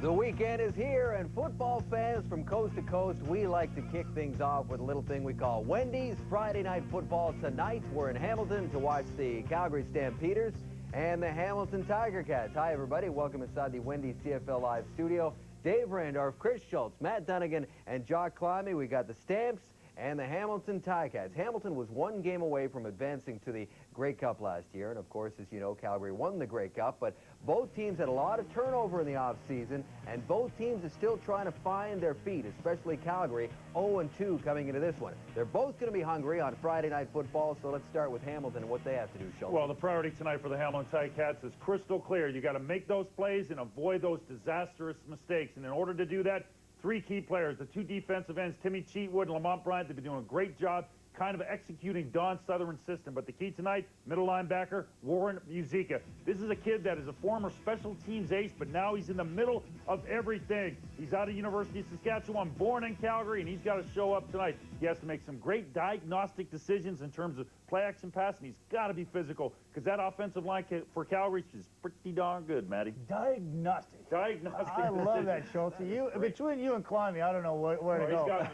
The weekend is here, and football fans from coast to coast, we like to kick things off with a little thing we call Wendy's Friday Night Football. Tonight, we're in Hamilton to watch the Calgary Stampeders and the Hamilton Tiger Cats. Hi, everybody. Welcome inside the Wendy's CFL Live studio. Dave Randorf, Chris Schultz, Matt Dunnigan, and Jock Climbey. We got the Stamps and the Hamilton Ticats. Hamilton was one game away from advancing to the Grey Cup last year, and of course, as you know, Calgary won the Grey Cup, but both teams had a lot of turnover in the offseason, and both teams are still trying to find their feet, especially Calgary, 0-2 coming into this one. They're both going to be hungry on Friday Night Football, so let's start with Hamilton and what they have to do, Schultz. Well, the priority tonight for the Hamilton Ticats is crystal clear. You got to make those plays and avoid those disastrous mistakes, and in order to do that, three key players, the two defensive ends, Timmy Cheatwood and Lamont Bryant, they've been doing a great job kind of executing Don Sutherland's system. But the key tonight, middle linebacker, Warren Muzica. This is a kid that is a former special teams ace, but now he's in the middle of everything. He's out of University of Saskatchewan, born in Calgary, and he's got to show up tonight. He has to make some great diagnostic decisions in terms of play-action pass, and he's got to be physical, because that offensive line for Calgary is pretty darn good, Matty. Diagnostic. Diagnostic I love that, Schultz. Between you and Climbey, I don't know where to go.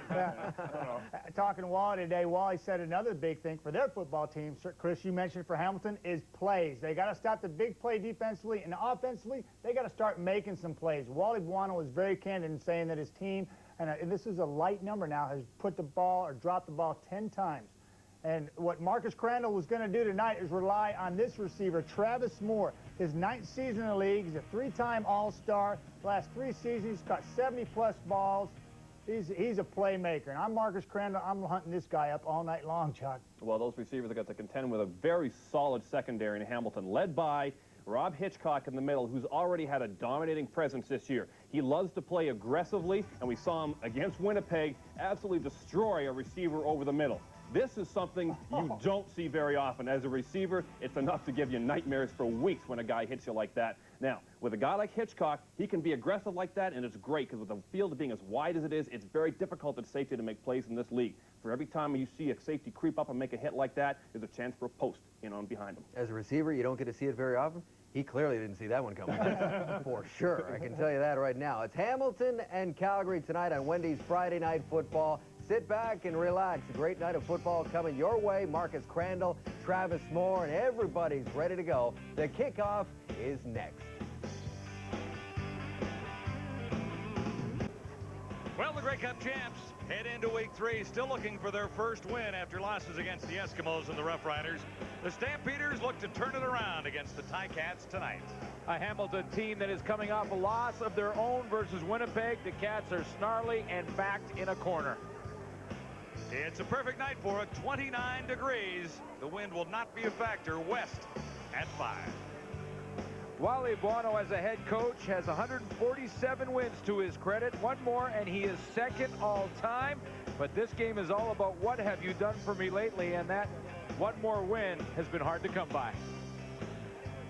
Talking to Wally today, Wally said another big thing for their football team, Chris, you mentioned for Hamilton, is plays. They got to stop the big play defensively, and offensively, they got to start making some plays. Wally Buono was very candid in saying that his team, and this is a light number now, has put the ball or dropped the ball 10 times. And what Marcus Crandall was going to do tonight is rely on this receiver, Travis Moore. His 9th season in the league. He's a 3-time All-Star. The last 3 seasons, he's caught 70-plus balls. He's a playmaker. And I'm Marcus Crandall. I'm hunting this guy up all night long, Chuck. Well, those receivers have got to contend with a very solid secondary in Hamilton, led by Rob Hitchcock in the middle, who's already had a dominating presence this year. He loves to play aggressively, and we saw him against Winnipeg absolutely destroy a receiver over the middle. This is something you don't see very often. As a receiver, it's enough to give you nightmares for weeks when a guy hits you like that. Now, with a guy like Hitchcock, he can be aggressive like that, and it's great, because with the field being as wide as it is, it's very difficult at safety to make plays in this league. For every time you see a safety creep up and make a hit like that, there's a chance for a post in on behind him. As a receiver, you don't get to see it very often. He clearly didn't see that one coming. For sure. I can tell you that right now. It's Hamilton and Calgary tonight on Wendy's Friday Night Football. Sit back and relax. A great night of football coming your way. Marcus Crandall, Travis Moore, and everybody's ready to go. The kickoff is next. Well, the Grey Cup champs head into week 3, still looking for their first win after losses against the Eskimos and the Rough Riders. The Stampeders look to turn it around against the Ticats tonight. A Hamilton team that is coming off a loss of their own versus Winnipeg. The Cats are snarly and backed in a corner. It's a perfect night for it, 29 degrees. The wind will not be a factor, west at 5. Wally Buono, as a head coach, has 147 wins to his credit. One more, and he is second all-time. But this game is all about what have you done for me lately, and that one more win has been hard to come by.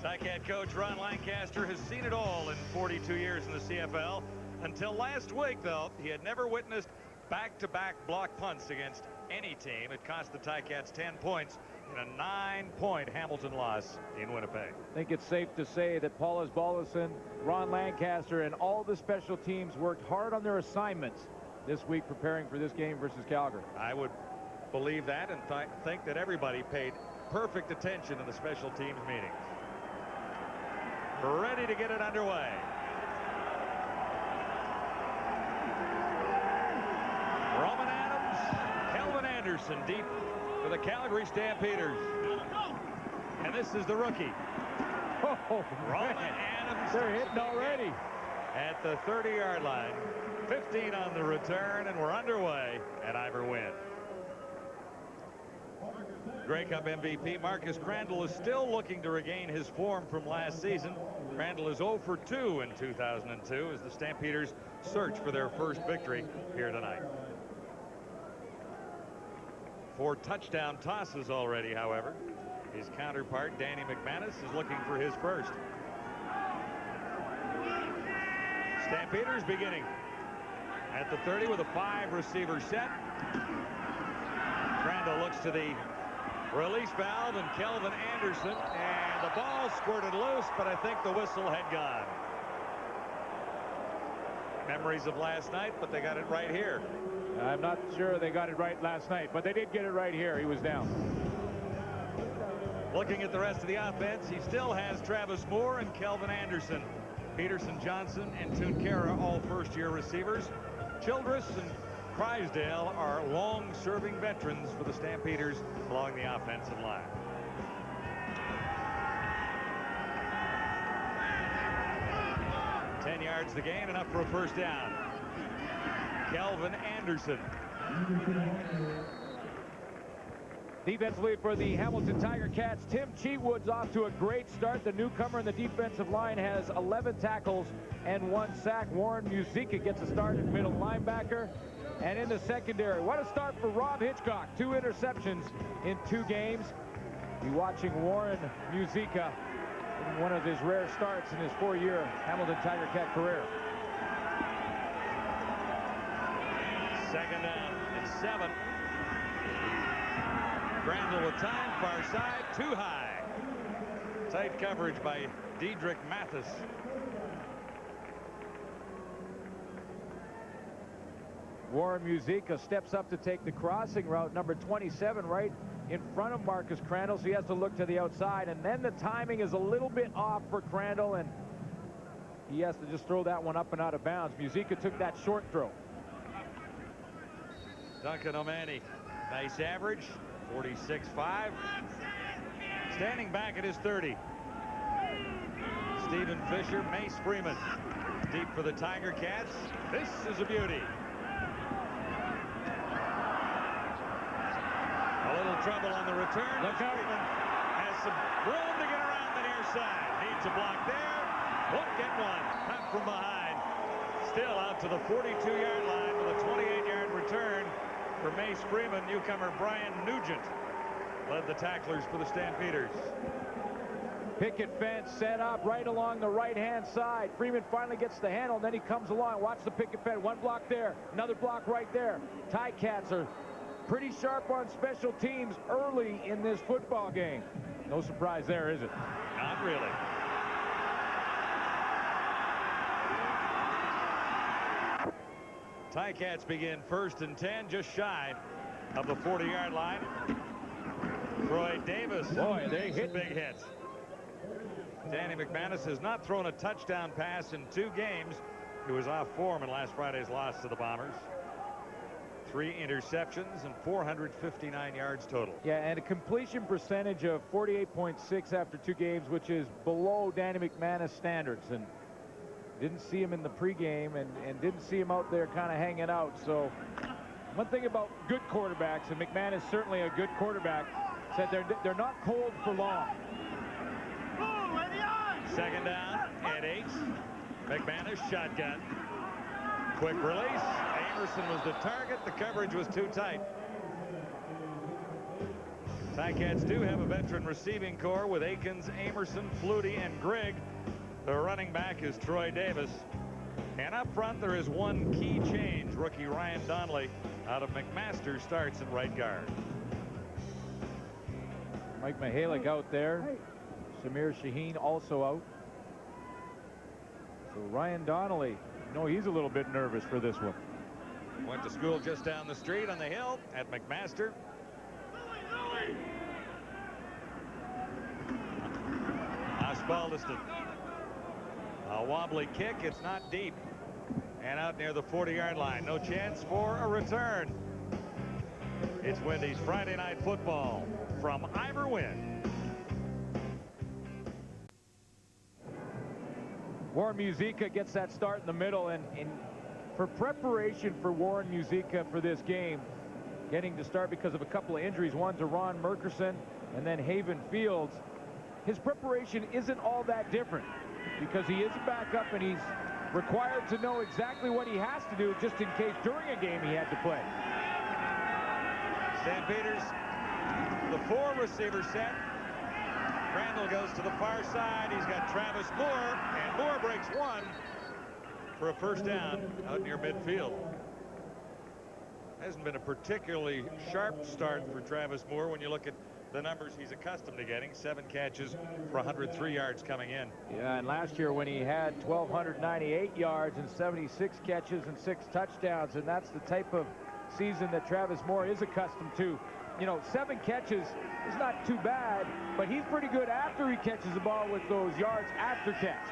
Ticat coach Ron Lancaster has seen it all in 42 years in the CFL. Until last week, though, he had never witnessed back-to-back block punts against any team. It cost the Ticats 10 points in a 9-point Hamilton loss in Winnipeg. I think it's safe to say that Paul Osbaldiston, Ron Lancaster, and all the special teams worked hard on their assignments this week preparing for this game versus Calgary. I would believe that and think that everybody paid perfect attention in the special teams meetings. Ready to get it underway. Roman Adams, Kelvin Anderson deep for the Calgary Stampeders. And this is the rookie. Oh, Roman Adams. They're hitting already. At the 30-yard line. 15 on the return, and we're underway at Ivor Wynn. Grey Cup MVP Marcus Crandall is still looking to regain his form from last season. Crandall is 0 for 2 in 2002 as the Stampeders search for their first victory here tonight. 4 touchdown tosses already, however. His counterpart, Danny McManus, is looking for his first. Stampeders beginning at the 30 with a 5-receiver set. Crandall looks to the release valve and Kelvin Anderson, and the ball squirted loose, but I think the whistle had gone. memories of last night, but they got it right here. I'm not sure they got it right last night, but they did get it right here. He was down. Looking at the rest of the offense, he still has Travis Moore and Kelvin Anderson. Peterson, Johnson, and Tunkara, all first-year receivers. Childress and Crysdale are long-serving veterans for the Stampeders along the offensive line. Ten yards the gain, enough for a first down. Kelvin Anderson. Defensively for the Hamilton Tiger Cats, Tim Cheatwood's off to a great start. The newcomer in the defensive line has 11 tackles and 1 sack. Warren Musica gets a start at middle linebacker. And in the secondary, what a start for Rob Hitchcock. 2 interceptions in 2 games. Be watching Warren Musica in one of his rare starts in his 4-year Hamilton Tiger Cat career. Second down and 7. Crandall with time, far side, too high. Tight coverage by Diedrich Mathis. Warren Musica steps up to take the crossing route, number 27, right in front of Marcus Crandall, so he has to look to the outside, and then the timing is a little bit off for Crandall, and he has to just throw that one up and out of bounds. Musica took that short throw. Duncan O'Mahony, nice average, 46.5. Standing back at his 30. Stephen Fisher, Mace Freeman. Deep for the Tiger Cats. This is a beauty. A little trouble on the return. Look out. Freeman has some room to get around the near side. Needs a block there. Won't get one. Cut from behind. Still out to the 42-yard line with a 28-yard return for Mace Freeman. Newcomer Brian Nugent led the tacklers for the Stampeders. Picket fence set up right along the right-hand side. Freeman finally gets the handle, and then he comes along. Watch the picket fence. One block there, another block right there. Ticats are pretty sharp on special teams early in this football game. No surprise there, is it? Not really. Ticats begin 1st and 10, just shy of the 40-yard line. Troy Davis. Boy, they hit big hits. Danny McManus has not thrown a touchdown pass in 2 games. He was off form in last Friday's loss to the Bombers. 3 interceptions and 459 yards total. Yeah, and a completion percentage of 48.6 after 2 games, which is below Danny McManus standards. And didn't see him in the pregame and didn't see him out there kind of hanging out. So one thing about good quarterbacks, and McManus certainly a good quarterback, said they're not cold for long. Second down and 8. McManus shotgun. Quick release. Amerson was the target. The coverage was too tight. Ticats do have a veteran receiving corps with Akins, Amerson, Flutie, and Grigg. The running back is Troy Davis. And up front there is one key change. Rookie Ryan Donnelly out of McMaster starts at right guard. Mike Mihalik out there. Samir Shaheen also out. So Ryan Donnelly, you know, he's a little bit nervous for this one. Went to school just down the street on the hill at McMaster. Osbaldiston. A wobbly kick. It's not deep. And out near the 40-yard line. No chance for a return. It's Wendy's Friday Night Football from Ivor Wynn. Warren Musica gets that start in the middle, and for preparation for Warren Musica for this game, getting to start because of a couple of injuries, one to Ron Merkerson and then Haven Fields, his preparation isn't all that different because he is a backup and he's required to know exactly what he has to do just in case during a game he had to play. Stampeders, the 4 receiver set. Crandall goes to the far side. He's got Travis Moore, and Moore breaks 1 for a first down out near midfield. Hasn't been a particularly sharp start for Travis Moore when you look at the numbers he's accustomed to getting. 7 catches for 103 yards coming in. Yeah, and last year when he had 1,298 yards and 76 catches and 6 touchdowns, and that's the type of season that Travis Moore is accustomed to. You know, 7 catches is not too bad, but he's pretty good after he catches the ball with those yards after catch.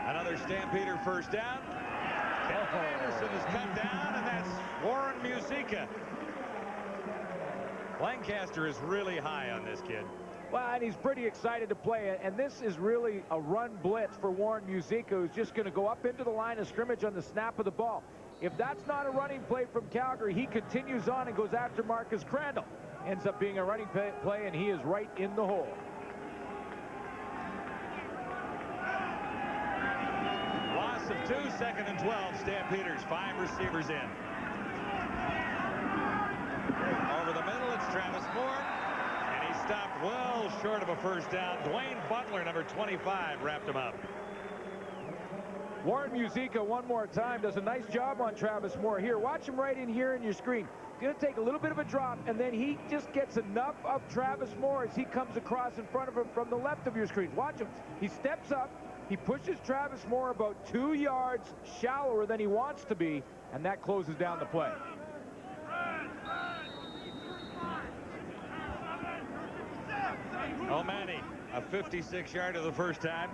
Another Stampeder first down. Anderson is cut down, and that's Warren Musica. Lancaster is really high on this kid. Well, and he's pretty excited to play it, and this is really a run blitz for Warren Musica, who's just going to go up into the line of scrimmage on the snap of the ball. If that's not a running play from Calgary, he continues on and goes after Marcus Crandall. Ends up being a running play, and he is right in the hole. Loss of 2, 2nd and 12. Stampeders, 5 receivers in. Over the middle, it's Travis Moore, and he stopped well short of a first down. Dwayne Butler, number 25, wrapped him up. Warren Musica one more time does a nice job on Travis Moore. Here, watch him right in here in your screen. Going to take a little bit of a drop, and then he just gets enough of Travis Moore as he comes across in front of him from the left of your screen. Watch him. He steps up. He pushes Travis Moore about 2 yards shallower than he wants to be, and that closes down the play. O'Mani, a 56-yarder the first time.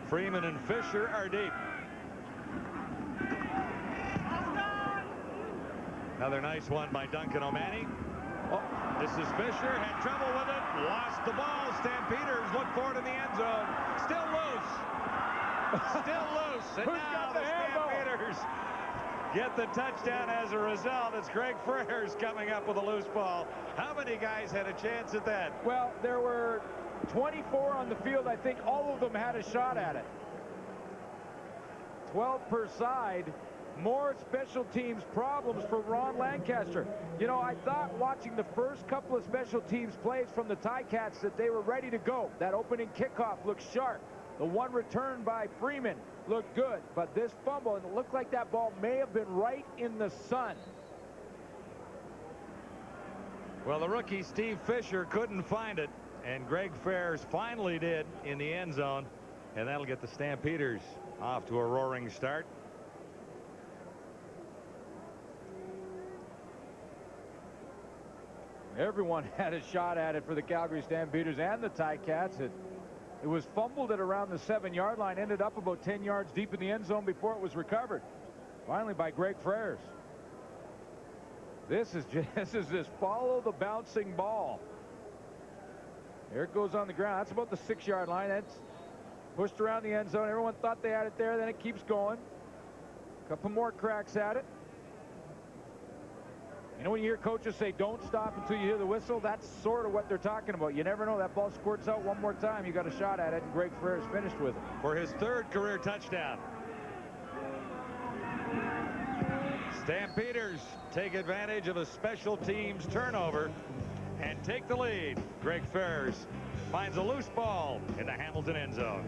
Freeman and Fisher are deep. Another nice one by Duncan O'Mani. Oh, this is Fisher, had trouble with it, lost the ball. Stampeders look for it in the end zone. Still loose. Still loose. And now the Stampeders get the touchdown as a result. It's Greg Freres coming up with a loose ball. How many guys had a chance at that? Well, there were 24 on the field. I think all of them had a shot at it. 12 per side. More special teams problems for Ron Lancaster. You know, I thought watching the first couple of special teams plays from the Ticats that they were ready to go. That opening kickoff looked sharp. The one return by Freeman looked good. But this fumble, and it looked like that ball may have been right in the sun. Well, the rookie Steve Fisher couldn't find it, and Greg Freres finally did in the end zone, and that'll get the Stampeders off to a roaring start. Everyone had a shot at it for the Calgary Stampeders and the Ticats. It was fumbled at around the 7-yard line, ended up about 10 yards deep in the end zone before it was recovered. Finally by Greg Freres. This is just follow the bouncing ball. There it goes on the ground. That's about the 6-yard line. That's pushed around the end zone. Everyone thought they had it there. Then it keeps going. A couple more cracks at it. You know, when you hear coaches say don't stop until you hear the whistle, that's sort of what they're talking about. You never know. That ball squirts out one more time. You got a shot at it, and Greg Freres finished with it. For his 3rd career touchdown. Stampeders take advantage of a special teams turnover and take the lead. Greg Freres finds a loose ball in the Hamilton end zone.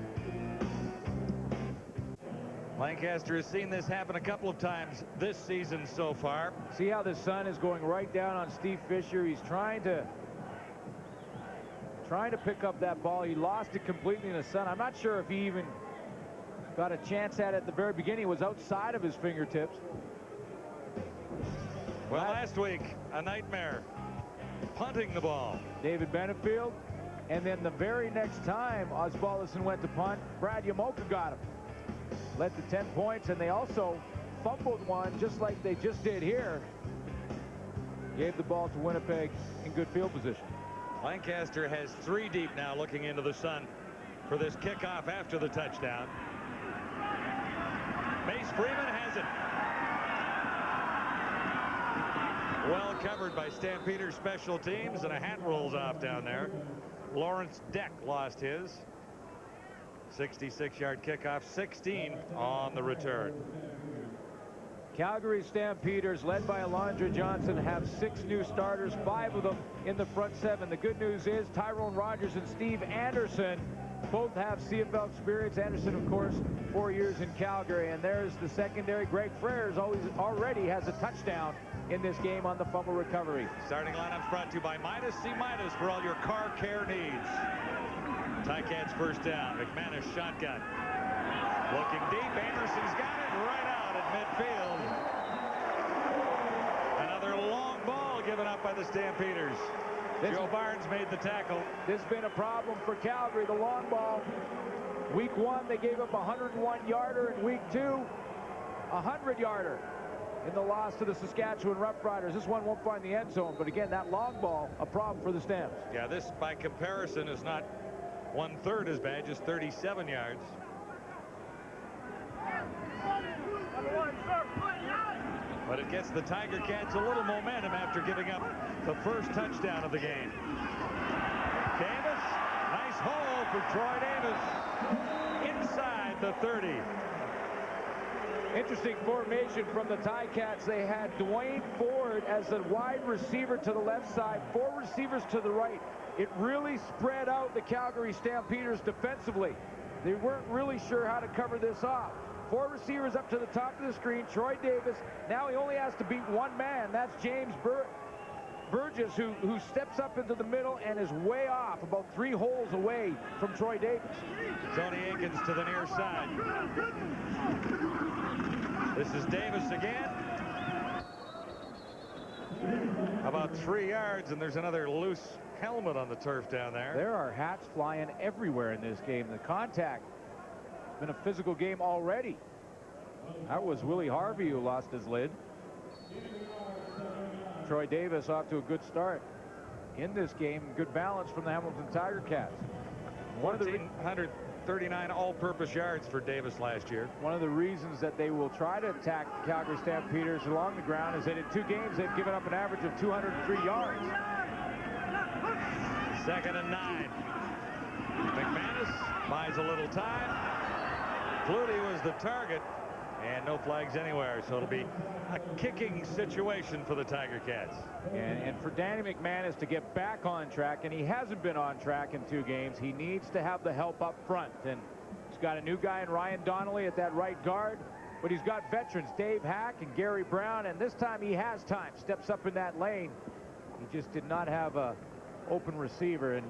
Lancaster has seen this happen a couple of times this season so far. See how the sun is going right down on Steve Fisher. He's trying to pick up that ball. He lost it completely in the sun. I'm not sure if he even got a chance at it at the very beginning. It was outside of his fingertips. Well, last week, a nightmare. Punting the ball. David Benefield. And then the very next time Osbaldiston went to punt, Brad Yamoka got him. Led to 10 points, and they also fumbled one just like they just did here. Gave the ball to Winnipeg in good field position. Lancaster has 3 deep now looking into the sun for this kickoff after the touchdown. Mace Freeman has it. Well covered by Stampeders special teams, and a hat rolls off down there. Lawrence Deck lost his. 66-yard kickoff, 16 on the return. Calgary Stampeders, led by Alondra Johnson, have 6 new starters, 5 of them in the front 7. The good news is Tyrone Rogers and Steve Anderson both have CFL experience. Anderson, of course, 4 years in Calgary. And there's the secondary. Greg Freres already has a touchdown in this game on the fumble recovery. Starting lineups brought to you by Midas. See Midas for all your car care needs. Ticats first down. McManus shotgun. Looking deep. Anderson's got it right out at midfield. Another long ball given up by the Stampeders. Joe Barnes made the tackle. This has been a problem for Calgary, the long ball. Week 1, they gave up a 101-yarder. In week 2, a 100-yarder in the loss to the Saskatchewan Roughriders. This one won't find the end zone, but again, that long ball, a problem for the Stamps. Yeah, this by comparison is not 1/3 as bad, just 37 yards. But it gets the Tiger Cats a little momentum after giving up the first touchdown of the game. Davis, nice hole for Troy Davis inside the 30. Interesting formation from the Ticats. They had Dwayne Ford as the wide receiver to the left side, 4 receivers to the right. It really spread out the Calgary Stampeders defensively. They weren't really sure how to cover this off. 4 receivers up to the top of the screen. Troy Davis, now he only has to beat one man. That's James Burgess, who steps up into the middle and is way off, about 3 holes away from Troy Davis. Tony Akins to the near side. This is Davis again. About 3 yards, and there's another loose helmet on the turf down there. There are hats flying everywhere in this game. The contact has been a physical game already. That was Willie Harvey who lost his lid. Troy Davis off to a good start in this game. Good balance from the Hamilton Tiger Cats. 1,439 all-purpose yards for Davis last year. One of the reasons that they will try to attack the Calgary Stampeders along the ground is that in 2 games they've given up an average of 203 yards. 2nd and 9. McManus buys a little time. Flutie was the target, and no flags anywhere, so it'll be a kicking situation for the Tiger Cats. And for Danny McManus to get back on track, and he hasn't been on track in 2 games, he needs to have the help up front. And he's got a new guy in Ryan Donnelly at that right guard, but he's got veterans, Dave Hack and Gary Brown, and this time he has time. Steps up in that lane. He just did not have a open receiver, and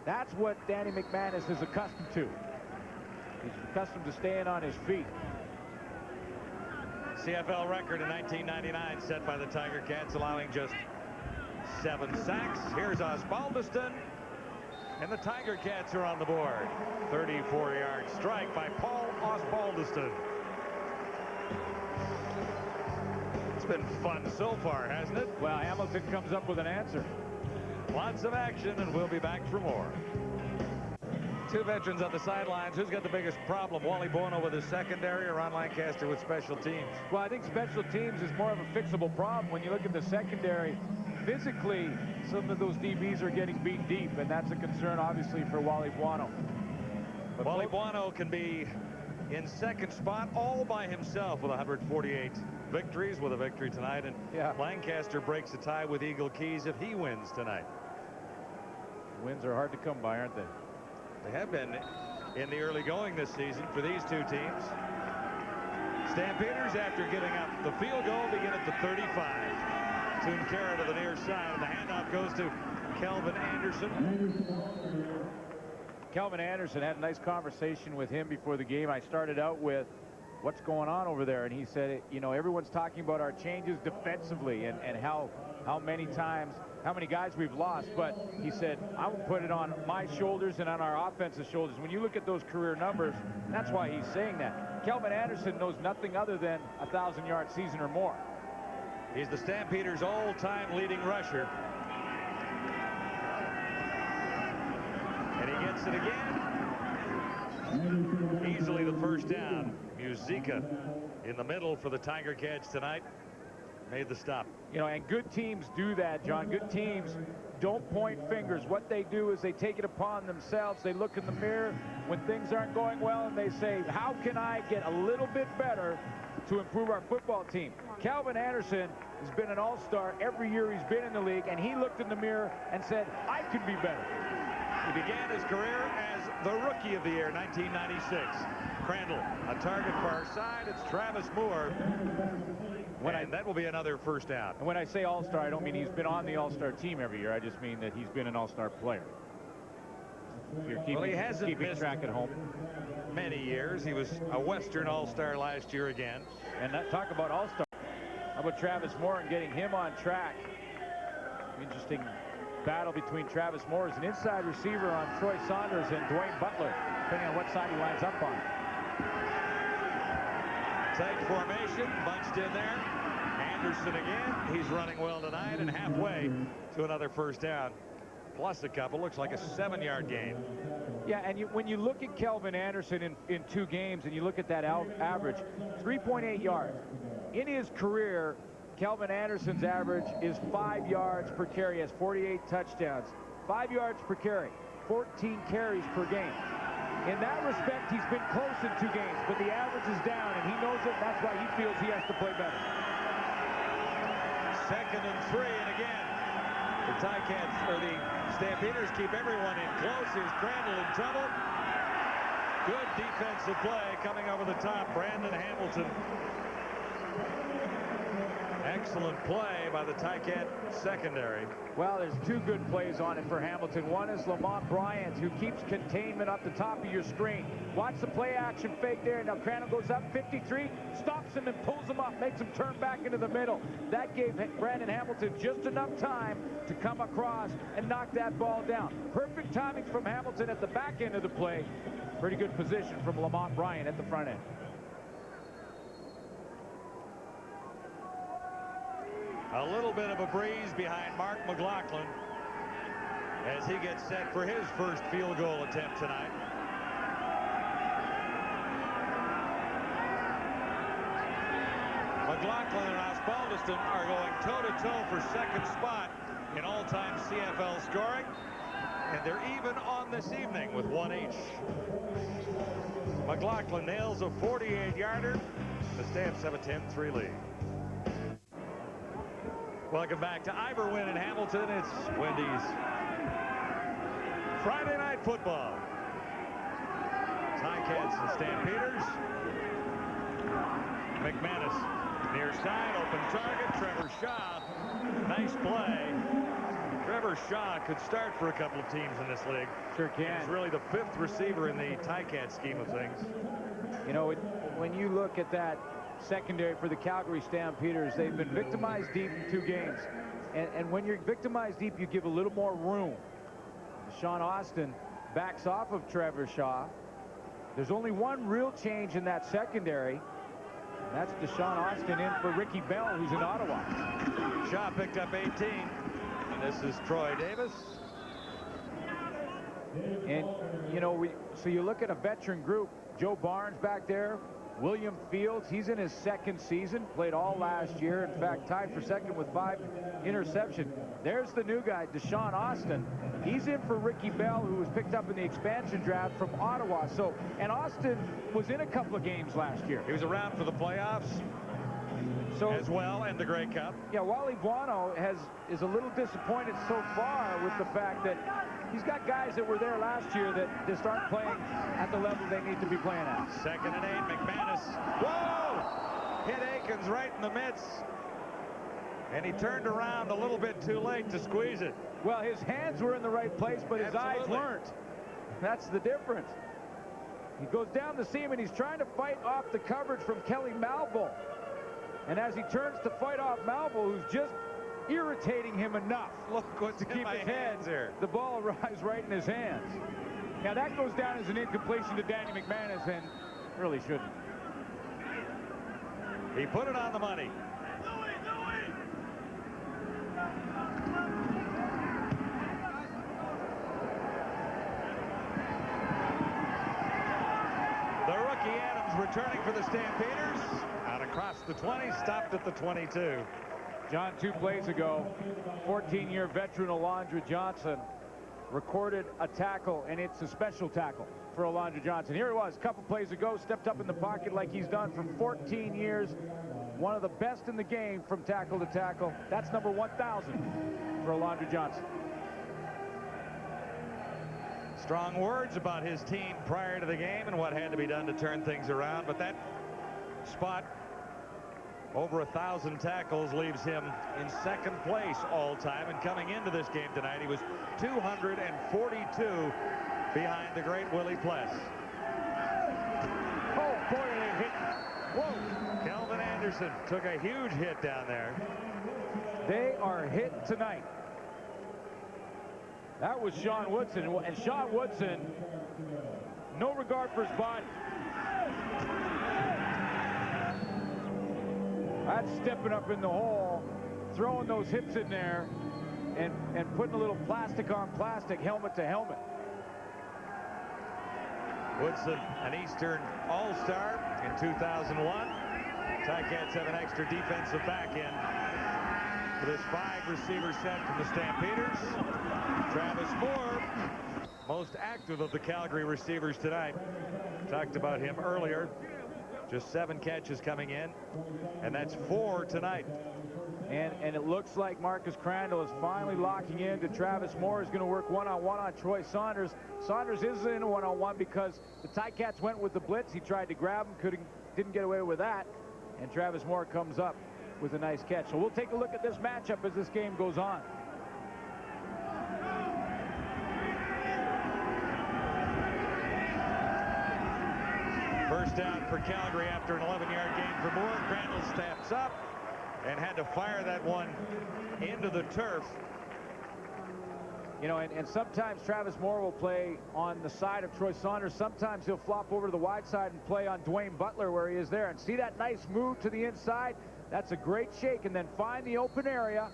that's what Danny McManus is accustomed to. He's accustomed to staying on his feet. CFL record in 1999 set by the Tiger Cats, allowing just 7 sacks. Here's Osbaldiston, and the Tiger Cats are on the board. 34-yard strike by Paul Osbaldiston. It's been fun so far, hasn't it? Well, Hamilton comes up with an answer. Lots of action, and we'll be back for more. 2 veterans on the sidelines. Who's got the biggest problem? Wally Bono with his secondary, or Ron Lancaster with special teams? Well, I think special teams is more of a fixable problem. When you look at the secondary, physically, some of those DBs are getting beat deep, and that's a concern, obviously, for Wally Bono. But Wally Bono can be in 2nd spot all by himself with 148 victories, with a victory tonight, and Lancaster breaks a tie with Eagle Keys if he wins tonight. Wins are hard to come by, aren't they? They have been in the early going this season for these 2 teams. Stampeders, after giving up the field goal, begin at the 35. Tunkara to the near side, and the handoff goes to Kelvin Anderson. Kelvin Anderson, had a nice conversation with him before the game. I started out with, what's going on over there? And he said, you know, everyone's talking about our changes defensively and how many times, how many guys we've lost, but he said, I will put it on my shoulders and on our offensive shoulders. When you look at those career numbers, that's why he's saying that. Kelvin Anderson knows nothing other than a 1,000-yard season or more. He's the Stampeders' all-time leading rusher. And he gets it again. Easily the first down. Musica in the middle for the Tiger Cats tonight. Made the stop. You know, and good teams do that, John. Good teams don't point fingers. What they do is they take it upon themselves. They look in the mirror when things aren't going well, and they say, how can I get a little bit better to improve our football team? Calvin Anderson has been an all-star every year he's been in the league, and he looked in the mirror and said, I could be better. He began his career as the Rookie of the Year, 1996. Crandall, a target far side. It's Travis Moore. And that will be another first down. And when I say all-star, I don't mean he's been on the all-star team every year. I just mean that he's been an all-star player. You're keeping, he hasn't keeping missed track at home. Many years. He was a Western all-star last year again. And talk about all-star. How about Travis Moore and getting him on track? Interesting battle between Travis Moore as an inside receiver on Troy Saunders and Dwayne Butler, depending on what side he lines up on. Tight formation, bunched in there. Anderson again. He's running well tonight and halfway to another first down. Plus a couple. Looks like a 7-yard gain. Yeah, and when you look at Kelvin Anderson in 2 games and you look at that average, 3.8 yards. In his career, Kelvin Anderson's average is 5 yards per carry. He has 48 touchdowns. 5 yards per carry, 14 carries per game. In that respect, he's been close in 2 games, but the average is down, and he knows it. That's why he feels he has to play better. 2nd and 3, and again, the Ticats, or the Stampeders, keep everyone in close. Here's Crandall in trouble. Good defensive play coming over the top. Brandon Hamilton. Excellent play by the Ticat secondary. Well, there's 2 good plays on it for Hamilton. One is Lamont Bryant, who keeps containment up the top of your screen. Watch the play action fake there. Now Crandall goes up 53, stops him and pulls him up, makes him turn back into the middle. That gave Brandon Hamilton just enough time to come across and knock that ball down. Perfect timing from Hamilton at the back end of the play. Pretty good position from Lamont Bryant at the front end. A little bit of a breeze behind Mark McLaughlin as he gets set for his first field goal attempt tonight. McLaughlin and Osbaldiston are going toe-to-toe for 2nd spot in all-time CFL scoring, and they're even on this evening with 1 each. McLaughlin nails a 48-yarder. The Stamps have a 10-3 lead. Welcome back to Iberwin in Hamilton. It's Wendy's Friday Night Football. Ticats and Stampeders. McManus near side, open target. Trevor Shaw. Nice play. Trevor Shaw could start for a couple of teams in this league. Sure can. He's really the 5th receiver in the Ticat scheme of things. You know, when you look at that secondary for the Calgary Stampeders, they've been victimized deep in 2 games. And when you're victimized deep, you give a little more room. Deshaun Austin backs off of Trevor Shaw. There's only one real change in that secondary, and that's Deshaun Austin in for Ricky Bell, who's in Ottawa. Shaw picked up 18, and this is Troy Davis. And, you know, so you look at a veteran group, Joe Barnes back there, William Fields, he's in his 2nd season, played all last year, in fact tied for 2nd with 5 interceptions. There's the new guy, Deshaun Austin. He's in for Ricky Bell, who was picked up in the expansion draft from Ottawa. And Austin was in a couple of games last year. He was around for the playoffs as well, and the Grey Cup. Yeah, Wally Buono is a little disappointed so far with the fact that he's got guys that were there last year that just aren't playing at the level they need to be playing at. 2nd and 8, McManus. Whoa! Hit Aikens right in the midst. And he turned around a little bit too late to squeeze it. Well, his hands were in the right place, but his eyes weren't. That's the difference. He goes down the seam, and he's trying to fight off the coverage from Kelly Malvo. And as he turns to fight off Malvo, who's just irritating him enough to keep his head here. The ball arrives right in his hands. Now that goes down as an incompletion to Danny McManus, and really shouldn't. He put it on the money. The rookie Adams returning for the Stampeders. Out across the 20, stopped at the 22. John, 2 plays ago, 14-year veteran Alondra Johnson recorded a tackle, and it's a special tackle for Alondra Johnson. Here he was, a couple plays ago, stepped up in the pocket like he's done for 14 years. One of the best in the game from tackle to tackle. That's number 1,000 for Alondra Johnson. Strong words about his team prior to the game and what had to be done to turn things around, but that spot over 1,000 tackles leaves him in second place all time, and coming into this game tonight he was 242 behind the great Willie Pless. Oh boy, they hit. Whoa! Kelvin Anderson took a huge hit down there. They are hit tonight. That was Sean Woodson, and Sean Woodson, no regard for his body. That's stepping up in the hole, throwing those hips in there, and putting a little plastic on plastic, helmet to helmet. Woodson, an Eastern All-Star in 2001. Ticats have an extra defensive back end for this 5-receiver set from the Stampeders. Travis Moore, most active of the Calgary receivers tonight. Talked about him earlier. Just 7 catches coming in, and that's 4 tonight. And it looks like Marcus Crandall is finally locking in to Travis Moore. Is going to work one-on-one on Troy Saunders. Saunders is in one-on-one because the Ticats went with the blitz. He tried to grab him, didn't get away with that. And Travis Moore comes up with a nice catch. So we'll take a look at this matchup as this game goes on. First down for Calgary after an 11-yard gain for Moore. Crandall steps up and had to fire that one into the turf. You know, and sometimes Travis Moore will play on the side of Troy Saunders. Sometimes he'll flop over to the wide side and play on Dwayne Butler where he is there. And see that nice move to the inside? That's a great shake. And then find the open area.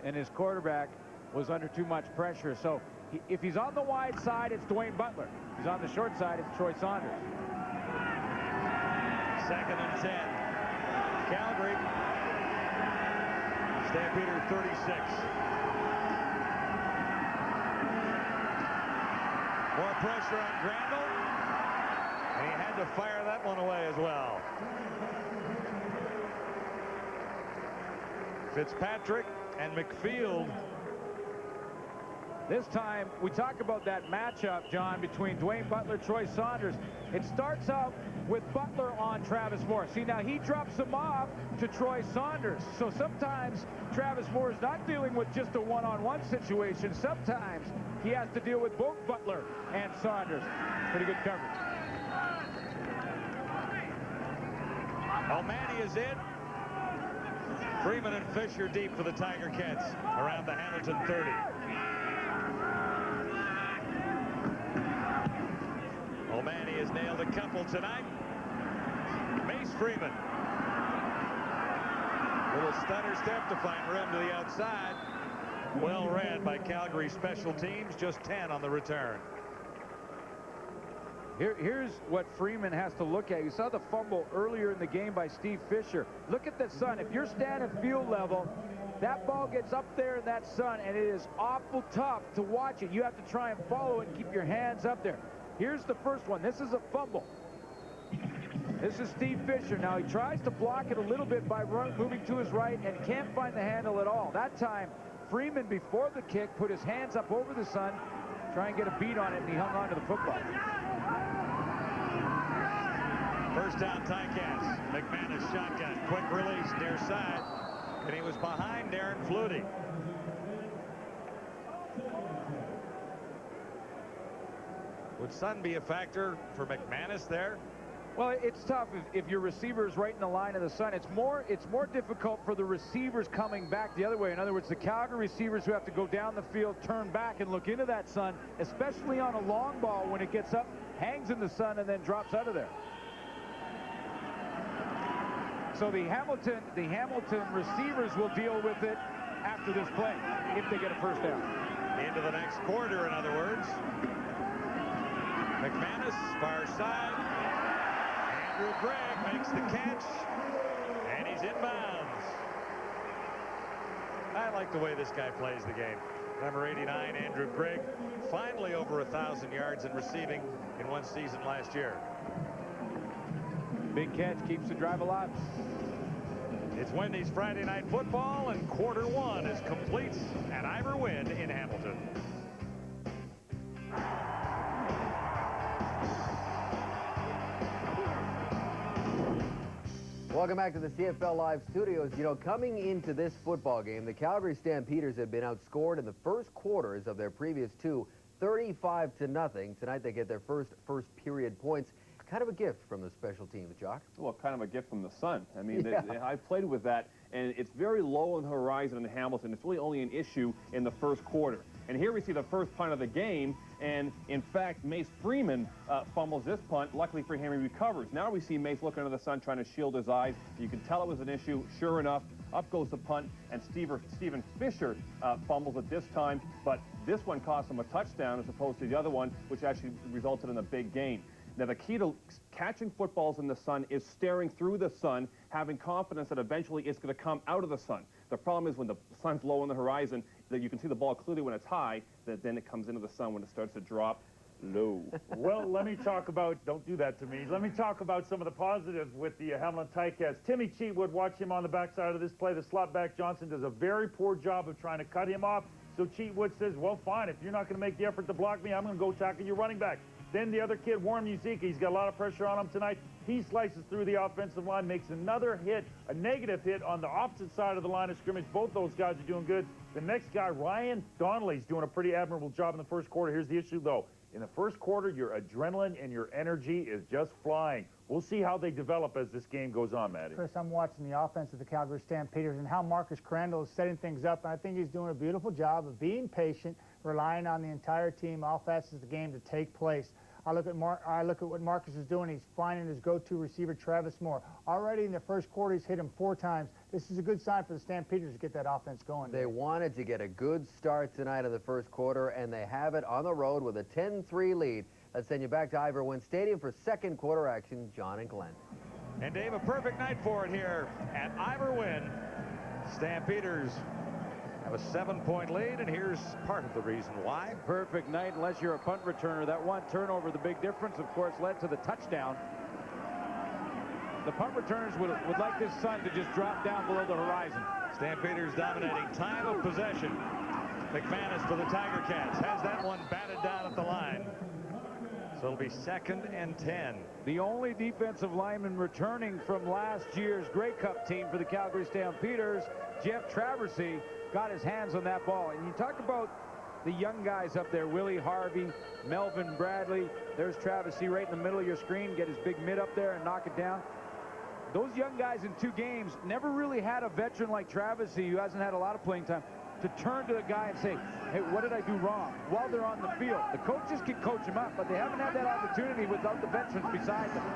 And his quarterback was under too much pressure. So if he's on the wide side, it's Dwayne Butler. If he's on the short side, it's Troy Saunders. 2nd and 10. Calgary. Stampeder 36. More pressure on Crandall, and he had to fire that one away as well. Fitzpatrick and McField. This time, we talk about that matchup, John, between Dwayne Butler, Troy Saunders. It starts out with Butler on Travis Moore. See, now he drops him off to Troy Saunders. So sometimes Travis Moore is not dealing with just a one-on-one situation. Sometimes he has to deal with both Butler and Saunders. Pretty good coverage. O'Malley is in. Freeman and Fisher deep for the Tiger Cats around the Hamilton 30. O'Malley has nailed a couple tonight. Mace Freeman. Little stutter step to find room to the outside. Well read by Calgary special teams. Just 10 on the return. Here's what Freeman has to look at. You saw the fumble earlier in the game by Steve Fisher. Look at the sun. If you're standing field level, that ball gets up there in that sun, and it is awful tough to watch it. You have to try and follow it and keep your hands up there. Here's the first one. This is a fumble. This is Steve Fisher. Now, he tries to block it a little bit by moving to his right and can't find the handle at all. That time, Freeman, before the kick, put his hands up over the sun, try and get a beat on it, and he hung on to the football. First down, Ticats. McManus shotgun. Quick release near side. And he was behind Darren Flutie. Would sun be a factor for McManus there? Well, it's tough if your receiver is right in the line of the sun. It's more difficult for the receivers coming back the other way. In other words, the Calgary receivers who have to go down the field, turn back, and look into that sun, especially on a long ball when it gets up, hangs in the sun, and then drops out of there. So the Hamilton receivers will deal with it after this play if they get a first down. Into the next quarter, in other words. McManus, far side. Andrew Gregg makes the catch, and he's inbounds. I like the way this guy plays the game. Number 89, Andrew Gregg, finally over 1,000 yards in receiving in one season last year. Big catch keeps the drive alive. It's Wendy's Friday Night Football, and quarter one is complete at Ivor Wind in Hamilton. Welcome back to the CFL Live Studios. You know, coming into this football game, the Calgary Stampeders have been outscored in the first quarters of their previous two, 35-0. Tonight they get their first period points. Kind of a gift from the special teams, Jock. Well, kind of a gift from the sun. I mean, I played with that, and it's very low on the horizon in Hamilton. It's really only an issue in the first quarter. And here we see the first punt of the game, and in fact, Mace Freeman fumbles this punt. Luckily for him, he recovers. Now we see Mace looking under the sun, trying to shield his eyes. You can tell it was an issue. Sure enough, up goes the punt, and Stephen Fisher fumbles it this time, but this one cost him a touchdown as opposed to the other one, which actually resulted in a big gain. Now, the key to catching footballs in the sun is staring through the sun, having confidence that eventually it's going to come out of the sun. The problem is when the sun's low on the horizon, that you can see the ball clearly when it's high, that then it comes into the sun when it starts to drop low. Well, let me talk about, don't do that to me, let me talk about some of the positives with the Hamilton Ticats. Timmy Cheatwood, watch him on the backside of this play. The slot back Johnson does a very poor job of trying to cut him off. So Cheatwood says, well, fine, if you're not going to make the effort to block me, I'm going to go tackle your running back. Then the other kid, Warren Musica, he's got a lot of pressure on him tonight. He slices through the offensive line, makes another hit, a negative hit on the opposite side of the line of scrimmage. Both those guys are doing good. The next guy, Ryan Donnelly's doing a pretty admirable job in the first quarter. Here's the issue, though. In the first quarter, your adrenaline and your energy is just flying. We'll see how they develop as this game goes on, Matty. Chris, I'm watching the offense of the Calgary Stampeders and how Marcus Crandall is setting things up, and I think he's doing a beautiful job of being patient, relying on the entire team, all facets of the game to take place. I look at what Marcus is doing. He's finding his go-to receiver, Travis Moore. Already in the first quarter, he's hit him 4 times. This is a good sign for the Stampeders to get that offense going. They wanted to get a good start tonight in the first quarter, and they have it on the road with a 10-3 lead. Let's send you back to Ivor Wynne Stadium for second quarter action. John and Glenn. And Dave, a perfect night for it here at Ivor Wynne. Stampeders have a 7-point lead, and here's part of the reason why. Perfect night unless you're a punt returner. That one turnover, the big difference, of course, led to the touchdown. The punt returners would like this sun to just drop down below the horizon. Stampeders dominating time of possession. McManus for the Tiger Cats has that one batted down at the line. So it'll be 2nd and 10. The only defensive lineman returning from last year's Grey Cup team for the Calgary Stampeders, Jeff Traversy, got his hands on that ball. And you talk about the young guys up there, Willie Harvey, Melvin Bradley. There's Traversy right in the middle of your screen. Get his big mid up there and knock it down. Those young guys in 2 games never really had a veteran like Traversy, who hasn't had a lot of playing time, to turn to the guy and say, hey, what did I do wrong? While they're on the field. The coaches can coach them up, but they haven't had that opportunity without the veterans beside them.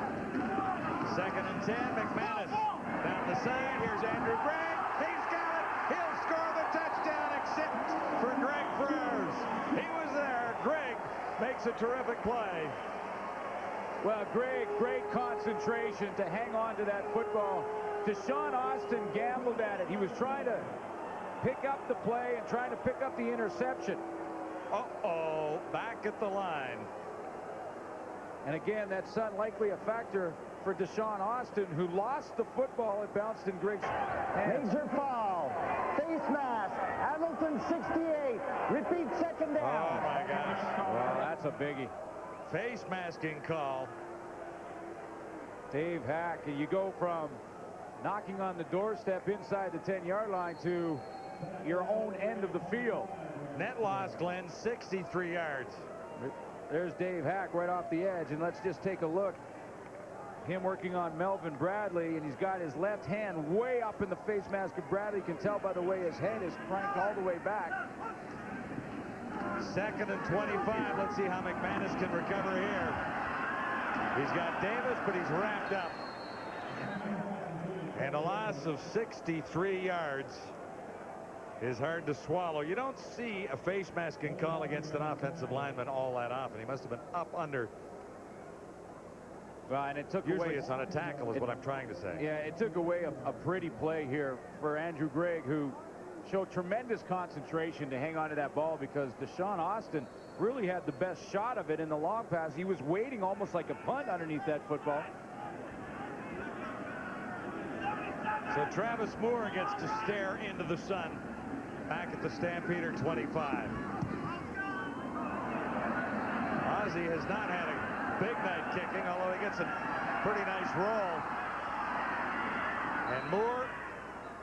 2nd and 10, McManus down the side. Here's Andrew Gregg. He's got it. He'll score the touchdown, except for Greg Frers. He was there. Greg makes a terrific play. Well, great concentration to hang on to that football. Deshaun Austin gambled at it. He was trying to pick up the play and trying to pick up the interception. Uh-oh, back at the line. And again, that's unlikely a factor for Deshaun Austin, who lost the football. It bounced in Greg's hands. Major foul. Face mask. Hamilton 68. Repeat 2nd down. Oh, my gosh. Well, that's a biggie. Face masking call. Dave Hack, you go from knocking on the doorstep inside the 10-yard line to your own end of the field. Net loss, Glenn, 63 yards. There's Dave Hack right off the edge, and let's just take a look. Him working on Melvin Bradley, and he's got his left hand way up in the face mask of Bradley. You can tell by the way his head is cranked all the way back. 2nd and 25. Let's see how McManus can recover here. He's got Davis, but he's wrapped up. And a loss of 63 yards is hard to swallow. You don't see a face masking call against an offensive lineman all that often. He must have been up under. Well, and it took Usually away, it's on a tackle is what I'm trying to say. Yeah, it took away a pretty play here for Andrew Gregg, who showed tremendous concentration to hang on to that ball, because Deshaun Austin really had the best shot of it in the long pass. He was waiting almost like a punt underneath that football. So Travis Moore gets to stare into the sun back at the Stampeder 25. Ozzie has not had a big night kicking, although he gets a pretty nice roll. And Moore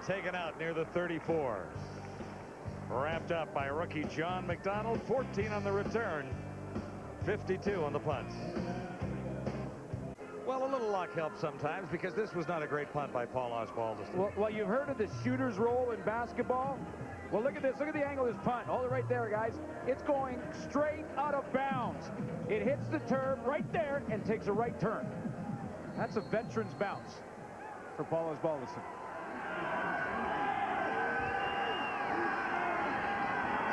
taken out near the 34. Wrapped up by rookie John McDonald. 14 on the return, 52 on the punts. Well, a little luck helps sometimes, because this was not a great punt by Paul Osbaldiston. Well, you've heard of the shooter's roll in basketball. Well, look at this. Look at the angle of this punt. Hold it right there, guys. It's going straight out of bounds. It hits the turf right there and takes a right turn. That's a veteran's bounce for Paul Osbaldiston.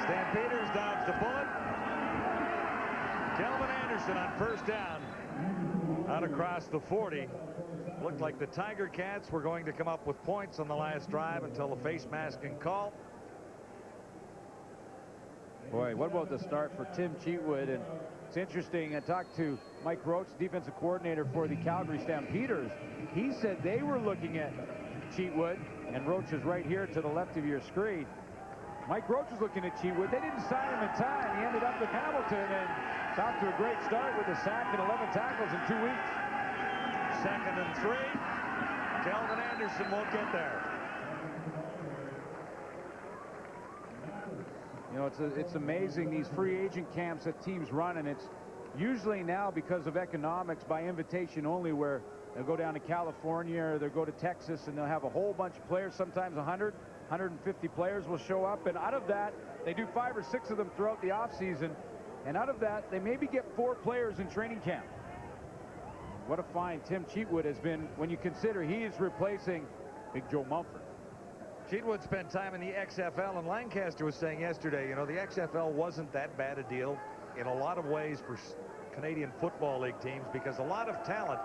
Stampeders dodged the bullet. Kelvin Anderson on first down. Out across the 40. Looked like the Tiger Cats were going to come up with points on the last drive until the face masking call. Boy, what about the start for Tim Cheatwood? And it's interesting, I talked to Mike Roach, defensive coordinator for the Calgary Stampeders. He said they were looking at Cheatwood, and Roach is right here to the left of your screen. Mike Roach was looking at Cheatwood. They didn't sign him in time. He ended up with Hamilton, and it's off to a great start with a sack and 11 tackles in 2 weeks. 2nd and 3. Kelvin Anderson won't get there. You know, it's amazing, these free agent camps that teams run, and it's usually now because of economics by invitation only, where they'll go down to California or they'll go to Texas and they'll have a whole bunch of players. Sometimes 100, 150 players will show up, and out of that, they do 5 or 6 of them throughout the offseason, and out of that, they maybe get 4 players in training camp. What a find Tim Cheatwood has been when you consider he is replacing Big Joe Mumford. Cheatwood spent time in the XFL, and Lancaster was saying yesterday, you know, the XFL wasn't that bad a deal in a lot of ways for Canadian Football League teams, because a lot of talent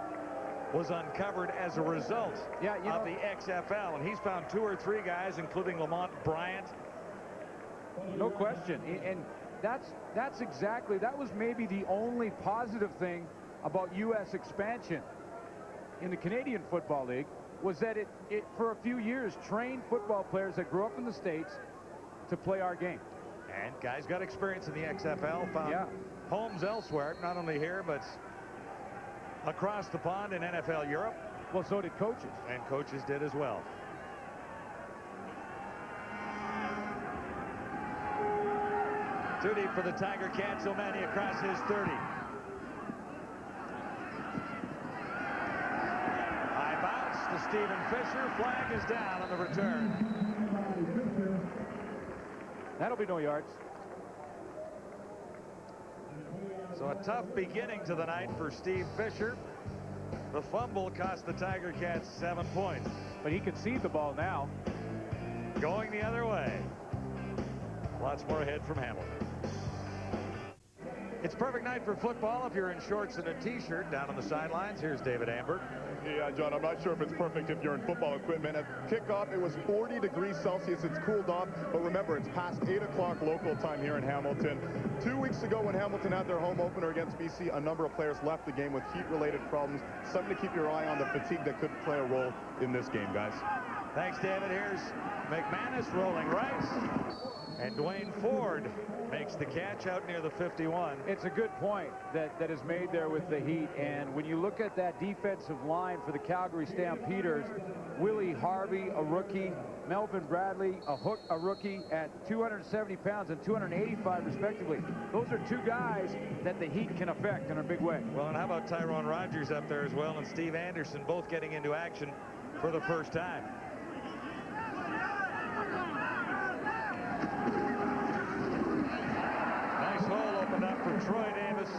was uncovered as a result of the XFL, and he's found 2 or 3 guys, including Lamont Bryant. No question, and that's exactly, that was maybe the only positive thing about U.S. expansion in the Canadian Football League, was that it for a few years trained football players that grew up in the States to play our game. And guys got experience in the XFL, found homes elsewhere, not only here, but across the pond in NFL Europe. Well, so did coaches. And coaches did as well. Too deep for the Tiger Cats. O'Mani across his 30. High bounce to Stephen Fisher. Flag is down on the return. That'll be no yards. So a tough beginning to the night for Steve Fisher. The fumble cost the Tiger Cats 7 points. But he can see the ball now. Going the other way. Lots more ahead from Hamilton. It's a perfect night for football if you're in shorts and a t-shirt. Down on the sidelines, here's David Amber. Yeah, John, I'm not sure if it's perfect if you're in football equipment. At kickoff, it was 40 degrees Celsius. It's cooled off, but remember, it's past 8 o'clock local time here in Hamilton. 2 weeks ago, when Hamilton had their home opener against BC, a number of players left the game with heat-related problems. Something to keep your eye on, the fatigue that could play a role in this game, guys. Thanks, David. Here's McManus rolling right. And Dwayne Ford makes the catch out near the 51. It's a good point that is made there with the heat. And when you look at that defensive line for the Calgary Stampeders, Willie Harvey, a rookie, Melvin Bradley, a rookie at 270 pounds and 285 respectively. Those are 2 guys that the heat can affect in a big way. Well, and how about Tyrone Rogers up there as well, and Steve Anderson both getting into action for the first time. Nice hole opened up for Troy Davis,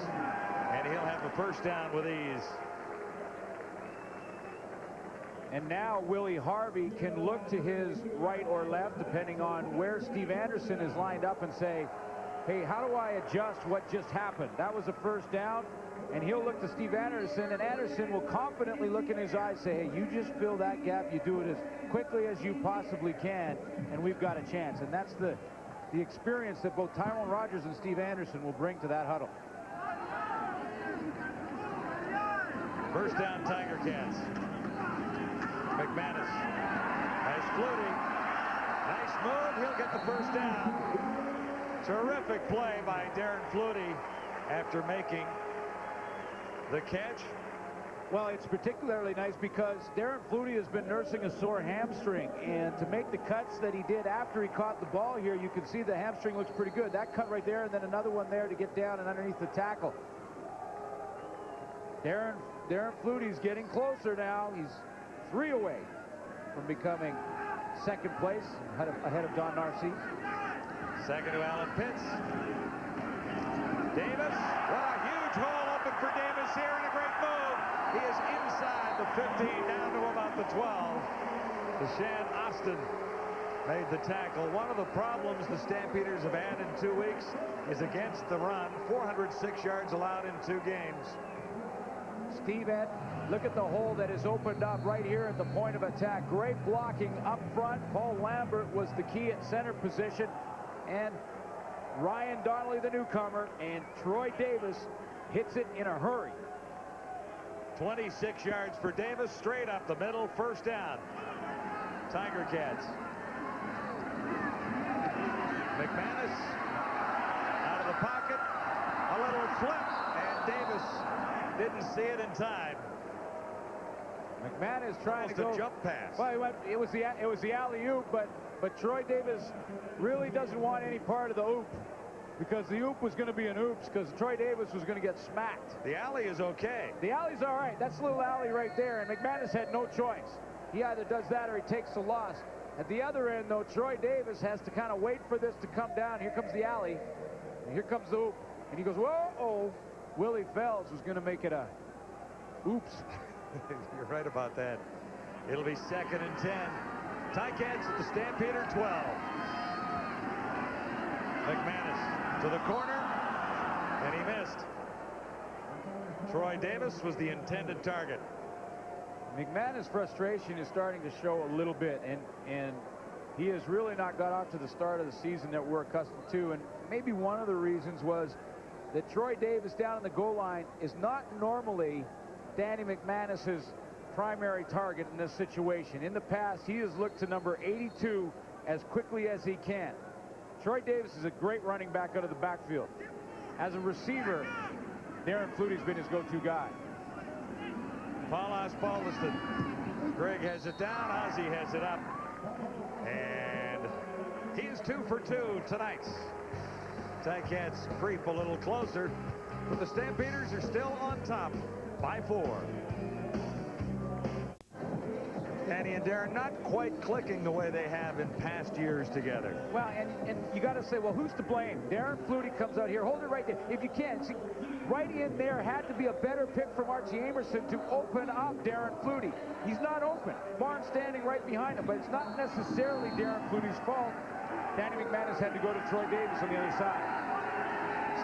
and he'll have the first down with ease. And now Willie Harvey can look to his right or left, depending on where Steve Anderson is lined up, and say, hey, how do I adjust what just happened? That was a first down, and he'll look to Steve Anderson, and Anderson will confidently look in his eyes, say, hey, you just fill that gap, you do it as quickly as you possibly can, and we've got a chance. And that's the experience that both Tyrone Rogers and Steve Anderson will bring to that huddle. First down, Tiger Cats. McManus has Flutie. Nice move. He'll get the first down. Terrific play by Darren Flutie after making the catch. Well, it's particularly nice because Darren Flutie has been nursing a sore hamstring, and to make the cuts that he did after he caught the ball here, you can see the hamstring looks pretty good. That cut right there, and then another one there to get down and underneath the tackle. Darren Flutie's getting closer now. He's 3 away from becoming second place, ahead of Don Narcisse. Second to Alan Pitts. Davis. What a huge hole open for Davis here, and a great move. He is inside the 15, down to about the 12. Deshaun Austin made the tackle. One of the problems the Stampeders have had in 2 weeks is against the run. 406 yards allowed in 2 games. Steve Ed, look at the hole that is opened up right here at the point of attack. Great blocking up front. Paul Lambert was the key at center position, and Ryan Donnelly, the newcomer, and Troy Davis hits it in a hurry. 26 yards for Davis, straight up the middle, first down. Tiger Cats. McManus out of the pocket, a little flip, and Davis didn't see it in time. McManus trying to go a jump pass. Well, it was the alley-oop, but Troy Davis really doesn't want any part of the oop, because the oop was going to be an oops, because Troy Davis was going to get smacked. The alley is okay. The alley's all right. That's a little alley right there, and McManus had no choice. He either does that or he takes the loss. At the other end, though, Troy Davis has to kind of wait for this to come down. Here comes the alley, and here comes the oop, and he goes, whoa. Willie Fells was going to make it a oops. You're right about that. It'll be 2nd and 10. Ticats at the Stampeder 12. McManus to the corner, and he missed. Troy Davis was the intended target. McManus' frustration is starting to show a little bit, and he has really not got off to the start of the season that we're accustomed to, and maybe one of the reasons was that Troy Davis down in the goal line is not normally Danny McManus's primary target in this situation. In the past, he has looked to number 82 as quickly as he can. Troy Davis is a great running back out of the backfield. As a receiver, Darren Flutie's been his go-to guy. Paul Osbaldiston. Greg has it down. Ozzie has it up. And he's 2 for 2 tonight. Ticats creep a little closer, but the Stampeders are still on top by 4. Danny and Darren not quite clicking the way they have in past years together. Well, and you got to say, well, who's to blame? Darren Flutie comes out here. Hold it right there. If you can. See, right in there had to be a better pick from Archie Amerson to open up Darren Flutie. He's not open. Barnes standing right behind him, but it's not necessarily Darren Flutie's fault. Danny McManus had to go to Troy Davis on the other side.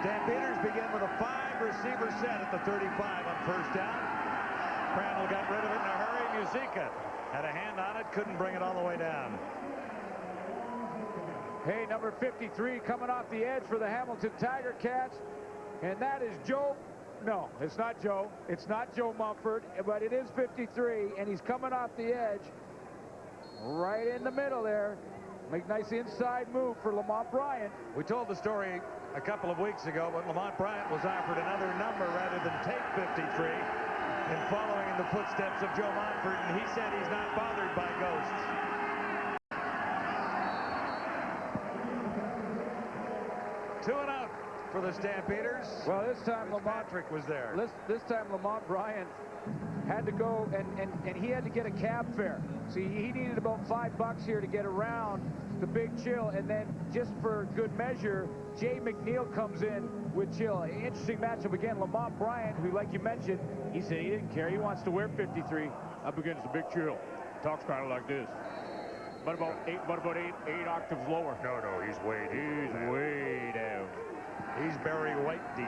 Stampeders begin with a 5-receiver set at the 35 on first down. Crandall got rid of it in a hurry. Musica had a hand on it, couldn't bring it all the way down. Hey, number 53 coming off the edge for the Hamilton Tiger Cats, and that is Joe. No, it's not Joe. It's not Joe Mumford, but it is 53, and he's coming off the edge right in the middle there. Make nice inside move for Lamont Bryant. We told the story a couple of weeks ago, but Lamont Bryant was offered another number rather than take 53 in following in the footsteps of Joe Mumford, and he said he's not bothered by ghosts. Two and out for the Stampeders. Well, this time Lamont was there. This time Lamont Bryant had to go, and he had to get a cab fare. See, he needed about $5 here to get around the Big Chill, and then just for good measure, Jay McNeil comes in with Chill. Interesting matchup again. Lamont Bryant, who, like you mentioned, he said he didn't care. He wants to wear 53 up against the Big Chill. Talks kind of like this, but about eight octaves lower. No, he's way deep. He's way down. He's Barry White deep.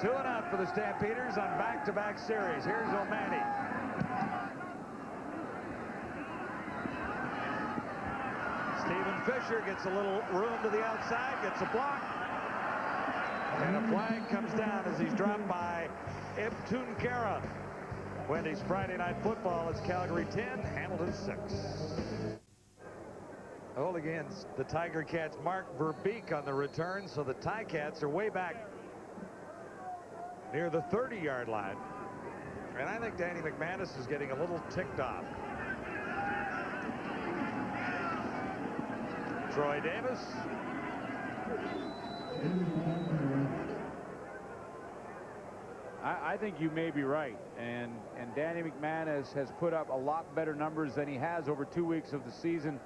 2 and out for the Stampeders on back-to-back series. Here's O'Malley. Stephen Fisher gets a little room to the outside, gets a block. And a flag comes down as he's dropped by Ib Tunkara. Wendy's Friday Night Football. It's Calgary 10, Hamilton 6. Hold against the Tiger Cats, Mark Verbeek on the return, so the Ticats are way back. near the 30-yard line. And I think Danny McManus is getting a little ticked off. Troy Davis. I think you may be right, and Danny McManus has put up a lot better numbers than he has over 2 weeks of the season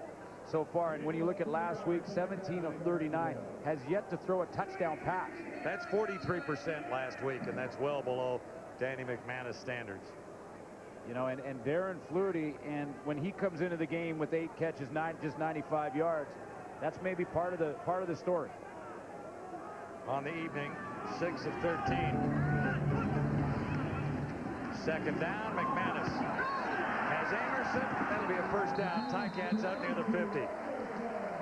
so far. And when you look at last week, 17 of 39, has yet to throw a touchdown pass. That's 43% last week, and that's well below Danny McManus standards. You know, and Darren Flutie, and when he comes into the game with 8 catches, just 95 yards, that's maybe part of the story. On the evening, 6 of 13. Second down, McManus has Amerson. That'll be a first down. Ticats out near the 50.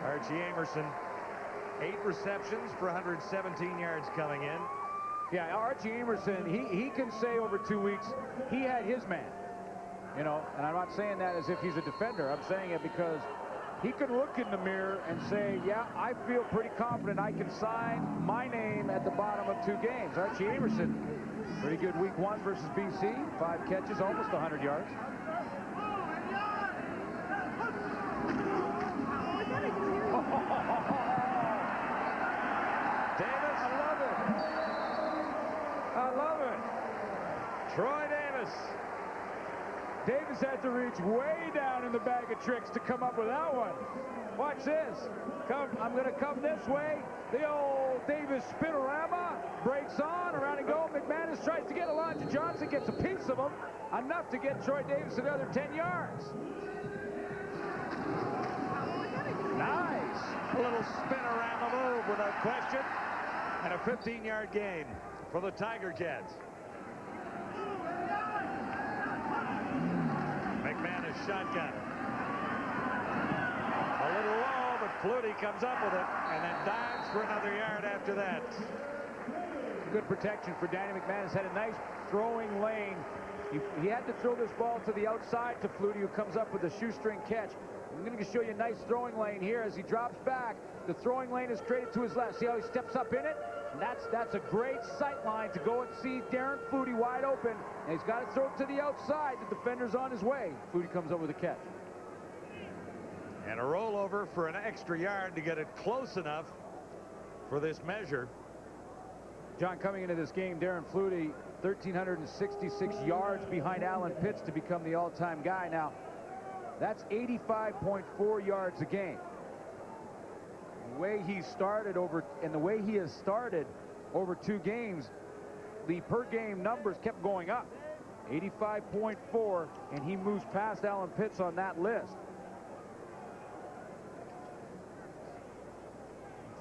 Archie Amerson, 8 receptions for 117 yards coming in. Yeah, Archie Amerson, he can say over 2 weeks he had his man. You know, and I'm not saying that as if he's a defender. I'm saying it because he could look in the mirror and say, yeah, I feel pretty confident I can sign my name at the bottom of 2 games. Archie Amerson, pretty good week 1 versus BC. 5 catches, almost 100 yards. Davis. I love it. Troy Davis. Davis had to reach way down in the bag of tricks to come up with that one. Watch this. I'm going to come this way. The old Davis spinorama breaks on, around and go. McManus tries to get Elijah Johnson, gets a piece of him, enough to get Troy Davis another 10 yards. Nice. A little spinorama move without question. And a 15-yard gain for the Tiger Cats. McManus shotgun. A little low, but Flutie comes up with it and then dives for another yard after that. Good protection for Danny McManus. Had a nice throwing lane. He had to throw this ball to the outside to Flutie, who comes up with a shoestring catch. I'm going to show you a nice throwing lane here as he drops back. The throwing lane is created to his left. See how he steps up in it? And that's a great sight line to go and see Darren Flutie wide open. And he's got to throw it to the outside. The defender's on his way. Flutie comes up with a catch. And a rollover for an extra yard to get it close enough for this measure. John, coming into this game, Darren Flutie, 1,366 yards behind Alan Pitts to become the all-time guy. Now, that's 85.4 yards a game. The way he started the way he has started over 2 games, the per-game numbers kept going up. 85.4, and he moves past Alan Pitts on that list.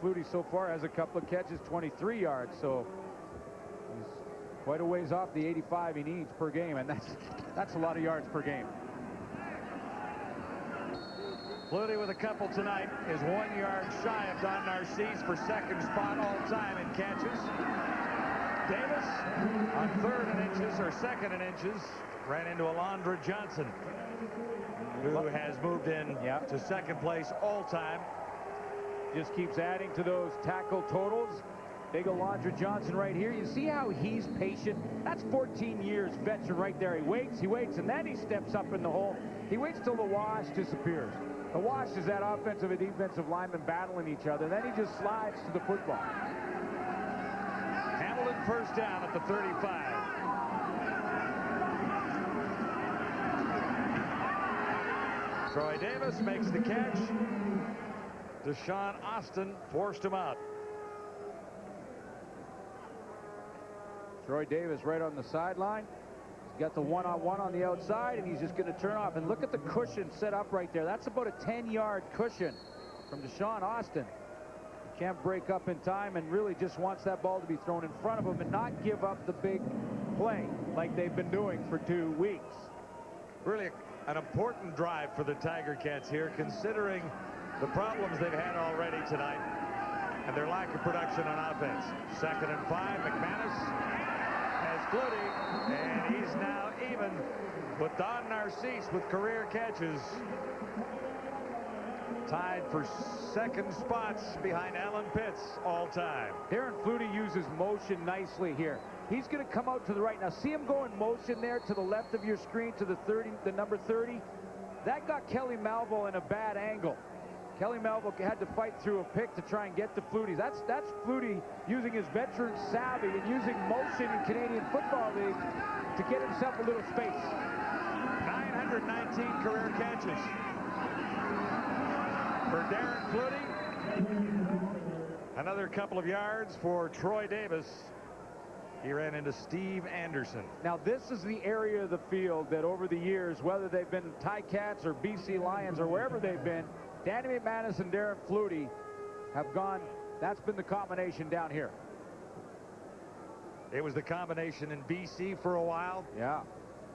Flutie so far has a couple of catches, 23 yards, so he's quite a ways off the 85 he needs per game, and that's a lot of yards per game. Flutie with a couple tonight is 1 yard shy of Don Narcisse for second spot all time in catches. Davis on 3rd and inches, or 2nd and inches, ran into Alondra Johnson, who has moved in to 2nd place all time. Just keeps adding to those tackle totals. Big Alondra Johnson right here. You see how he's patient? That's 14 years veteran right there. He waits, and then he steps up in the hole. He waits till the wash disappears. The wash is that offensive and defensive lineman battling each other. Then he just slides to the football. Hamilton first down at the 35. Troy Davis makes the catch. Deshaun Austin forced him out. Troy Davis right on the sideline. He's got the one-on-one on the outside, and he's just going to turn off. And look at the cushion set up right there. That's about a 10-yard cushion from Deshaun Austin. He can't break up in time and really just wants that ball to be thrown in front of him and not give up the big play like they've been doing for 2 weeks. Really an important drive for the Tiger Cats here, considering the problems they've had already tonight and their lack of production on offense. 2nd and 5. McManus has Flutie, and he's now even with Don Narcisse with career catches. Tied for 2nd spots behind Alan Pitts all time. Darren Flutie uses motion nicely here. He's going to come out to the right. Now, see him go in motion there to the left of your screen to the number 30? That got Kelly Malvo in a bad angle. Kelly Malvo had to fight through a pick to try and get to Flutie. That's Flutie using his veteran savvy and using motion in Canadian Football League to get himself a little space. 919 career catches for Darren Flutie. Another couple of yards for Troy Davis. He ran into Steve Anderson. Now, this is the area of the field that over the years, whether they've been Ticats or BC Lions or wherever they've been, Danny McManus and Darren Flutie have gone. That's been the combination down here. It was the combination in BC for a while. Yeah.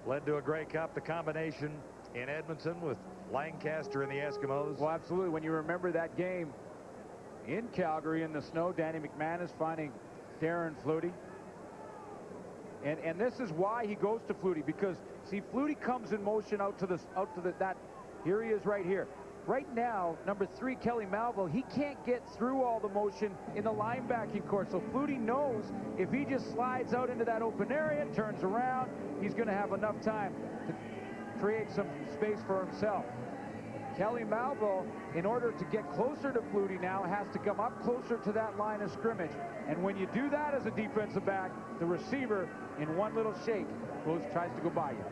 Led to a Grey Cup. The combination in Edmonton with Lancaster and the Eskimos. Well, absolutely. When you remember that game in Calgary in the snow, Danny McManus finding Darren Flutie. And this is why he goes to Flutie, because see, Flutie comes in motion out to that. Here he is right here. Right now, number 3, Kelly Malvo, he can't get through all the motion in the linebacking court. So Flutie knows if he just slides out into that open area, turns around, he's going to have enough time to create some space for himself. Kelly Malvo, in order to get closer to Flutie now, has to come up closer to that line of scrimmage. And when you do that as a defensive back, the receiver, in one little shake, tries to go by you.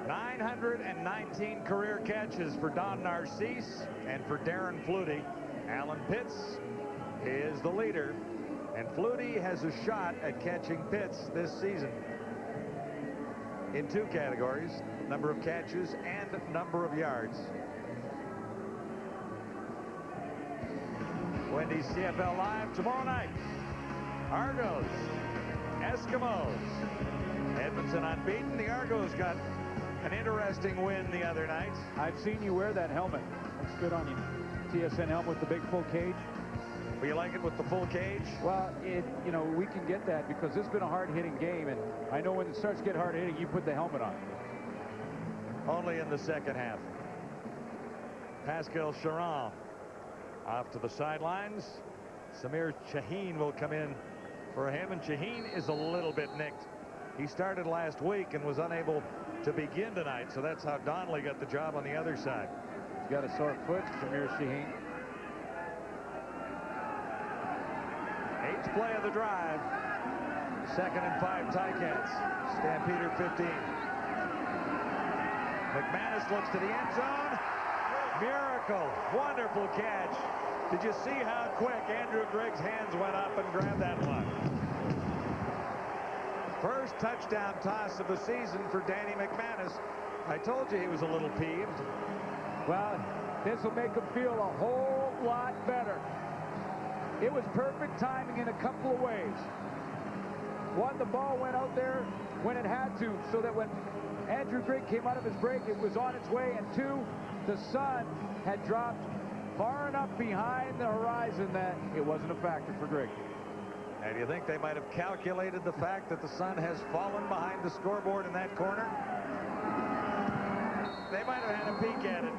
919 career catches for Don Narcisse and for Darren Flutie. Alan Pitts is the leader, and Flutie has a shot at catching Pitts this season in 2 categories, number of catches and number of yards. Wendy's CFL Live tomorrow night. Argos, Eskimos. Edmonton unbeaten. The Argos got an interesting win the other night. I've seen you wear that helmet. Looks good on you. TSN helmet with the big full cage. Well, you like it with the full cage? Well, you know, we can get that because this has been a hard-hitting game, and I know when it starts to get hard-hitting, you put the helmet on. Only in the second half. Pascal Charon off to the sidelines. Samir Shaheen will come in for him, and Shaheen is a little bit nicked. He started last week and was unable to begin tonight, so that's how Donnelly got the job on the other side. He's got a sore foot, Samir Shaheen. 8th play of the drive. 2nd and 5 Ticats. Stampeder 15. McManus looks to the end zone. Miracle. Wonderful catch. Did you see how quick Andrew Gregg's hands went up and grabbed that one? First touchdown toss of the season for Danny McManus. I told you he was a little peeved. Well, this will make him feel a whole lot better. It was perfect timing in a couple of ways. One, the ball went out there when it had to, so that when Andrew Gregg came out of his break, it was on its way. And 2, the sun had dropped far enough behind the horizon that it wasn't a factor for Gregg. And do you think they might have calculated the fact that the sun has fallen behind the scoreboard in that corner? They might have had a peek at it.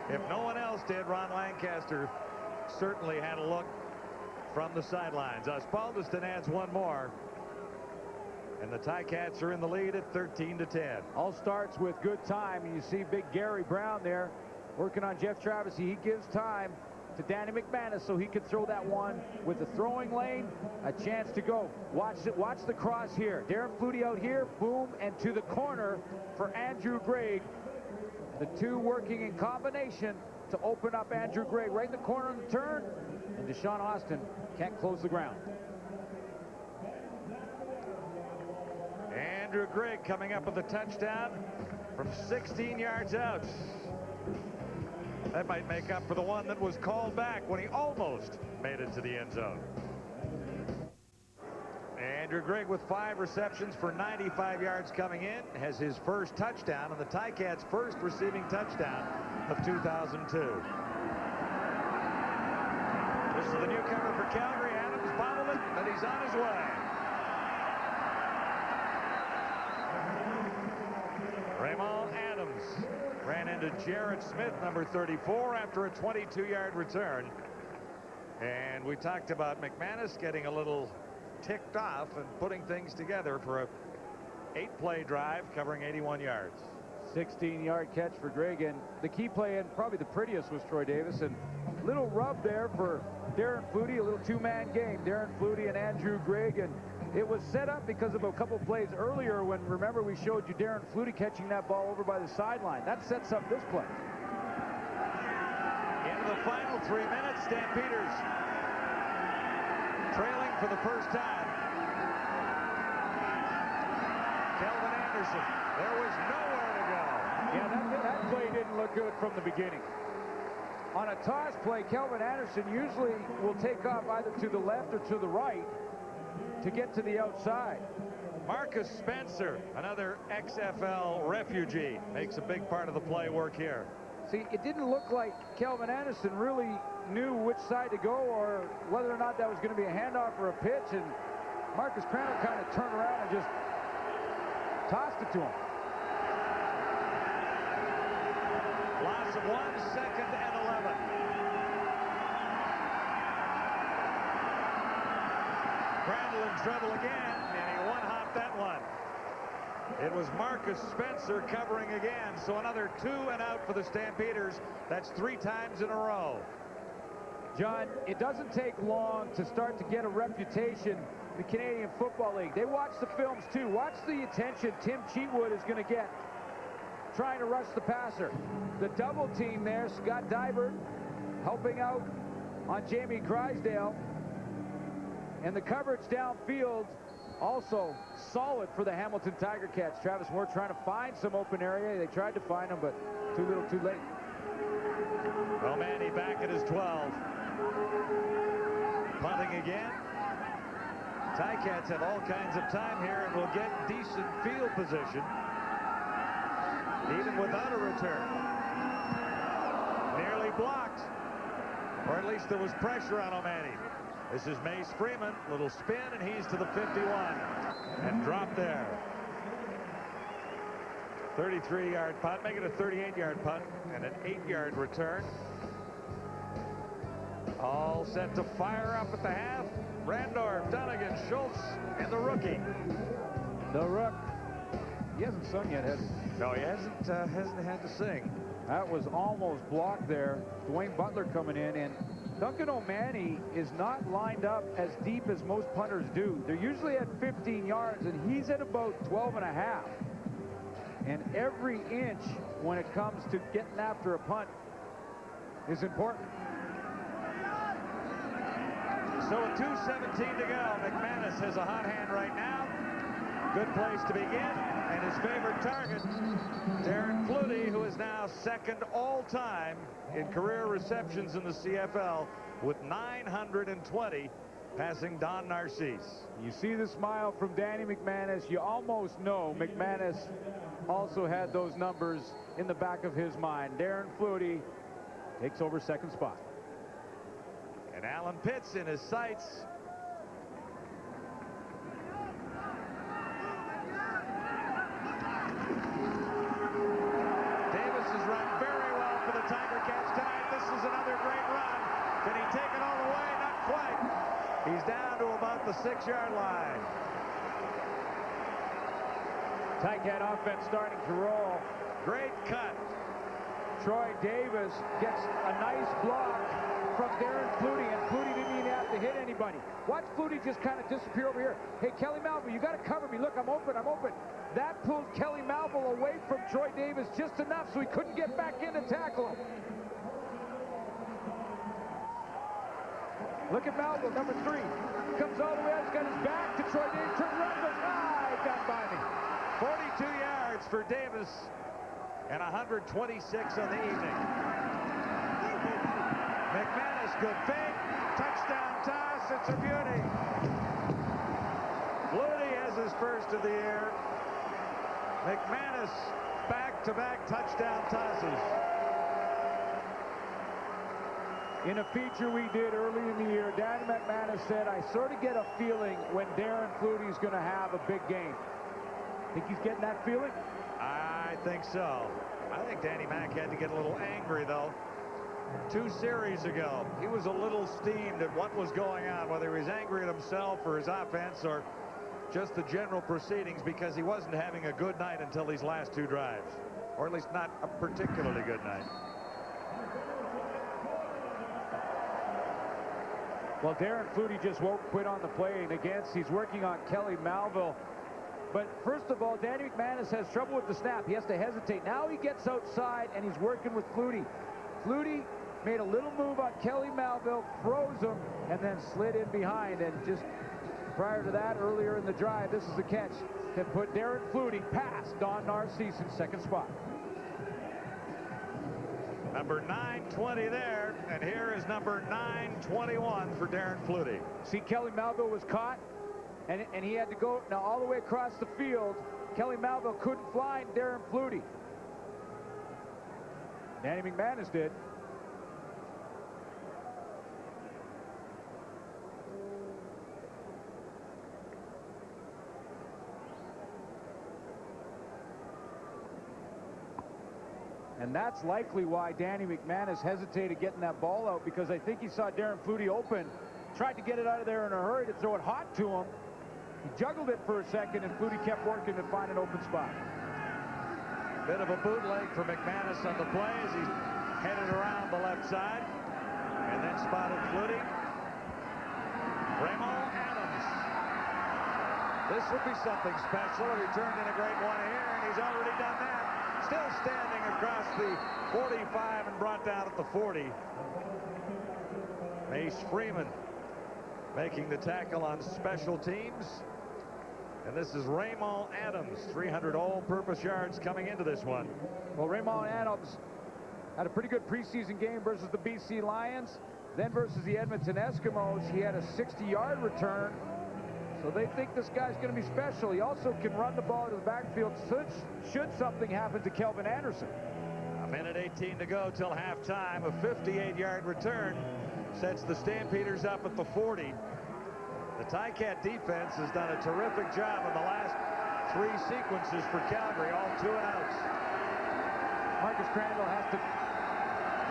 If no one else did, Ron Lancaster certainly had a look from the sidelines. Osbaldiston adds one more. And the Ticats are in the lead at 13-10. All starts with good time. And you see big Gary Brown there working on Jeff Travisy. He gives time to Danny McManus so he could throw that one with the throwing lane, a chance to go. Watch it. Watch the cross here. Darren Flutie out here, boom, and to the corner for Andrew Gregg. The 2 working in combination to open up Andrew Gregg right in the corner on the turn, and Deshaun Austin can't close the ground. Andrew Gregg coming up with a touchdown from 16 yards out. That might make up for the one that was called back when he almost made it to the end zone. Andrew Gregg with 5 receptions for 95 yards coming in, has his first touchdown and the Ticats' first receiving touchdown of 2002. This is the newcomer for Calgary. Adams bobbled it, but he's on his way. Raymond Adams ran into Jarrett Smith, number 34, after a 22-yard return. And we talked about McManus getting a little ticked off and putting things together for a 8-play drive covering 81 yards. 16-yard catch for Greg, and the key play, and probably the prettiest, was Troy Davis. And little rub there for Darren Flutie, a little two-man game. Darren Flutie and Andrew Grigg, and it was set up because of a couple plays earlier when, remember, we showed you Darren Flutie catching that ball over by the sideline. That sets up this play. Into the final 3 minutes, Stampeders trailing for the first time. Kelvin Anderson, there was nowhere to go. Yeah, that play didn't look good from the beginning. On a toss play, Kelvin Anderson usually will take off either to the left or to the right to get to the outside. Marcus Spencer, another XFL refugee, makes a big part of the play work here. See, it didn't look like Kelvin Anderson really knew which side to go or whether or not that was going to be a handoff or a pitch, and Marcus Crandall kind of turned around and just tossed it to him. Loss of 1, 2nd and 11. Crandall in trouble again, and he one-hopped that one. It was Marcus Spencer covering again, so another 2 and out for the Stampeders. That's 3 times in a row. John, it doesn't take long to start to get a reputation in the Canadian Football League. They watch the films too. Watch the attention Tim Cheatwood is going to get trying to rush the passer. The double team there, Scott Dybert helping out on Jamie Crysdale. And the coverage downfield also solid for the Hamilton Tiger Cats. Travis Moore trying to find some open area. They tried to find him, but too little too late. Romani back at his 12. Punting again. Ticats have all kinds of time here and will get decent field position even without a return. Nearly blocked, or at least there was pressure on O'Mani. This is Mace Freeman, little spin, and he's to the 51 and dropped there. 33-yard punt, make it a 38-yard punt and an 8-yard return. All set to fire up at the half. Randorf, Dunnigan, Schultz, and the rookie. The Rook. He hasn't sung yet, has he? No, he hasn't had to sing. That was almost blocked there. Dwayne Butler coming in, and Duncan O'Mani is not lined up as deep as most punters do. They're usually at 15 yards, and he's at about 12 and a half. And every inch when it comes to getting after a punt is important. So with 2:17 to go, McManus has a hot hand right now. Good place to begin. And his favorite target, Darren Flutie, who is now 2nd all-time in career receptions in the CFL with 920, passing Don Narcisse. You see the smile from Danny McManus. You almost know McManus also had those numbers in the back of his mind. Darren Flutie takes over 2nd spot. And Alan Pitts in his sights. Davis has run very well for the Tiger Cats tonight. This is another great run. Can he take it all the way? Not quite. He's down to about the 6-yard line. Ticat offense starting to roll. Great cut. Troy Davis gets a nice block from Darren Flutie, and Flutie didn't even have to hit anybody. Watch Flutie just kind of disappear over here. Hey, Kelly Malvo, you got to cover me. Look, I'm open, I'm open. That pulled Kelly Malvo away from Troy Davis just enough so he couldn't get back in to tackle him. Look at Malvo, number 3. Comes all the way out, he's got his back to Troy Davis, turns around, goes, he got by me. 42 yards for Davis and 126 on the evening. McManus, good fake, touchdown toss, it's a beauty. Flutie has his first of the year. McManus back-to-back touchdown tosses. In a feature we did early in the year, Danny McManus said, I sort of get a feeling when Darren Flutie is going to have a big game. Think he's getting that feeling? I think so. I think Danny Mac had to get a little angry, though. 2 series ago. He was a little steamed at what was going on, whether he was angry at himself or his offense or just the general proceedings, because he wasn't having a good night until these last 2 drives, or at least not a particularly good night. Well, Darren Flutie just won't quit on the play, and against, he's working on Kelly Malville. But first of all, Danny McManus has trouble with the snap. He has to hesitate. Now he gets outside, and he's working with Flutie. Flutie made a little move on Kelly Malville, froze him, and then slid in behind. And just prior to that, earlier in the drive, this is the catch that put Darren Flutie past Don Narcissen's second spot. Number 920 there, and here is number 921 for Darren Flutie. See, Kelly Malville was caught, and he had to go now all the way across the field. Kelly Malville couldn't find Darren Flutie. Danny McManus did. And that's likely why Danny McManus hesitated getting that ball out, because I think he saw Darren Flutie open, tried to get it out of there in a hurry to throw it hot to him. He juggled it for a second, and Flutie kept working to find an open spot. Bit of a bootleg for McManus on the play as he headed around the left side, and then spotted Flutie. Raymond Adams. This would be something special if he turned in a great one here, and he's already done that. Still standing across the 45 and brought down at the 40. Mace Freeman making the tackle on special teams. And this is Raymond Adams, 300 all-purpose yards coming into this one. Well, Raymond Adams had a pretty good preseason game versus the BC Lions. Then versus the Edmonton Eskimos, he had a 60-yard return. So they think this guy's going to be special. He also can run the ball to the backfield should something happen to Kelvin Anderson. A minute 18 to go till halftime. A 58-yard return sets the Stampeders up at the 40. The Ticat defense has done a terrific job in the last 3 sequences for Calgary, all 2 and outs. Marcus Crandall has to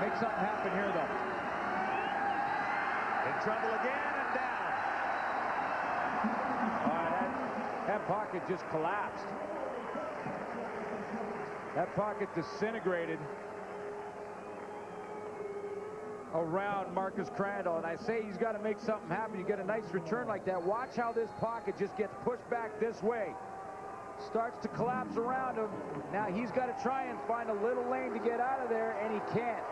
make something happen here, though. In trouble again and down. That pocket just collapsed. That pocket disintegrated around Marcus Crandall, and I say he's got to make something happen. You get a nice return like that. Watch how this pocket just gets pushed back this way. Starts to collapse around him. Now he's got to try and find a little lane to get out of there, and he can't.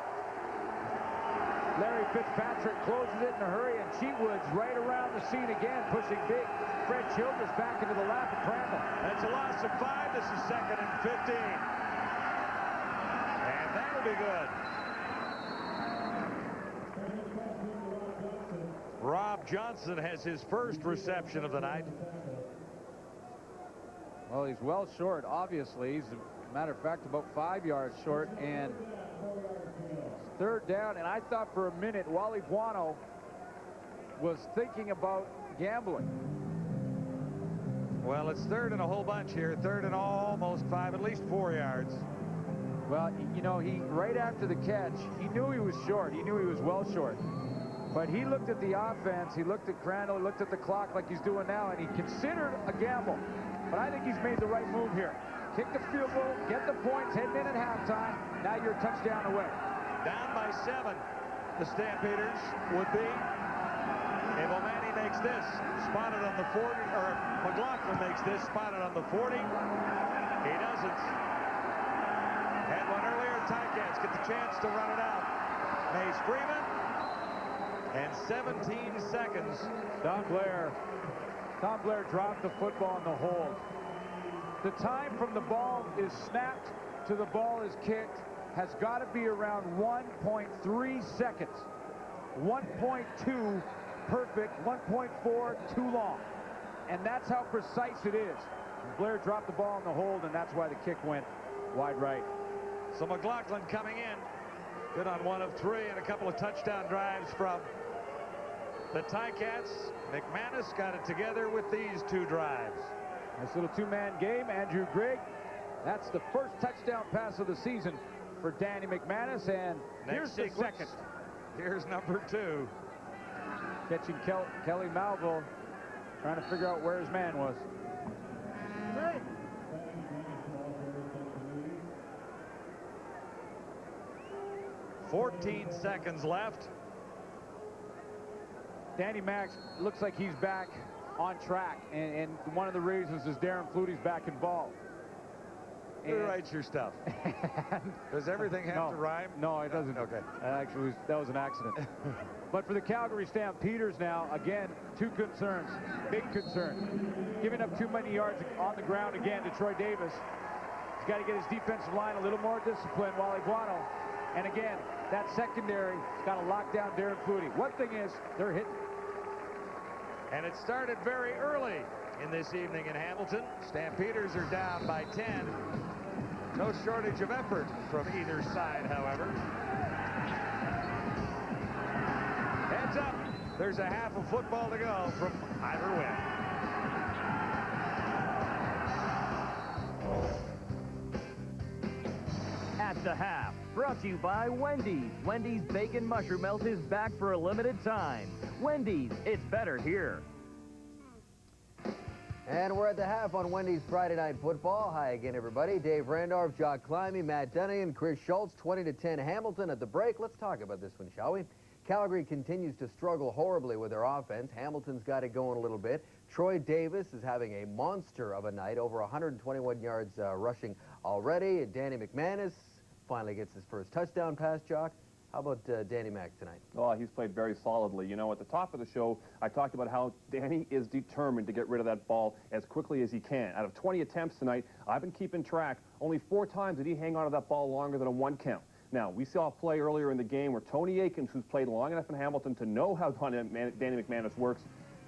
Larry Fitzpatrick closes it in a hurry, and Cheatwood's right around the scene again, pushing big Fred Childress back into the lap of Crandall. That's a loss of 5. This is 2nd and 15. And that'll be good. Rob Johnson has his first reception of the night. Well, he's well short, obviously. He's, a matter of fact, about 5 yards short, and 3rd down. And I thought for a minute Wally Buono was thinking about gambling. Well, it's 3rd and a whole bunch here. 3rd and almost 5, at least 4 yards. Well, you know, he right after the catch, he knew he was short. He knew he was well short. But he looked at the offense, he looked at Crandall, he looked at the clock like he's doing now, and he considered a gamble. But I think he's made the right move here. Kick the field goal, get the points, heading in at halftime. Now you're a touchdown away. Down by 7, the Stampeders would be. If O'Malley makes this, spotted on the 40, or McLaughlin makes this, spotted on the 40. He doesn't. Had one earlier, Ticats get the chance to run it out. Mace Freeman. And 17 seconds. Tom Blair dropped the football in the hold. The time from the ball is snapped to the ball is kicked has got to be around 1.3 seconds. 1.2 perfect, 1.4 too long. And that's how precise it is. Blair dropped the ball in the hold, and that's why the kick went wide right. So McLaughlin coming in. Good on 1 of 3 and a couple of touchdown drives from the Ticats. McManus got it together with these 2 drives. Nice little 2-man game. Andrew Grigg, that's the first touchdown pass of the season for Danny McManus, and here's the second. Here's number 2. Catching Kelly Malville, trying to figure out where his man was. 14 seconds left. Danny Max looks like he's back on track, and one of the reasons is Darren Flutie's back involved. Who writes your stuff? Does everything have to rhyme? No, it doesn't. Okay. Actually, that was an accident. But for the Calgary Stampeders now, again, 2 concerns, big concern. Giving up too many yards on the ground again to Troy Davis. He's got to get his defensive line a little more disciplined, Wally Buono. And again, that secondary has got to lock down Darren Flutie. One thing is, they're hitting. And it started very early in this evening in Hamilton. Stampeders are down by 10. No shortage of effort from either side, however. Heads up. There's a half of football to go from either win. At the half, brought to you by Wendy's. Wendy's Bacon Mushroom Melt is back for a limited time. Wendy's, it's better here. And we're at the half on Wendy's Friday Night Football. Hi again, everybody. Dave Randolph, Jock Climby, Matt Dunnigan, Chris Schultz, 20-10 Hamilton at the break. Let's talk about this one, shall we? Calgary continues to struggle horribly with their offense. Hamilton's got it going a little bit. Troy Davis is having a monster of a night, over 121 yards rushing already. Danny McManus finally gets his first touchdown pass, Jock. How about Danny Mac tonight? Oh, he's played very solidly. You know, at the top of the show, I talked about how Danny is determined to get rid of that ball as quickly as he can. Out of 20 attempts tonight, I've been keeping track. Only 4 times did he hang on to that ball longer than a 1 count. Now, we saw a play earlier in the game where Tony Akins, who's played long enough in Hamilton to know how Danny McManus works,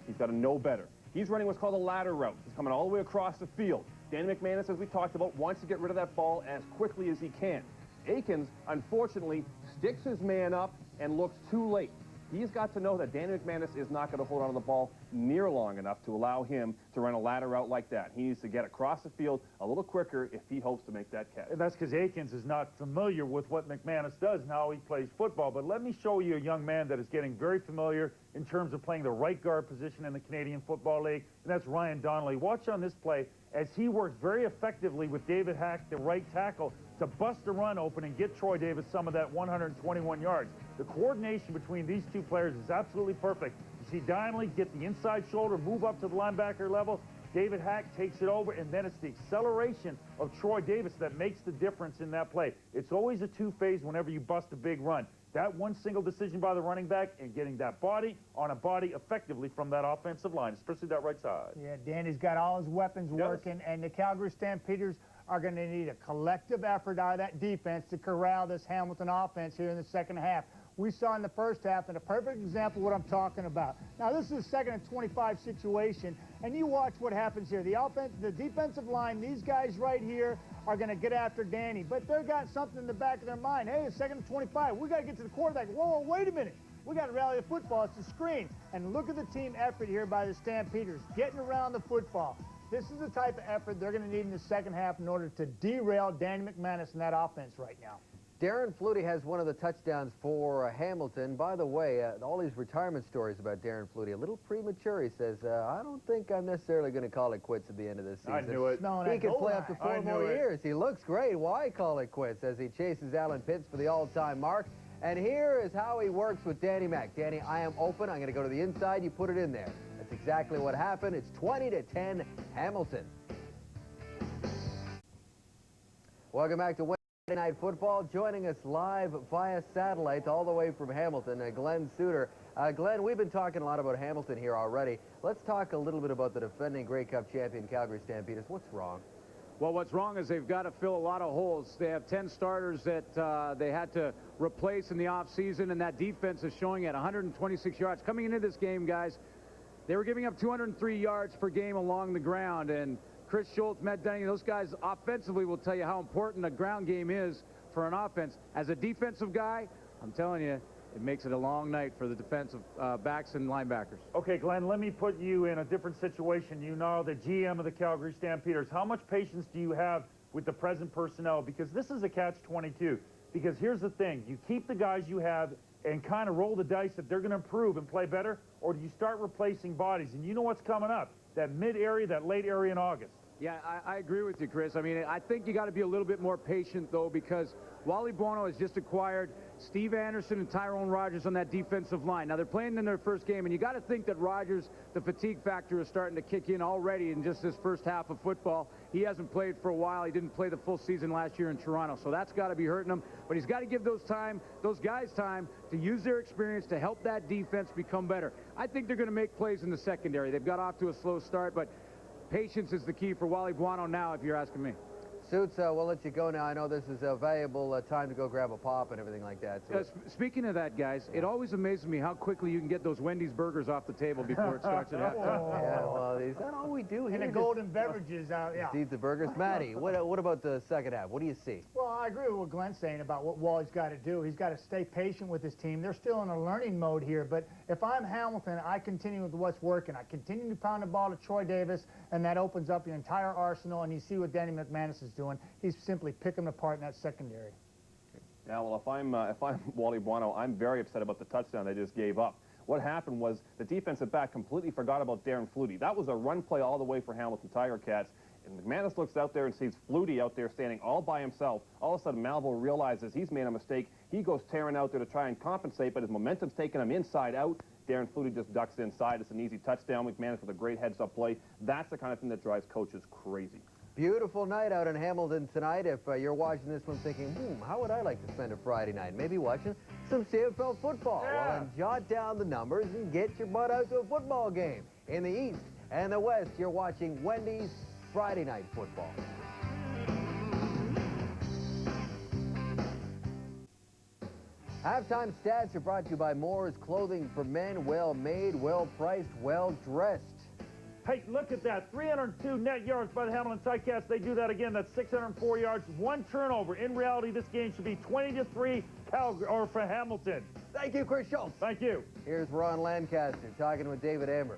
he's got to know better. He's running what's called a ladder route. He's coming all the way across the field. Danny McManus, as we talked about, wants to get rid of that ball as quickly as he can. Akins, unfortunately, sticks his man up and looks too late. He's got to know that Danny McManus is not going to hold on to the ball near long enough to allow him to run a ladder route like that. He needs to get across the field a little quicker if he hopes to make that catch. And that's because Akins is not familiar with what McManus does and how he plays football. But let me show you a young man that is getting very familiar in terms of playing the right guard position in the Canadian Football League, and that's Ryan Donnelly. Watch on this play as he works very effectively with David Hack, the right tackle, to bust a run open and get Troy Davis some of that 121 yards. The coordination between these two players is absolutely perfect. You see Donnelly get the inside shoulder, move up to the linebacker level. David Hack takes it over, and then it's the acceleration of Troy Davis that makes the difference in that play. It's always a two-phase whenever you bust a big run. That one single decision by the running back and getting that body on a body effectively from that offensive line, especially that right side. Yeah, Danny's got all his weapons working, and the Calgary Stampeders are going to need a collective effort out of that defense to corral this Hamilton offense here in the second half. We saw in the first half, and a perfect example of what I'm talking about. Now, this is a 2nd and 25 situation, and you watch what happens here. The defensive line, these guys right here are going to get after Danny, but they've got something in the back of their mind. Hey, it's 2nd and 25. We got to get to the quarterback. Whoa, wait a minute. We got to rally the football. It's a screen. And look at the team effort here by the Stampeders, getting around the football. This is the type of effort they're going to need in the second half in order to derail Danny McManus in that offense right now. Darren Flutie has one of the touchdowns for Hamilton. By the way, all these retirement stories about Darren Flutie, a little premature. He says, I don't think I'm necessarily going to call it quits at the end of this season. I knew it. He could play up to 4 more years. He looks great. Why call it quits as he chases Alan Pitts for the all-time mark? And here is how he works with Danny Mac. Danny, I am open. I'm going to go to the inside. You put it in there. That's exactly what happened. It's 20-10 Hamilton. Welcome back to Wednesday Night Football. Joining us live via satellite all the way from Hamilton, Glenn Suter. Glenn, we've been talking a lot about Hamilton here already. Let's talk a little bit about the defending Grey Cup champion Calgary Stampeders. What's wrong? Well, what's wrong is they've got to fill a lot of holes. They have 10 starters that they had to replace in the offseason, and that defense is showing at 126 yards. Coming into this game, guys, they were giving up 203 yards per game along the ground, and Chris Schultz, Matt Dunnigan, those guys offensively will tell you how important a ground game is for an offense. As a defensive guy, I'm telling you, it makes it a long night for the defensive backs and linebackers. Okay, Glenn, let me put you in a different situation. You know, the GM of the Calgary Stampeders. How much patience do you have with the present personnel? Because this is a catch-22. Because here's the thing. You keep the guys you have and kind of roll the dice that they're going to improve and play better, or do you start replacing bodies? And you know what's coming up, that mid-area, that late area in August. Yeah, I agree with you, Chris. I mean, I think you got to be a little bit more patient, though, because Wally Buono has just acquired Steve Anderson and Tyrone Rogers on that defensive line. Now, they're playing in their first game, and you got to think that Rogers, the fatigue factor is starting to kick in already in just this first half of football. He hasn't played for a while. He didn't play the full season last year in Toronto, so that's got to be hurting him. But he's got to give those guys time to use their experience to help that defense become better. I think they're going to make plays in the secondary. They've got off to a slow start, but patience is the key for Wally Buono now, if you're asking me. Suits, we'll let you go now. I know this is a valuable time to go grab a pop and everything like that. So speaking of that, guys, it always amazes me how quickly you can get those Wendy's burgers off the table before it starts at halftime. Yeah, well, is that all we do here? And the golden beverages out, yeah. Eat the burgers. Matty, what about the second half? What do you see? Well, I agree with what Glenn's saying about what Wally's got to do. He's got to stay patient with his team. They're still in a learning mode here, but if I'm Hamilton, I continue with what's working. I continue to pound the ball to Troy Davis, and that opens up your entire arsenal, and you see what Danny McManus is doing. He's simply picking them apart in that secondary. Yeah, well, if I'm Wally Buono, I'm very upset about the touchdown they just gave up. What happened was the defensive back completely forgot about Darren Flutie. That was a run play all the way for Hamilton Tiger Cats. And McManus looks out there and sees Flutie out there standing all by himself. All of a sudden, Malvo realizes he's made a mistake. He goes tearing out there to try and compensate, but his momentum's taking him inside out. Darren Flutie just ducks inside. It's an easy touchdown. McManus with a great heads-up play. That's the kind of thing that drives coaches crazy. Beautiful night out in Hamilton tonight. If you're watching this one thinking, how would I like to spend a Friday night? Maybe watching some CFL football. Yeah. Well, then jot down the numbers and get your butt out to a football game. In the East and the West, you're watching Wendy's Friday Night Football. Halftime stats are brought to you by Moore's Clothing for Men. Well-made, well-priced, well-dressed. Hey, look at that. 302 net yards by the Hamilton Ticats. They do that again. That's 604 yards, 1 turnover. In reality, this game should be 20-3 Calgary, or for Hamilton. Thank you, Chris Schultz. Thank you. Here's Ron Lancaster talking with David Amber.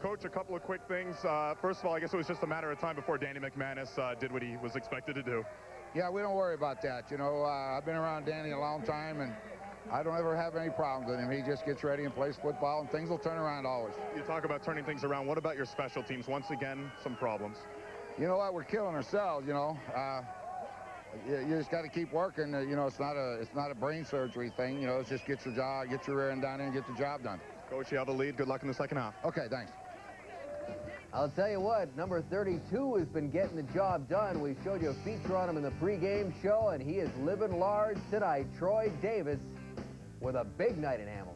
Coach, a couple of quick things. First of all, I guess it was just a matter of time before Danny McManus did what he was expected to do. Yeah, we don't worry about that. You know, I've been around Danny a long time, and I don't ever have any problems with him. He just gets ready and plays football, and things will turn around always. You talk about turning things around. What about your special teams? Once again, some problems. You know what? We're killing ourselves, you know. You just got to keep working. You know, it's not a brain surgery thing. You know, it's just get your rear end down there and get the job done. Coach, you have the lead. Good luck in the second half. Okay, thanks. I'll tell you what, number 32 has been getting the job done. We showed you a feature on him in the pregame show, and he is living large tonight. Troy Davis with a big night in Hamilton.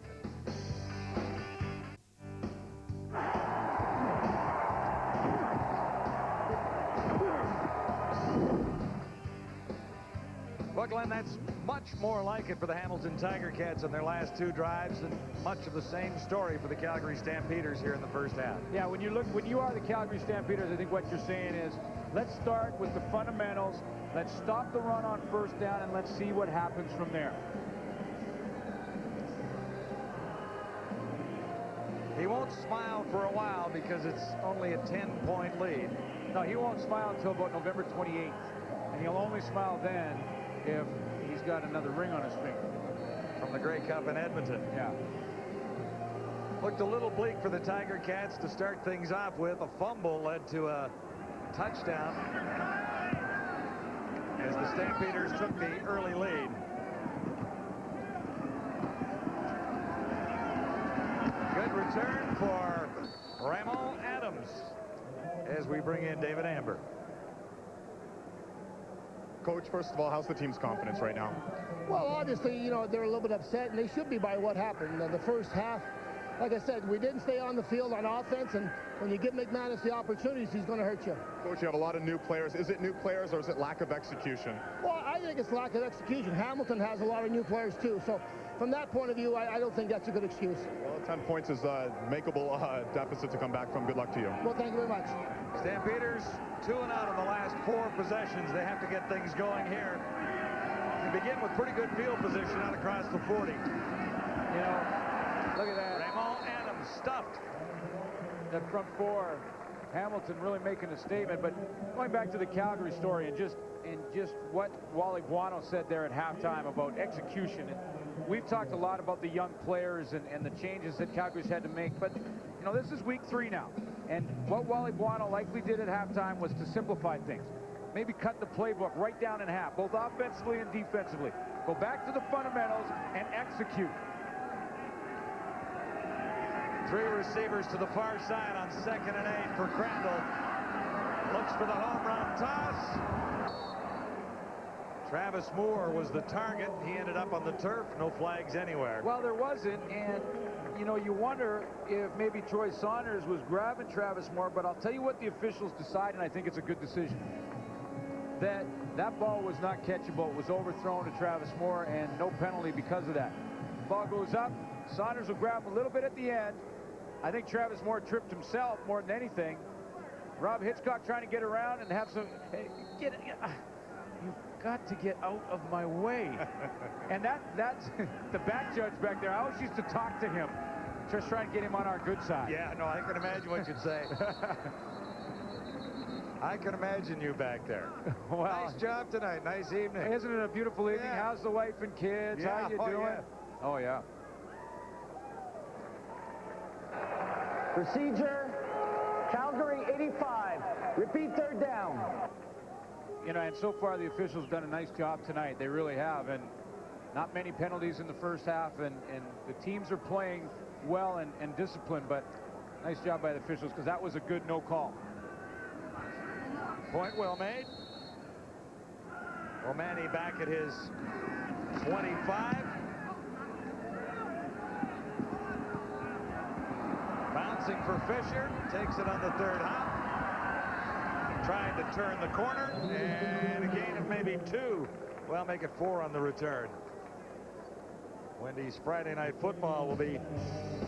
Well, Glenn, that's much more like it for the Hamilton Tiger Cats in their last 2 drives, and much of the same story for the Calgary Stampeders here in the first half. Yeah, when you are the Calgary Stampeders, I think what you're saying is, let's start with the fundamentals, let's stop the run on first down, and let's see what happens from there. He won't smile for a while because it's only a 10-point lead. No, he won't smile until about November 28th, and he'll only smile then if he's got another ring on his finger. From the Grey Cup in Edmonton. Yeah. Looked a little bleak for the Tiger Cats to start things off with. A fumble led to a touchdown as the Stampeders took the early lead. Good return for Ramon Adams as we bring in David Amber. Coach, first of all, how's the team's confidence right now? Well, obviously, you know, they're a little bit upset, and they should be by what happened. The first half, like I said, we didn't stay on the field on offense, and when you give McManus the opportunities, he's going to hurt you. Coach, you have a lot of new players. Is it new players, or is it lack of execution? Well, I think it's lack of execution. Hamilton has a lot of new players, too. So from that point of view, I don't think that's a good excuse. Well, 10 points is a makeable deficit to come back from. Good luck to you. Well, thank you very much. Stampeders 2 and out in the last 4 possessions. They have to get things going here. They begin with pretty good field position out across the 40. You know, look at that. Ramon Adams stuffed. That front 4 Hamilton really making a statement. But going back to the Calgary story and just what Wally Buono said there at halftime about execution. We've talked a lot about the young players and the changes that Calgary's had to make. But, you know, this is week 3 now. And what Wally Buono likely did at halftime was to simplify things. Maybe cut the playbook right down in half, both offensively and defensively. Go back to the fundamentals and execute. 3 receivers to the far side on 2nd and 8 for Crandall. Looks for the home run toss. Travis Moore was the target. He ended up on the turf. No flags anywhere. Well, there wasn't, and you know, you wonder if maybe Troy Saunders was grabbing Travis Moore, but I'll tell you what the officials decided, and I think it's a good decision. That ball was not catchable. It was overthrown to Travis Moore, and no penalty because of that. Ball goes up. Saunders will grab him a little bit at the end. I think Travis Moore tripped himself more than anything. Rob Hitchcock trying to get around and have some... You've got to get out of my way. And that's the back judge back there. I always used to talk to him, just trying to get him on our good side. Yeah, no, I can imagine what you'd say. I can imagine you back there. Well, nice job tonight. Nice evening. Isn't it a beautiful evening? Yeah. How's the wife and kids? Yeah. How you doing? Yeah. Oh, yeah. Procedure, Calgary 85. Repeat 3rd down. You know, and so far the officials done a nice job tonight. They really have, and not many penalties in the first half, and the teams are playing well and disciplined, but nice job by the officials, because that was a good no call. Point well made. O'Mahony back at his 25. Bouncing for Fisher. Takes it on the 3rd hop. Trying to turn the corner, and a gain of maybe 2. Well, make it 4 on the return. Wendy's Friday Night Football will be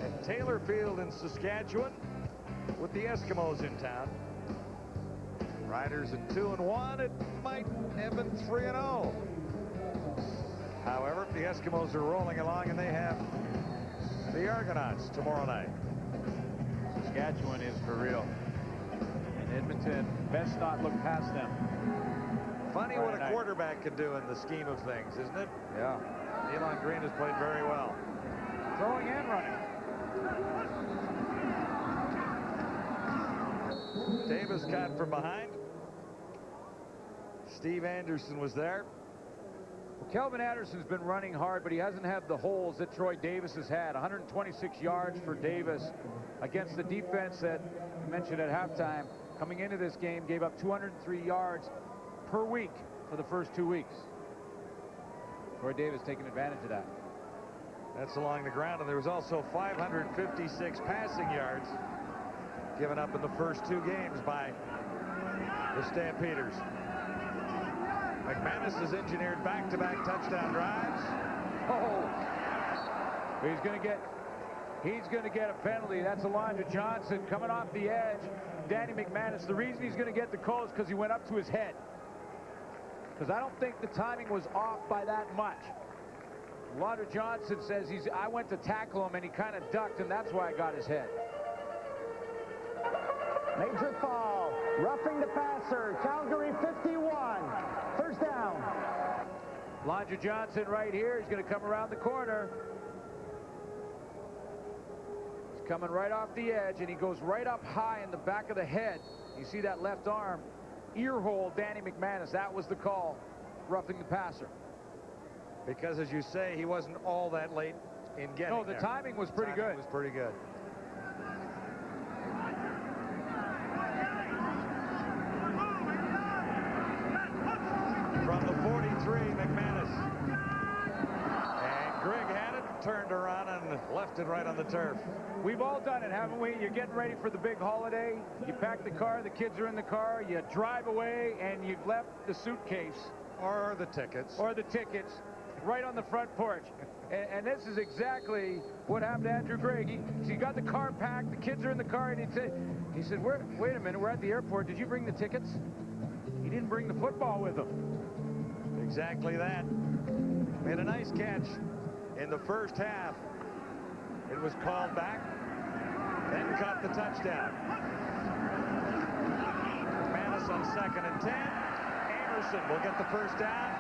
at Taylor Field in Saskatchewan with the Eskimos in town. Riders at 2-1. It might have been 3-0. However, the Eskimos are rolling along, and they have the Argonauts tomorrow night. Saskatchewan is for real. Edmonton, best not look past them. Funny what a quarterback can do in the scheme of things, isn't it? Yeah. Elon Green has played very well. Throwing and running. Davis caught from behind. Steve Anderson was there. Well, Kelvin Anderson's been running hard, but he hasn't had the holes that Troy Davis has had. 126 yards for Davis against the defense that you mentioned at halftime. Coming into this game, gave up 203 yards per week for the first 2 weeks. Troy Davis taking advantage of that. That's along the ground, and there was also 556 passing yards given up in the first 2 games by the Stampeders. McManus has engineered back-to-back touchdown drives. Oh, he's going to get a penalty. That's Alondra Johnson coming off the edge. Danny McManus, the reason he's going to get the call is because he went up to his head. Because I don't think the timing was off by that much. Alondra Johnson says I went to tackle him and he kind of ducked, and that's why I got his head. Major foul. Roughing the passer. Calgary 51. 1st down. Alondra Johnson right here. He's going to come around the corner. Coming right off the edge, and he goes right up high in the back of the head. You see that left arm ear hole, Danny McManus. That was the call, roughing the passer. Because, as you say, he wasn't all that late in getting No, the there. timing was pretty good. Was pretty good. From the 43, McManus. And Greg had it, turned around and left it right on the turf. We've all done it, haven't we? You're getting ready for the big holiday. You pack the car, the kids are in the car, you drive away, and you've left the suitcase. Or the tickets. Or the tickets right on the front porch. And this is exactly what happened to Andrew Gregg. He got the car packed, the kids are in the car, and he said, wait a minute, we're at the airport. Did you bring the tickets? He didn't bring the football with him. Exactly that. Made a nice catch in the first half. It was called back, then caught the touchdown. McManus on 2nd and 10. Amerson will get the first down.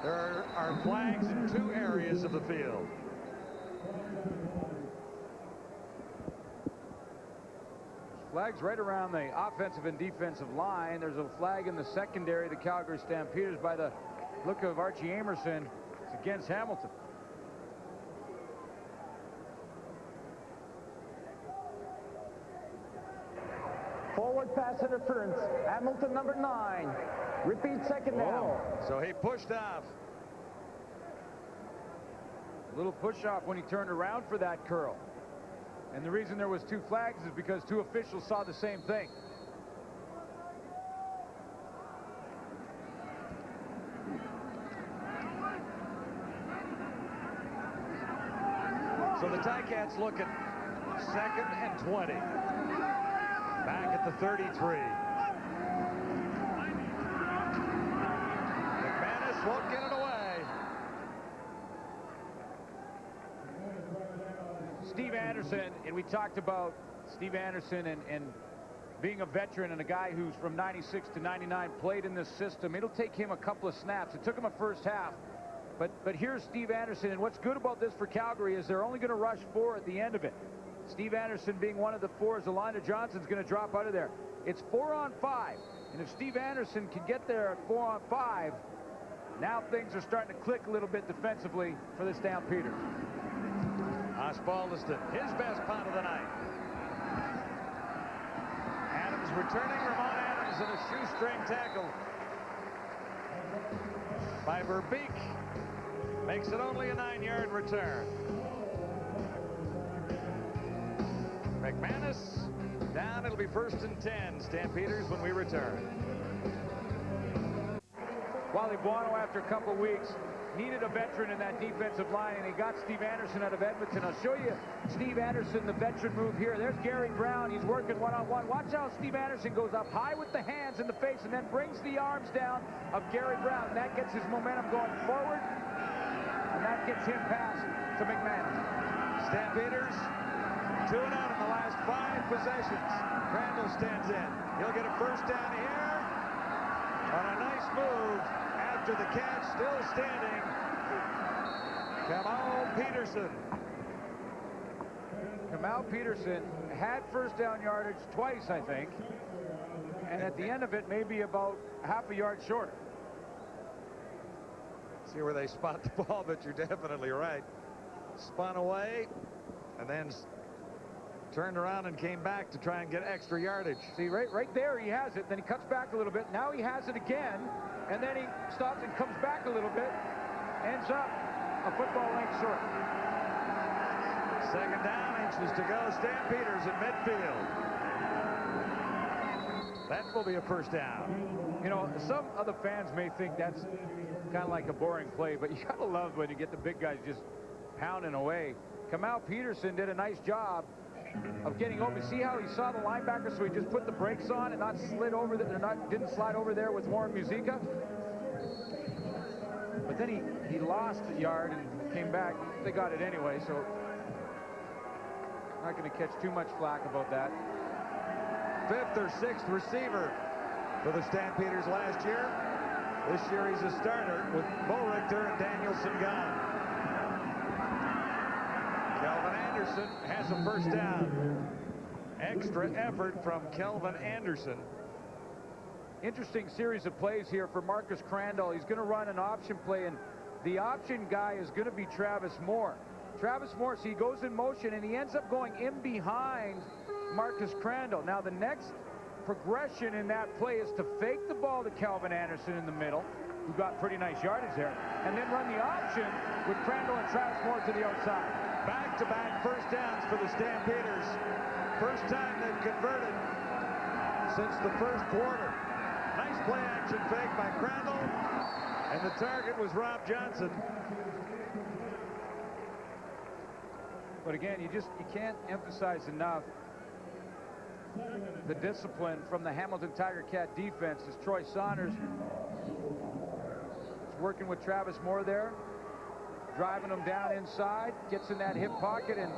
There are flags in 2 areas of the field. Flags right around the offensive and defensive line. There's a flag in the secondary, the Calgary Stampeders. By the look of Archie Amerson, it's against Hamilton. Forward pass interference. Hamilton, number 9. Repeat, 2nd down. So he pushed off. A little push off when he turned around for that curl. And the reason there was 2 flags is because 2 officials saw the same thing. So the Ticats look at 2nd and 20. Back at the 33. McManus won't get it away. Steve Anderson, and we talked about Steve Anderson and being a veteran and a guy who's from 96 to 99 played in this system. It'll take him a couple of snaps. It took him a first half. But here's Steve Anderson, and what's good about this for Calgary is they're only going to rush 4 at the end of it. Steve Anderson being one of the 4s. Elena Johnson's going to drop out of there. It's 4 on 5. And if Steve Anderson can get there at 4 on 5, now things are starting to click a little bit defensively for the Stampeders. Osbaldiston, his best punt of the night. Adams returning. Ramon Adams in a shoestring tackle by Verbeek. Makes it only a 9-yard return. McManus down. It'll be 1st and 10. Stampeders when we return. Wally Buono, after a couple weeks, needed a veteran in that defensive line, and he got Steve Anderson out of Edmonton. I'll show you Steve Anderson, the veteran move here. There's Gary Brown. He's working one-on-one. Watch how Steve Anderson goes up high with the hands in the face and then brings the arms down of Gary Brown. And that gets his momentum going forward, and that gets him past to McManus. Stampeders 2 and out in the last 5 possessions. Crandall stands in. He'll get a first down here on a nice move. After the catch, still standing, Kamal Peterson. Kamal Peterson had first down yardage twice, I think. And at the end of it, maybe about half a yard short. See where they spot the ball, but you're definitely right. Spun away and then turned around and came back to try and get extra yardage. See, right there he has it. Then he cuts back a little bit. Now he has it again. And then he stops and comes back a little bit. Ends up a football length short. 2nd down, inches to go. Stampeders at midfield. That will be a first down. You know, some other fans may think that's kind of like a boring play, but you got to love when you get the big guys just pounding away. Kamal Peterson did a nice job of getting open. See how he saw the linebacker, so he just put the brakes on and not slid over didn't slide over there with Warren Muzica. But then he lost a yard and came back. They got it anyway, so not going to catch too much flack about that. 5th or 6th receiver for the Stampeders last year. This year he's a starter with Bo Richter and Danielson gone. Kelvin Anderson has a first down. Extra effort from Kelvin Anderson. Interesting series of plays here for Marcus Crandall. He's going to run an option play, and the option guy is going to be Travis Moore. Travis Moore, so he goes in motion, and he ends up going in behind Marcus Crandall. Now, the next progression in that play is to fake the ball to Kelvin Anderson in the middle, who got pretty nice yardage there, and then run the option with Crandall and Travis Moore to the outside. Back-to-back first downs for the Stampeders. First time they've converted since the first quarter. Nice play-action fake by Crandall, and the target was Rob Johnson. But again, you can't emphasize enough the discipline from the Hamilton Tiger Cat defense as Troy Saunders is working with Travis Moore there, driving him down inside, gets in that hip pocket, and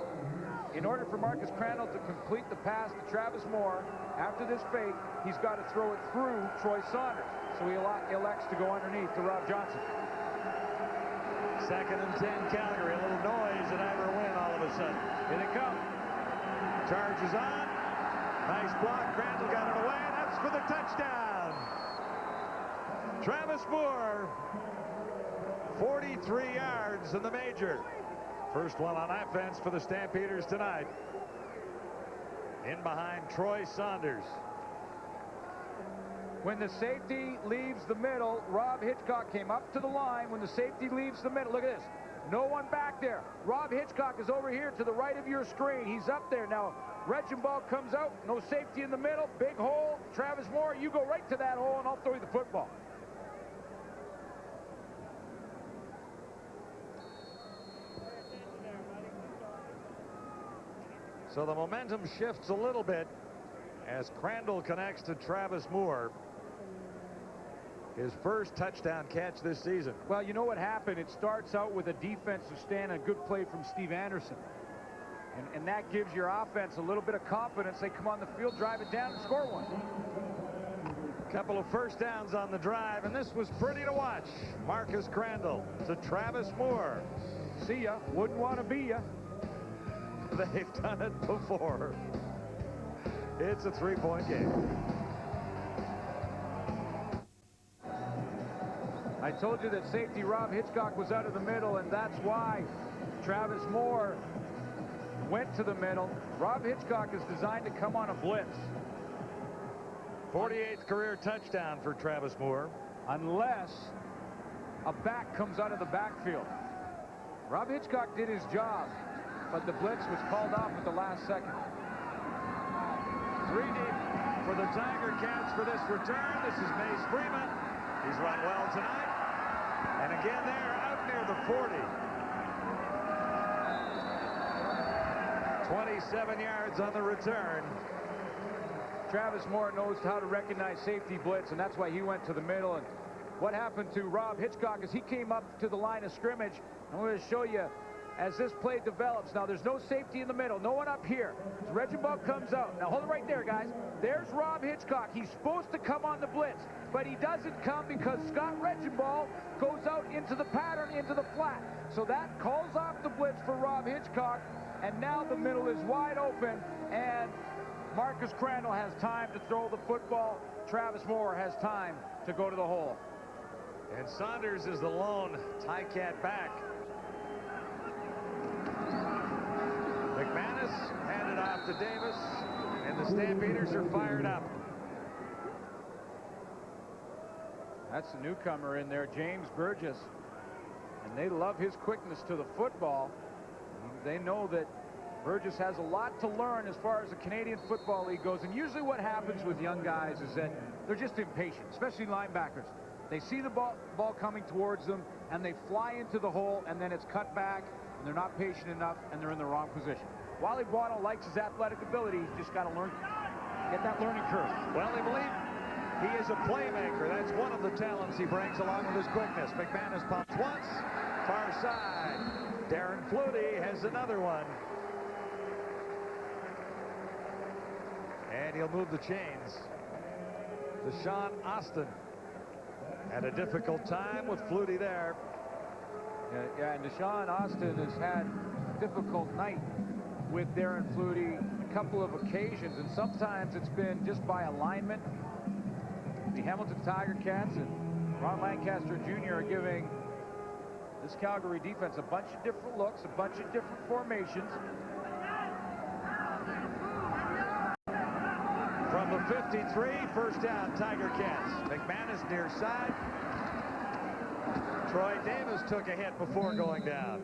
in order for Marcus Crandall to complete the pass to Travis Moore, after this fake, he's got to throw it through Troy Saunders. So he elects to go underneath to Rob Johnson. 2nd and 10, Calgary. A little noise at Ivor Wynn all of a sudden. Here they come. Charge is on. Nice block. Crandall got it away. That's for the touchdown. Travis Moore, 43 yards in the major. First one on offense for the Stampeders tonight. In behind Troy Saunders. When the safety leaves the middle, Rob Hitchcock came up to the line. When the safety leaves the middle, look at this. No one back there. Rob Hitchcock is over here to the right of your screen. He's up there. Now, Regenball comes out. No safety in the middle. Big hole. Travis Moore, you go right to that hole, and I'll throw you the football. So the momentum shifts a little bit as Crandall connects to Travis Moore. His first touchdown catch this season. Well, you know what happened? It starts out with a defensive stand, a good play from Steve Anderson. And that gives your offense a little bit of confidence. They come on the field, drive it down, and score one. Couple of first downs on the drive, and this was pretty to watch. Marcus Crandall to Travis Moore. See ya. Wouldn't want to be ya. They've done it before. It's a 3-point game. I told you that safety Rob Hitchcock was out of the middle, and that's why Travis Moore went to the middle. Rob Hitchcock is designed to come on a blitz. 48th career touchdown for Travis Moore. Unless a back comes out of the backfield. Rob Hitchcock did his job, but the blitz was called off at the last second. 3 deep for the Tiger Cats for this return. This is Mace Freeman. He's run well tonight. And again there, out near the 40. 27 yards on the return. Travis Moore knows how to recognize safety blitz, and that's why he went to the middle. And what happened to Rob Hitchcock is he came up to the line of scrimmage. I'm going to show you as this play develops. Now, there's no safety in the middle. No one up here. Regenball comes out. Now, hold it right there, guys. There's Rob Hitchcock. He's supposed to come on the blitz, but he doesn't come because Scott Regenball goes out into the pattern, into the flat. So that calls off the blitz for Rob Hitchcock, and now the middle is wide open, and Marcus Crandall has time to throw the football. Travis Moore has time to go to the hole. And Saunders is the lone Ticat back. McManus handed off to Davis, and the Stampeders are fired up. That's the newcomer in there, James Burgess. And they love his quickness to the football. They know that Burgess has a lot to learn as far as the Canadian Football League goes. And usually what happens with young guys is that they're just impatient, especially linebackers. They see the ball coming towards them, and they fly into the hole, and then it's cut back, and they're not patient enough, and they're in the wrong position. Wally Buono likes his athletic ability. He's just got to learn, get that learning curve. Well, they believe he is a playmaker. That's one of the talents he brings along with his quickness. McManus pumps once, far side. Darren Flutie has another one. And he'll move the chains. Deshaun Austin had a difficult time with Flutie there. Yeah, and Deshaun Austin has had a difficult night with Darren Flutie a couple of occasions, and sometimes it's been just by alignment. The Hamilton Tiger Cats and Ron Lancaster Jr. are giving this Calgary defense a bunch of different looks, a bunch of different formations. From the 53, first down, Tiger Cats. McManus near side. Troy Davis took a hit before going down.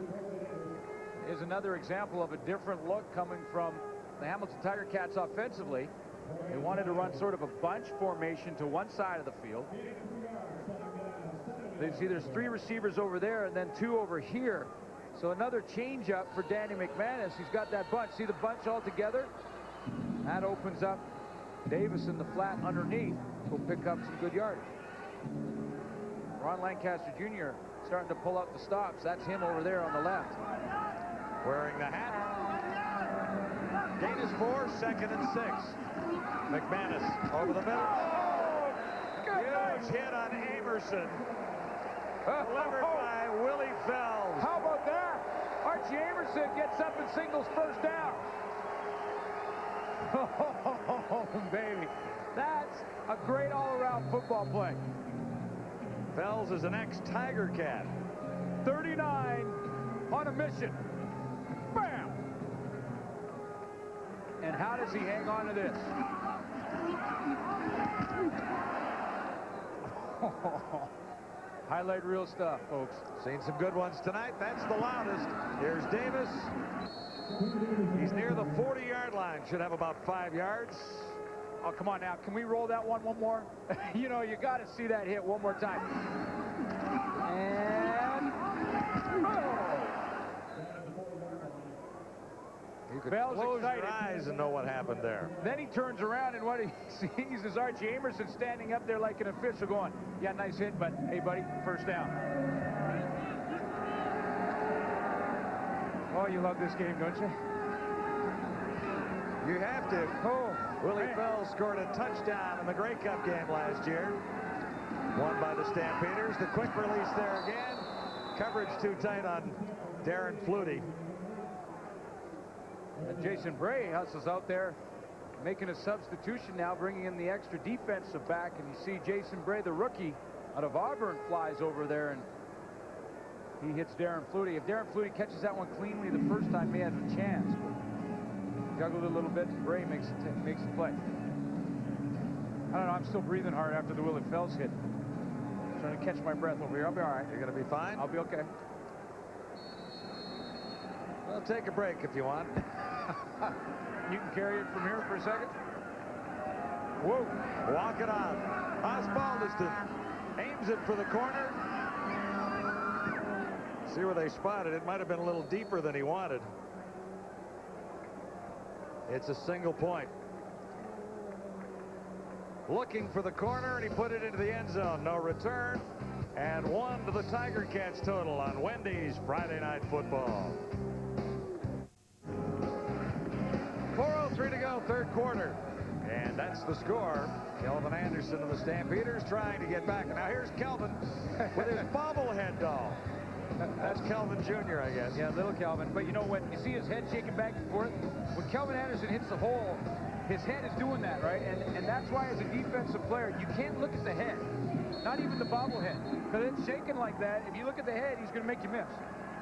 Here's another example of a different look coming from the Hamilton Tiger Cats offensively. They wanted to run sort of a bunch formation to one side of the field. They see there's 3 receivers over there and then 2 over here. So another change up for Danny McManus. He's got that bunch. See the bunch all together? That opens up Davis in the flat underneath. Will pick up some good yardage. Ron Lancaster Jr. starting to pull out the stops. That's him over there on the left. Wearing the hat. Gain is 4, 2nd and 6. McManus over the middle. Oh, huge hit on Amerson. Delivered by Willie Fells. How about that? Archie Amerson gets up and singles first down. Oh, baby. That's a great all-around football play. Fells is an ex-Tiger Cat. 39 on a mission. Bam! And how does he hang on to this? Highlight reel stuff, folks. Seen some good ones tonight. That's the loudest. Here's Davis. He's near the 40-yard line. Should have about 5 yards. Oh, come on now. Can we roll that one more? You know, you got to see that hit one more time. And... You could Bell's close excited. your eyes and know what happened there. Then he turns around, and what he sees is Archie Amerson standing up there like an official going, yeah, nice hit, but hey, buddy, first down. Oh, you love this game, don't you? You have to. Oh, Willie Fells scored a touchdown in the Grey Cup game last year. Won by the Stampeders. The quick release there again. Coverage too tight on Darren Flutie. And Jason Bray hustles out there, making a substitution now, bringing in the extra defensive back. And you see Jason Bray, the rookie out of Auburn, flies over there, and he hits Darren Flutie. If Darren Flutie catches that one cleanly the first time, he had a chance. But juggled a little bit, and Bray makes the play. I don't know, I'm still breathing hard after the Willie Fells hit. I'm trying to catch my breath over here. I'll be all right. You're going to be fine? I'll be okay. Well, take a break if you want. You can carry it from here for a second. Whoa, walk it on. Osbaldiston aims it for the corner. See where they spotted. It might have been a little deeper than he wanted. It's a single point. Looking for the corner, and he put it into the end zone. No return. And 1 to the Tiger Cats total on Wendy's Friday Night Football. 4:03 to go, third quarter. And that's the score. Kelvin Anderson of the Stampeders trying to get back. Now here's Kelvin with his bobblehead doll. That's Kelvin Jr., I guess. Yeah, little Kelvin. But you know, when you see his head shaking back and forth, when Kelvin Anderson hits the hole, his head is doing that, right? And that's why, as a defensive player, you can't look at the head, not even the bobblehead, because it's shaking like that. If you look at the head, he's going to make you miss.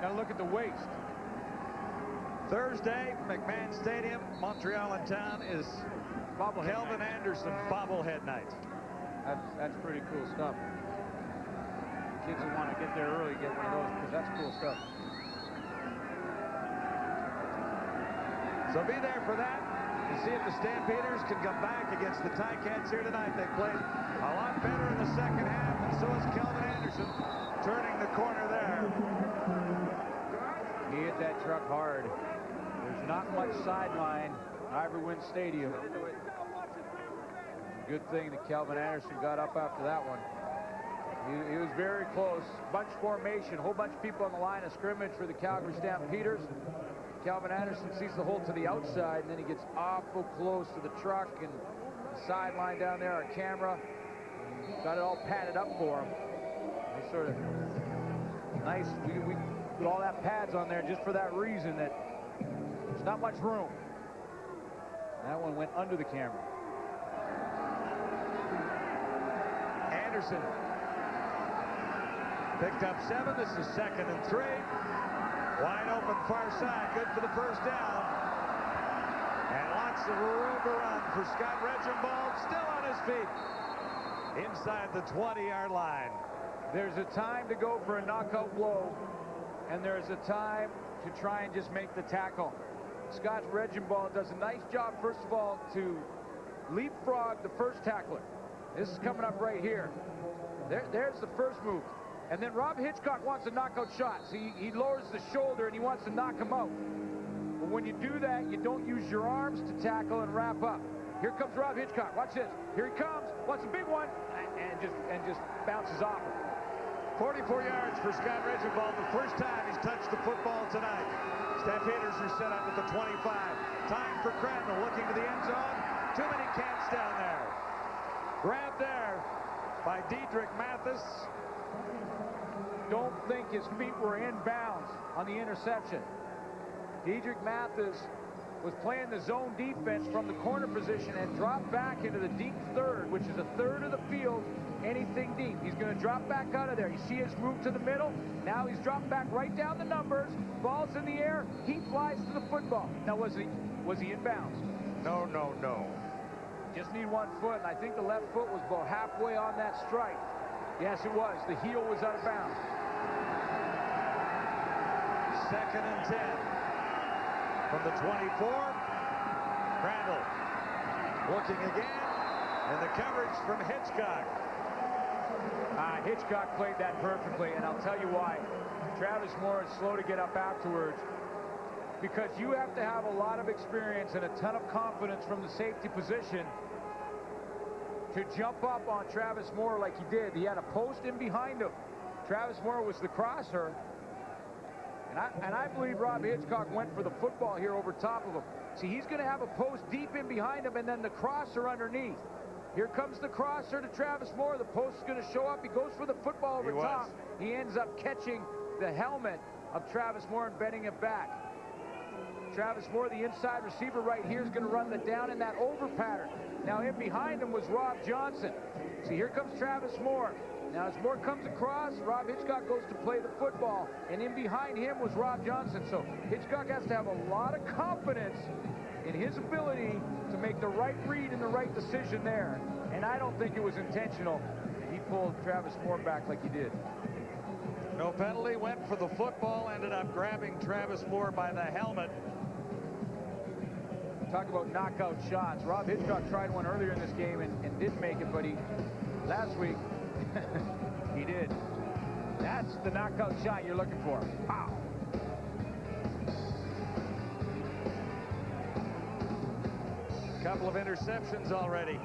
Got to look at the waist. Thursday, McMahon Stadium, Montreal in town, is Kelvin Anderson bobblehead night. That's pretty cool stuff. Kids who want to get there early get one of those, because that's cool stuff. So be there for that to see if the Stampeders can come back against the Ticats here tonight. They played a lot better in the second half, and so is Kelvin Anderson turning the corner there. He hit that truck hard. There's not much sideline at Ivory Wind Stadium. Good thing that Kelvin Anderson got up after that one. He was very close. Bunch formation, a whole bunch of people on the line of scrimmage for the Calgary Stampeders. Calvin Anderson sees the hole to the outside, and then he gets awful close to the truck and the sideline down there. Our camera got it all padded up for him. He sort of nice. We put all that pads on there just for that reason, that there's not much room. That one went under the camera. Anderson picked up 7. This is 2nd and 3. Wide open far side. Good for the first down. And lots of room to run for Scott Reginbald. Still on his feet. Inside the 20-yard line. There's a time to go for a knockout blow, and there's a time to try and just make the tackle. Scott Reginbald does a nice job, first of all, to leapfrog the first tackler. This is coming up right here. There's the first move. And then Rob Hitchcock wants a knockout shot. So he lowers the shoulder and he wants to knock him out. But when you do that, you don't use your arms to tackle and wrap up. Here comes Rob Hitchcock. Watch this. Here he comes. Wants a big one. And just bounces off him. 44 yards for Scott Reginbald. The first time he's touched the football tonight. Stampeders are set up at the 25. time for Crandall, looking to the end zone. Too many cats down there. Grab there by Diedrich Mathis. Don't think his feet were in bounds on the interception. Diedrich Mathis was playing the zone defense from the corner position and dropped back into the deep third, which is a third of the field, anything deep. He's going to drop back out of there. You see his move to the middle. Now he's dropped back right down the numbers. Ball's in the air. He flies to the football. Now, was he in bounds? No, no, no. Just need one foot, and I think the left foot was about halfway on that strike. Yes, it was. The heel was out of bounds. 2nd and 10. From the 24, Crandall looking again, and the coverage from Hitchcock. Hitchcock played that perfectly, and I'll tell you why. Travis Moore is slow to get up afterwards, because you have to have a lot of experience and a ton of confidence from the safety position to jump up on Travis Moore like he did. He had a post in behind him. Travis Moore was the crosser. And I believe Rob Hitchcock went for the football here over top of him. See, he's going to have a post deep in behind him and then the crosser underneath. Here comes the crosser to Travis Moore. The post is going to show up. He goes for the football over top. He ends up catching the helmet of Travis Moore and bending it back. Travis Moore, the inside receiver right here, is going to run the down in that over pattern. Now in behind him was Rob Johnson. See, here comes Travis Moore. Now as Moore comes across, Rob Hitchcock goes to play the football, and in behind him was Rob Johnson. So Hitchcock has to have a lot of confidence in his ability to make the right read and the right decision there. And I don't think it was intentional. He pulled Travis Moore back like he did. No penalty, went for the football, ended up grabbing Travis Moore by the helmet. Talk about knockout shots. Rob Hitchcock tried one earlier in this game and didn't make it, but last week, he did. That's the knockout shot you're looking for. Pow! Couple of interceptions already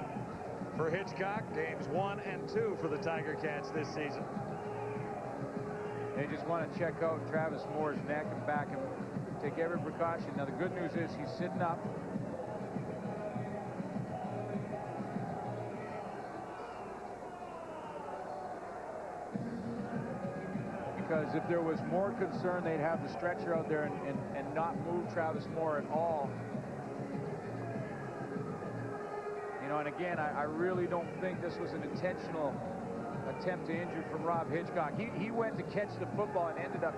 for Hitchcock. Games 1 and 2 for the Tiger Cats this season. They just want to check out Travis Moore's neck and back him. Take every precaution. Now the good news is he's sitting up. Because if there was more concern, they'd have the stretcher out there and not move Travis Moore at all. You know, and again, I really don't think this was an intentional attempt to injure from Rob Hitchcock. He went to catch the football and ended up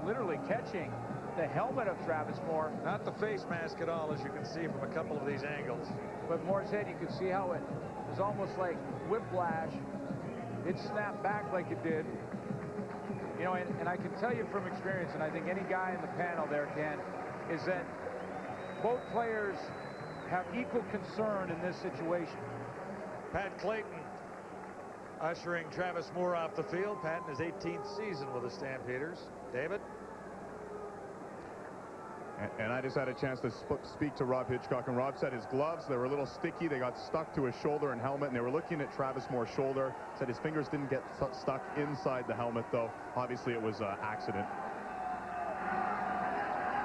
literally catching the helmet of Travis Moore. Not the face mask at all, as you can see from a couple of these angles. But Moore's head, you could see how it was almost like whiplash. It snapped back like it did. You know, and I can tell you from experience, and I think any guy in the panel there can, is that both players have equal concern in this situation. Pat Clayton ushering Travis Moore off the field. Pat in his 18th season with the Stampeders. David? And I just had a chance to speak to Rob Hitchcock, and Rob said his gloves, they were a little sticky. They got stuck to his shoulder and helmet, and they were looking at Travis Moore's shoulder. Said his fingers didn't get stuck inside the helmet, though. Obviously, it was an accident.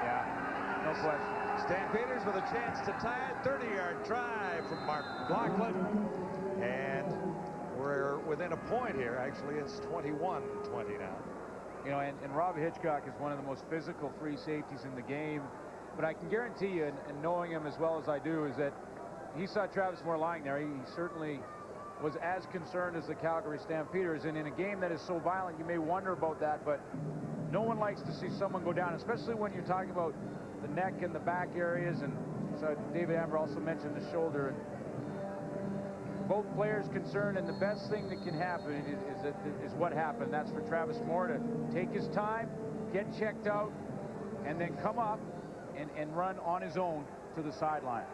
Yeah, no question. Stampeders with a chance to tie it. 30-yard try from Mark Laughlin. And we're within a point here. Actually, it's 21-20 now. You know, and Rob Hitchcock is one of the most physical free safeties in the game. But I can guarantee you, and knowing him as well as I do, is that he saw Travis Moore lying there. He certainly was as concerned as the Calgary Stampeders. And in a game that is so violent, you may wonder about that. But no one likes to see someone go down, especially when you're talking about the neck and the back areas. And so David Amber also mentioned the shoulder. Both players concerned, and the best thing that can happen is what happened. That's for Travis Moore to take his time, get checked out, and then come up and run on his own to the sideline.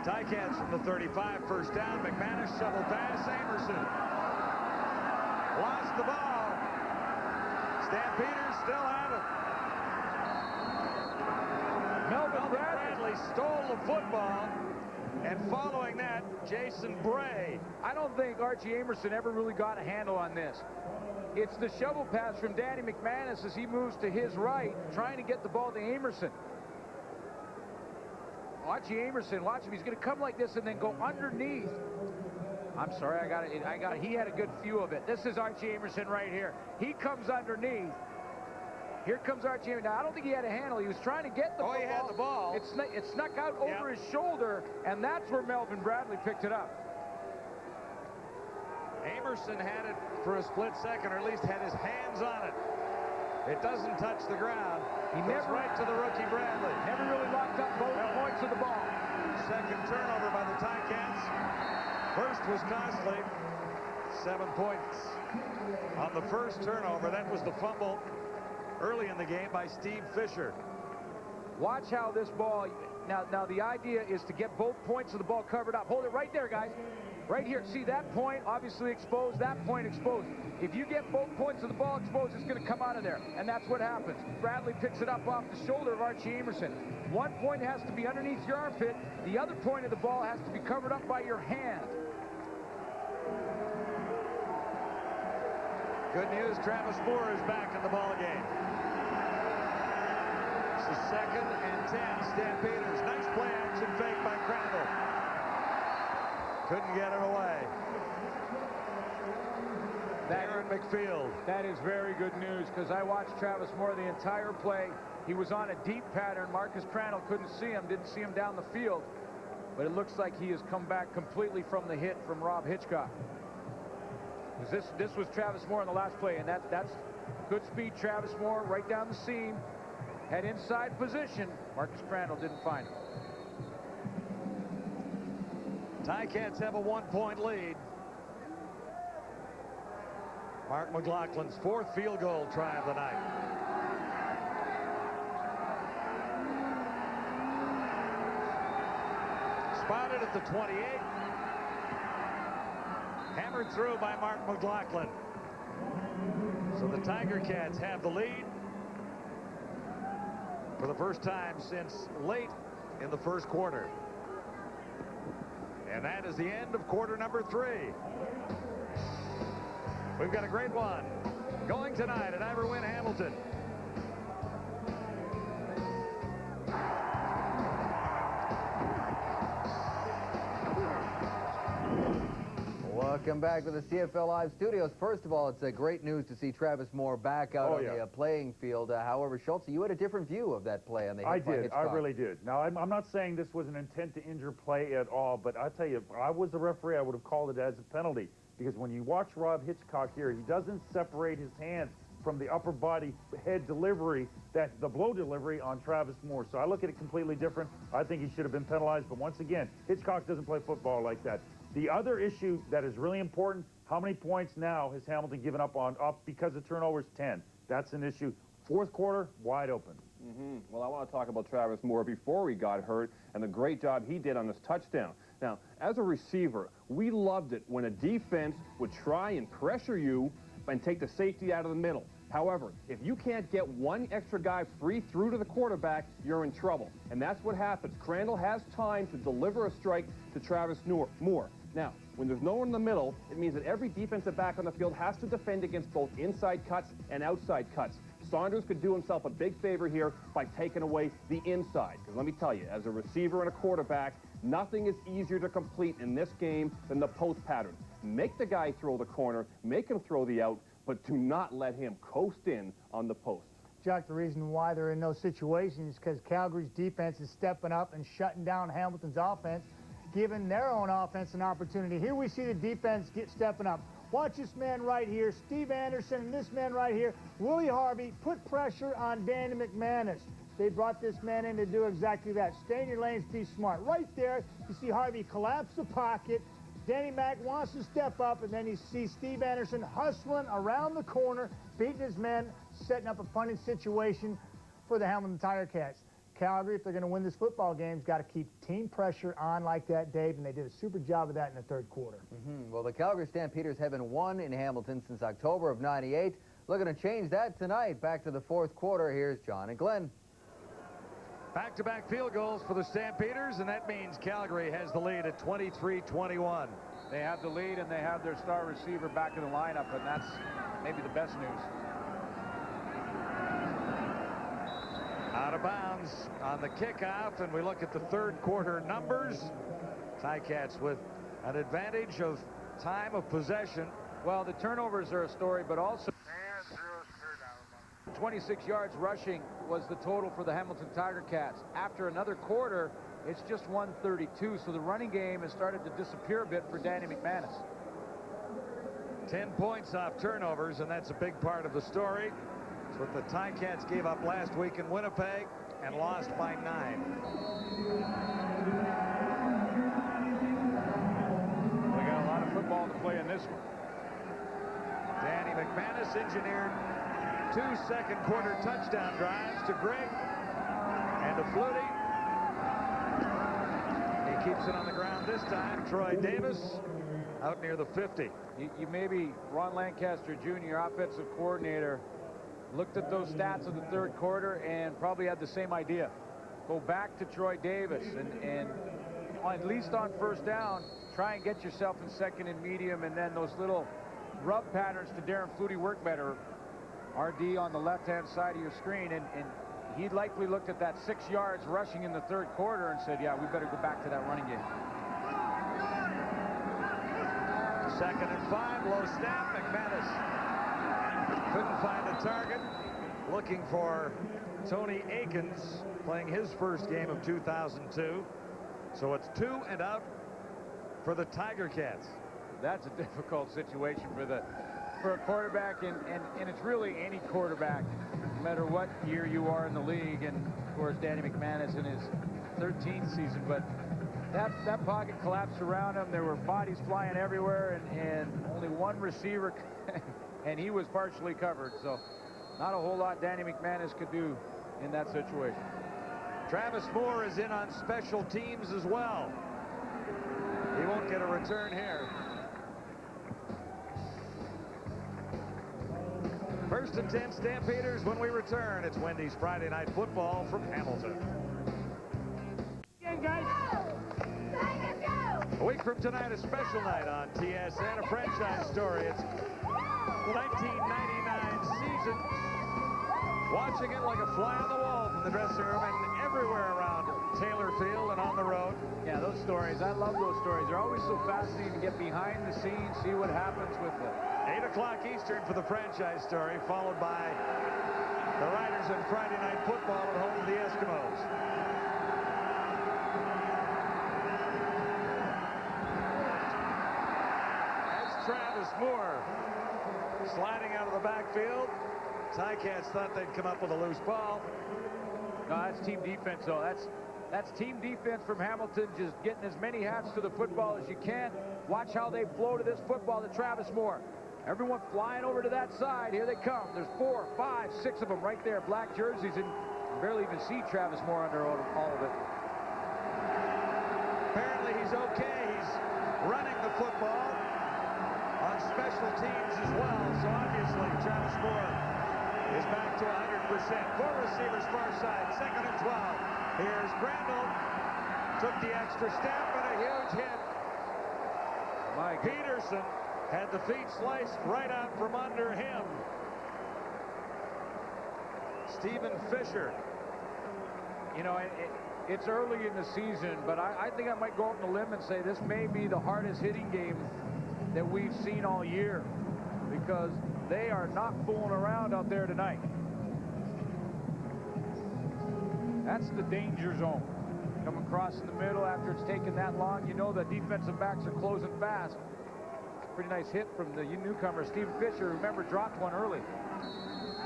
Ticats from the 35, first down. McManus shovel pass. Amerson lost the ball. Stampeders still have it. Melvin Bradley stole the football, and following that, Jason Bray. I don't think Archie Amerson ever really got a handle on this. It's the shovel pass from Danny McManus as he moves to his right, trying to get the ball to Amerson. Watch Amerson, watch him. He's going to come like this and then go underneath. I'm sorry, I got it. He had a good view of it. This is Archie Amerson right here. He comes underneath. Here comes Archie Amerson. Now, I don't think he had a handle. He was trying to get the ball. Oh, he had the ball. It snuck out over his shoulder, and that's where Melvin Bradley picked it up. Amerson had it for a split second, or at least had his hands on it. It doesn't touch the ground. He goes never right to the rookie Bradley. Never really locked up both points of the ball. Second turnover by the Ticats. First was costly. 7 points on the first turnover. That was the fumble early in the game by Steve Fisher. Watch how this ball, now the idea is to get both points of the ball covered up. Hold it right there, guys. Right here. See that point obviously exposed, that point exposed. If you get both points of the ball exposed, it's going to come out of there. And that's what happens. Bradley picks it up off the shoulder of Archie Amerson. One point has to be underneath your armpit. The other point of the ball has to be covered up by your hand. Good news, Travis Moore is back in the ball game. This is 2nd and 10, Stampeders. Nice play action fake by Crandall. Couldn't get it away. Aaron McField. That is very good news, because I watched Travis Moore the entire play. He was on a deep pattern. Marcus Crandall couldn't see him, didn't see him down the field. But it looks like he has come back completely from the hit from Rob Hitchcock. This was Travis Moore in the last play, and that's good speed. Travis Moore right down the seam, had inside position. Marcus Crandall didn't find him. Ticats have a 1-point lead. Mark McLaughlin's 4th field goal try of the night. Spotted at the 28. Hammered through by Mark McLaughlin. So the Tiger Cats have the lead for the first time since late in the first quarter. And that is the end of quarter number 3. We've got a great one going tonight at Iverwin Hamilton. Welcome back to the CFL Live studios. First of all, it's great news to see Travis Moore back out on the playing field. However, Schultz, you had a different view of that play on the hit by Hitchcock. I really did. Now, I'm not saying this was an intent to injure play at all, but I tell you, if I was the referee, I would have called it as a penalty, because when you watch Rob Hitchcock here, he doesn't separate his hands from the upper body head delivery, that's the blow delivery on Travis Moore. So I look at it completely different. I think he should have been penalized, but once again, Hitchcock doesn't play football like that. The other issue that is really important, how many points now has Hamilton given up because of turnovers? 10. That's an issue. Fourth quarter, wide open. Well, I want to talk about Travis Moore before he got hurt and the great job he did on this touchdown. Now, as a receiver, we loved it when a defense would try and pressure you and take the safety out of the middle. However, if you can't get one extra guy free through to the quarterback, you're in trouble. And that's what happens. Crandall has time to deliver a strike to Travis Moore. Now, when there's no one in the middle, it means that every defensive back on the field has to defend against both inside cuts and outside cuts. Saunders could do himself a big favor here by taking away the inside. Because let me tell you, as a receiver and a quarterback, nothing is easier to complete in this game than the post pattern. Make the guy throw the corner, make him throw the out, but do not let him coast in on the post. Chuck, the reason why they're in those situations is because Calgary's defense is stepping up and shutting down Hamilton's offense, giving their own offense an opportunity. Here we see the defense stepping up. Watch this man right here, Steve Anderson, and this man right here, Willie Harvey, put pressure on Danny McManus. They brought this man in to do exactly that. Stay in your lanes, be smart. Right there, you see Harvey collapse the pocket. Danny Mac wants to step up, and then you see Steve Anderson hustling around the corner, beating his men, setting up a punting situation for the Hamilton Tiger Cats. Calgary, if they're going to win this football game, has got to keep team pressure on like that, Dave, and they did a super job of that in the third quarter. Well, the Calgary Stampeders haven't won in Hamilton since October of '98. Looking to change that tonight. Back to the fourth quarter. Here's John and Glenn. Back-to-back field goals for the Stampeders, and that means Calgary has the lead at 23-21. They have the lead, and they have their star receiver back in the lineup, and maybe the best news. Out of bounds on the kickoff, and we look at the third quarter numbers. Ticats with an advantage of time of possession. Well, the turnovers are a story, but also 26 yards rushing was the total for the Hamilton Tiger Cats. After another quarter, it's just 132, so the running game has started to disappear a bit for Danny McManus. 10 points off turnovers, and that's a big part of the story. It's what the Ticats gave up last week in Winnipeg and lost by 9. We got a lot of football to play in this one. Danny McManus engineered 2 second-quarter touchdown drives to Greg and to Flutie. He keeps it on the ground this time. Troy Davis out near the 50. You maybe, Ron Lancaster Jr., offensive coordinator, looked at those stats of the third quarter and probably had the same idea. Go back to Troy Davis and at least on first down, try and get yourself in second and medium, and then those little rub patterns to Darren Flutie work better. RD on the left-hand side of your screen, and he likely looked at that 6 yards rushing in the third quarter and said, yeah, we better go back to that running game. 2nd and 5, low snap. McManus couldn't find a target. Looking for Tony Akins, playing his first game of 2002. So it's 2 and out for the Tiger Cats. That's a difficult situation for a quarterback, and it's really any quarterback, no matter what year you are in the league. And of course, Danny McManus in his 13th season, but that pocket collapsed around him. There were bodies flying everywhere, and only one receiver, and he was partially covered. So not a whole lot Danny McManus could do in that situation. Travis Moore is in on special teams as well. He won't get a return here. 1st and 10 Stampeders when we return. It's Wendy's Friday Night Football from Hamilton. Again, guys. A week from tonight, a special night on TSN, a franchise story. It's the 1999 season. Watching it like a fly on the wall from the dressing room and everywhere around Taylor Field and on the road. Yeah, those stories. I love those stories. They're always so fascinating to get behind the scenes, see what happens with them. 8 o'clock Eastern for the franchise story, followed by the Riders and Friday Night Football at home to the Eskimos. That's Travis Moore sliding out of the backfield. Ticats thought they'd come up with a loose ball. No, that's team defense, though. That's team defense from Hamilton, just getting as many hats to the football as you can. Watch how they flow to this football to Travis Moore. Everyone flying over to that side. Here they come. There's 4, 5, 6 of them right there. Black jerseys, and you barely even see Travis Moore under all of it. Apparently he's okay. He's running the football on special teams as well. So obviously Travis Moore is back to 100%. 4 receivers far side. 2nd and 12. Here's Crandall. Took the extra step and a huge hit. Mike Peterson had the feet sliced right out from under him. Stephen Fisher. You know, it's early in the season, but I think I might go out on a limb and say this may be the hardest hitting game that we've seen all year, because they are not fooling around out there tonight. That's the danger zone. Come across in the middle after it's taken that long. You know the defensive backs are closing fast. Pretty nice hit from the newcomer, Stephen Fisher. Remember, dropped one early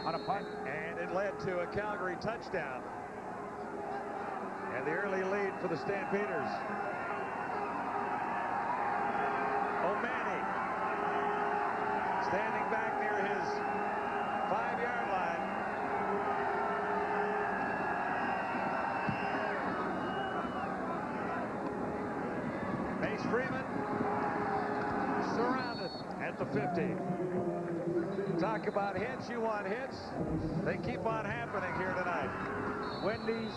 on a punt. And it led to a Calgary touchdown. And the early lead for the Stampeders. O'Malley standing back near his 5-yard line. Mace Freeman surrounded at the 50. Talk about hits. You want hits? They keep on happening here tonight. Wendy's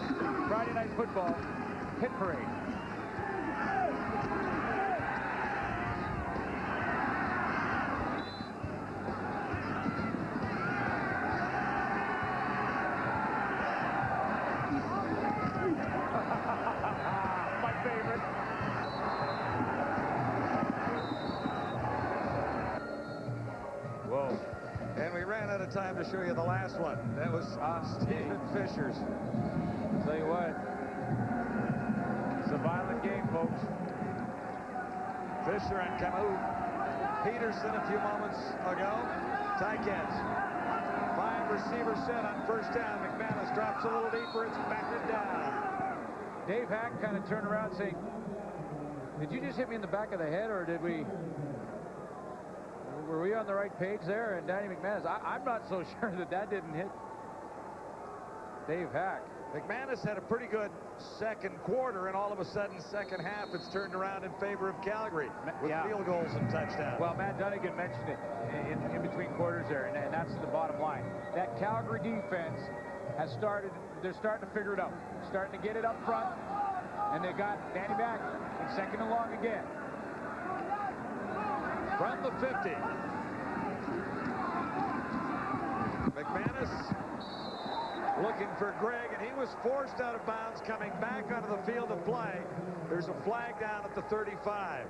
Friday Night Football hit parade. time to show you the last one. That was Stephen Fisher's. Tell you what, it's a violent game, folks. Fisher and Camus. Peterson a few moments ago. Ticats. 5 receivers set on first down. McManus drops a little deeper. It's batted down. Dave Hack kind of turned around saying, did you just hit me in the back of the head, or were we on the right page there? And Danny McManus, I'm not so sure that didn't hit Dave Hack. McManus had a pretty good second quarter, and all of a sudden, second half, it's turned around in favor of Calgary with field goals and touchdowns. Well, Matt Dunnigan mentioned it in between quarters there, and that's the bottom line. That Calgary defense has started, they're starting to figure it out. Starting to get it up front, and they got Danny back in second and long again. From the 50. McManus looking for Gregg, and he was forced out of bounds coming back onto the field of play. There's a flag down at the 35.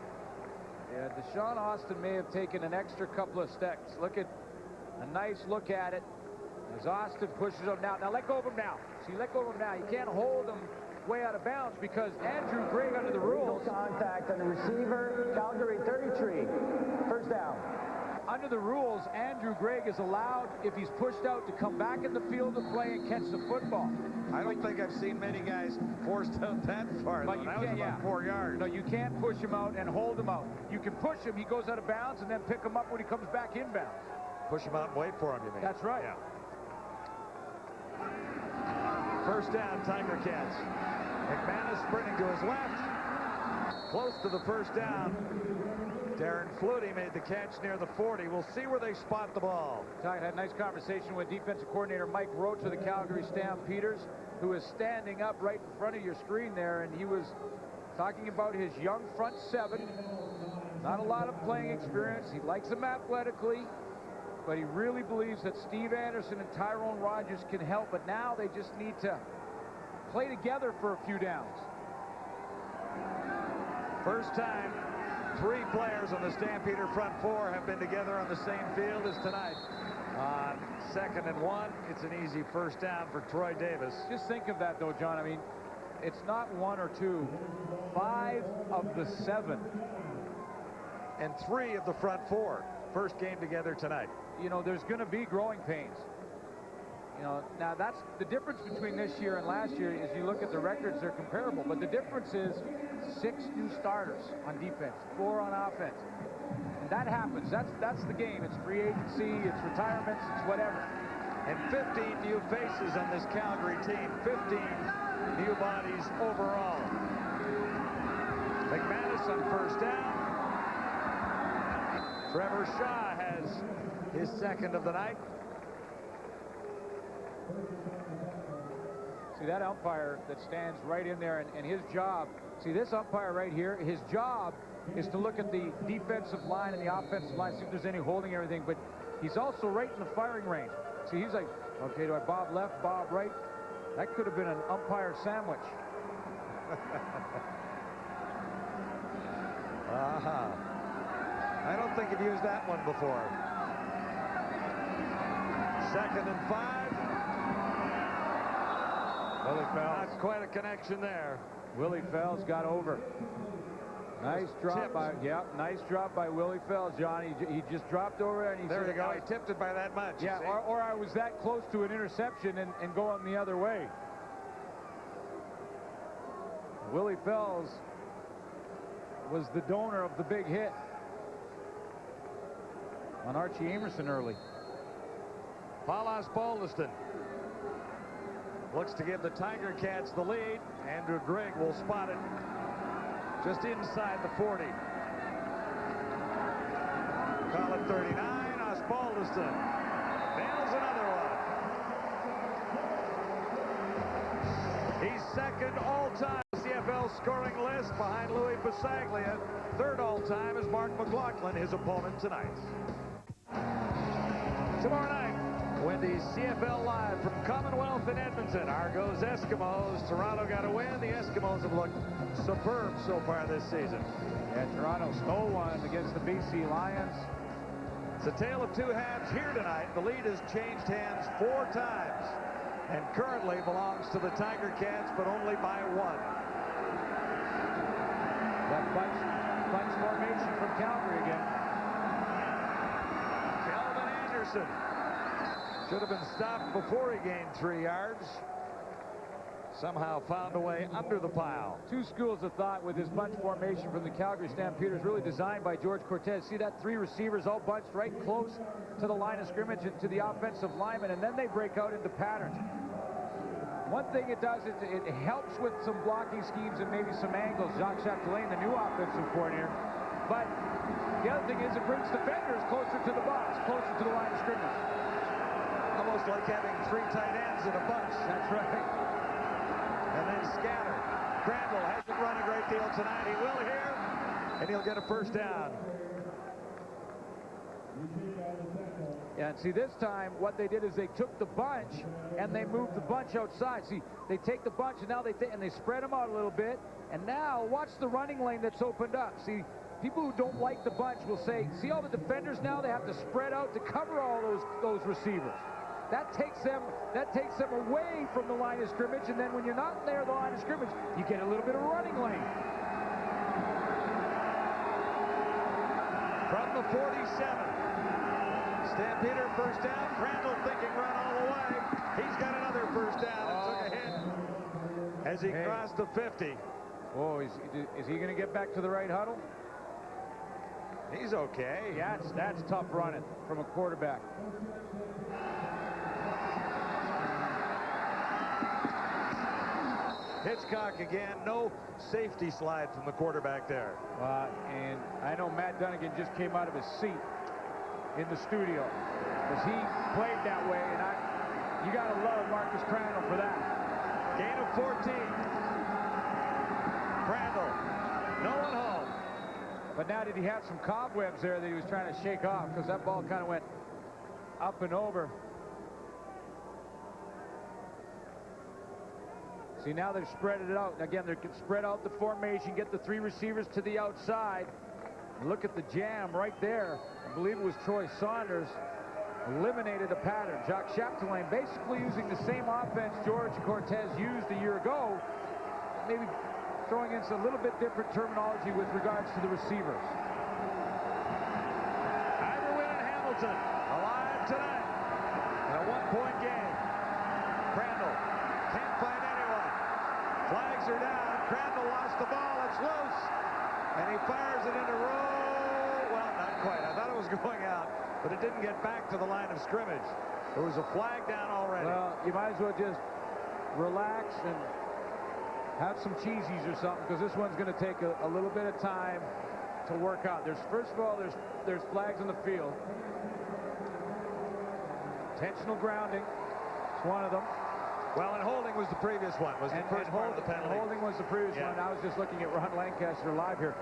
Yeah, Deshaun Austin may have taken an extra couple of steps. Look at a nice look at it as Austin pushes him now. Now let go of him now. See, let go of him now. You can't hold him way out of bounds because Andrew Gregg under the rules. Contact on the receiver, Calgary 33. First down. Under the rules, Andrew Gregg is allowed, if he's pushed out, to come back in the field of play and catch the football. I don't think I've seen many guys forced out that far. But you that was about 4 yards. No, you can't push him out and hold him out. You can push him, he goes out of bounds, and then pick him up when he comes back inbounds. Push him out and wait for him, you mean? That's right. Yeah. First down, Tiger Cats. McManus sprinting to his left. Close to the first down. Darren Flutie made the catch near the 40. We'll see where they spot the ball. I had a nice conversation with defensive coordinator Mike Roach of the Calgary Stampeders, who is standing up right in front of your screen there, and he was talking about his young front seven. Not a lot of playing experience. He likes them athletically, but he really believes that Steve Anderson and Tyrone Rogers can help, but now they just need to play together for a few downs. First time 3 players on the Stampeder front 4 have been together on the same field as tonight. On 2nd and 1, it's an easy first down for Troy Davis. Just think of that, though, John. I mean, it's not 1 or 2. 5 of the 7. And 3 of the front 4. First game together tonight. You know, there's going to be growing pains. You know, now that's the difference between this year and last year. Is you look at the records, they're comparable, but the difference is 6 new starters on defense, 4 on offense. And that happens. That's the game. It's free agency, it's retirements, it's whatever. And 15 new faces on this Calgary team. 15 new bodies overall. McManus on first down. Trevor Shaw has his second of the night. See that umpire that stands right in there, and his job, see this umpire right here, his job is to look at the defensive line and the offensive line, see if there's any holding or anything, but he's also right in the firing range. See, he's like, okay, do I bob left, bob right? That could have been an umpire sandwich. I don't think I've used that one before. 2nd and 5. Willie Fells. Not quite a connection there. Willie Fells got over. Nice drop by, nice drop by Willie Fells, John. He just dropped over and he there said, you go. He tipped it by that much. Yeah, or I was that close to an interception and going the other way. Willie Fells was the donor of the big hit on Archie Amerson early. Paul Osbaldiston looks to give the Tiger Cats the lead. Andrew Gregg will spot it just inside the 40. Call it 39. Osbaldiston nails another one. He's second all-time CFL scoring list behind Louis Bisaglia. Third all-time is Mark McLaughlin, his opponent tonight. Tomorrow night, Wendy's CFL Live from Commonwealth in Edmonton. Argos Eskimos. Toronto got a win. The Eskimos have looked superb so far this season. Yeah, Toronto stole one against the BC Lions. It's a tale of two halves here tonight. The lead has changed hands 4 times and currently belongs to the Tiger Cats, but only by 1. That bunch formation from Calgary again. Calvin Anderson should have been stopped before he gained 3 yards. Somehow found a way under the pile. 2 schools of thought with this bunch formation from the Calgary Stampeders, really designed by George Cortez. See that 3 receivers all bunched right close to the line of scrimmage and to the offensive lineman, and then they break out into patterns. One thing it does is it helps with some blocking schemes and maybe some angles. Jacques Chapdelaine, the new offensive coordinator. But the other thing is it brings defenders closer to the box, closer to the line of scrimmage. Almost like having 3 tight ends in a bunch. That's right. And then scatter. Crandall hasn't run a great deal tonight. He will here, and he'll get a first down. Yeah, and see, this time what they did is they took the bunch and they moved the bunch outside. See, they take the bunch and now they spread them out a little bit. And now watch the running lane that's opened up. See, people who don't like the bunch will say, see all the defenders now? They have to spread out to cover all those receivers. That takes them away from the line of scrimmage, and then when you're not near the line of scrimmage, you get a little bit of running lane. From the 47. Stampeder first down. Crandall thinking run all the way. He's got another first down and took a hit as he crossed the 50. Oh, is he going to get back to the right huddle? He's okay. Yeah, that's tough running from a quarterback. Hitchcock again, no safety slide from the quarterback there. And I know Matt Dunnigan just came out of his seat in the studio because he played that way, and you got to love Marcus Crandall for that. Gain of 14. Crandall, no one home. But now did he have some cobwebs there that he was trying to shake off because that ball kind of went up and over. See, now they've spread it out. Again, they can spread out the formation, get the 3 receivers to the outside. Look at the jam right there. I believe it was Troy Saunders. Eliminated a pattern. Jacques Chapdelaine basically using the same offense George Cortez used a year ago, maybe throwing in some little bit different terminology with regards to the receivers. Ivor Wynn and Hamilton alive tonight in a 1-point game. Crandall can't find anyone. Flags are down. Crandall lost the ball. It's loose. And he fires it into row. Well, not quite. I thought it was going out, but it didn't get back to the line of scrimmage. There was a flag down already. Well, you might as well just relax and have some cheesies or something, because this one's going to take a little bit of time to work out. First of all, there's flags on the field. Intentional grounding. It's one of them. Well, and holding was the previous one. Was the first part of the penalty. Holding was the previous one. I was just looking at Ron Lancaster live here.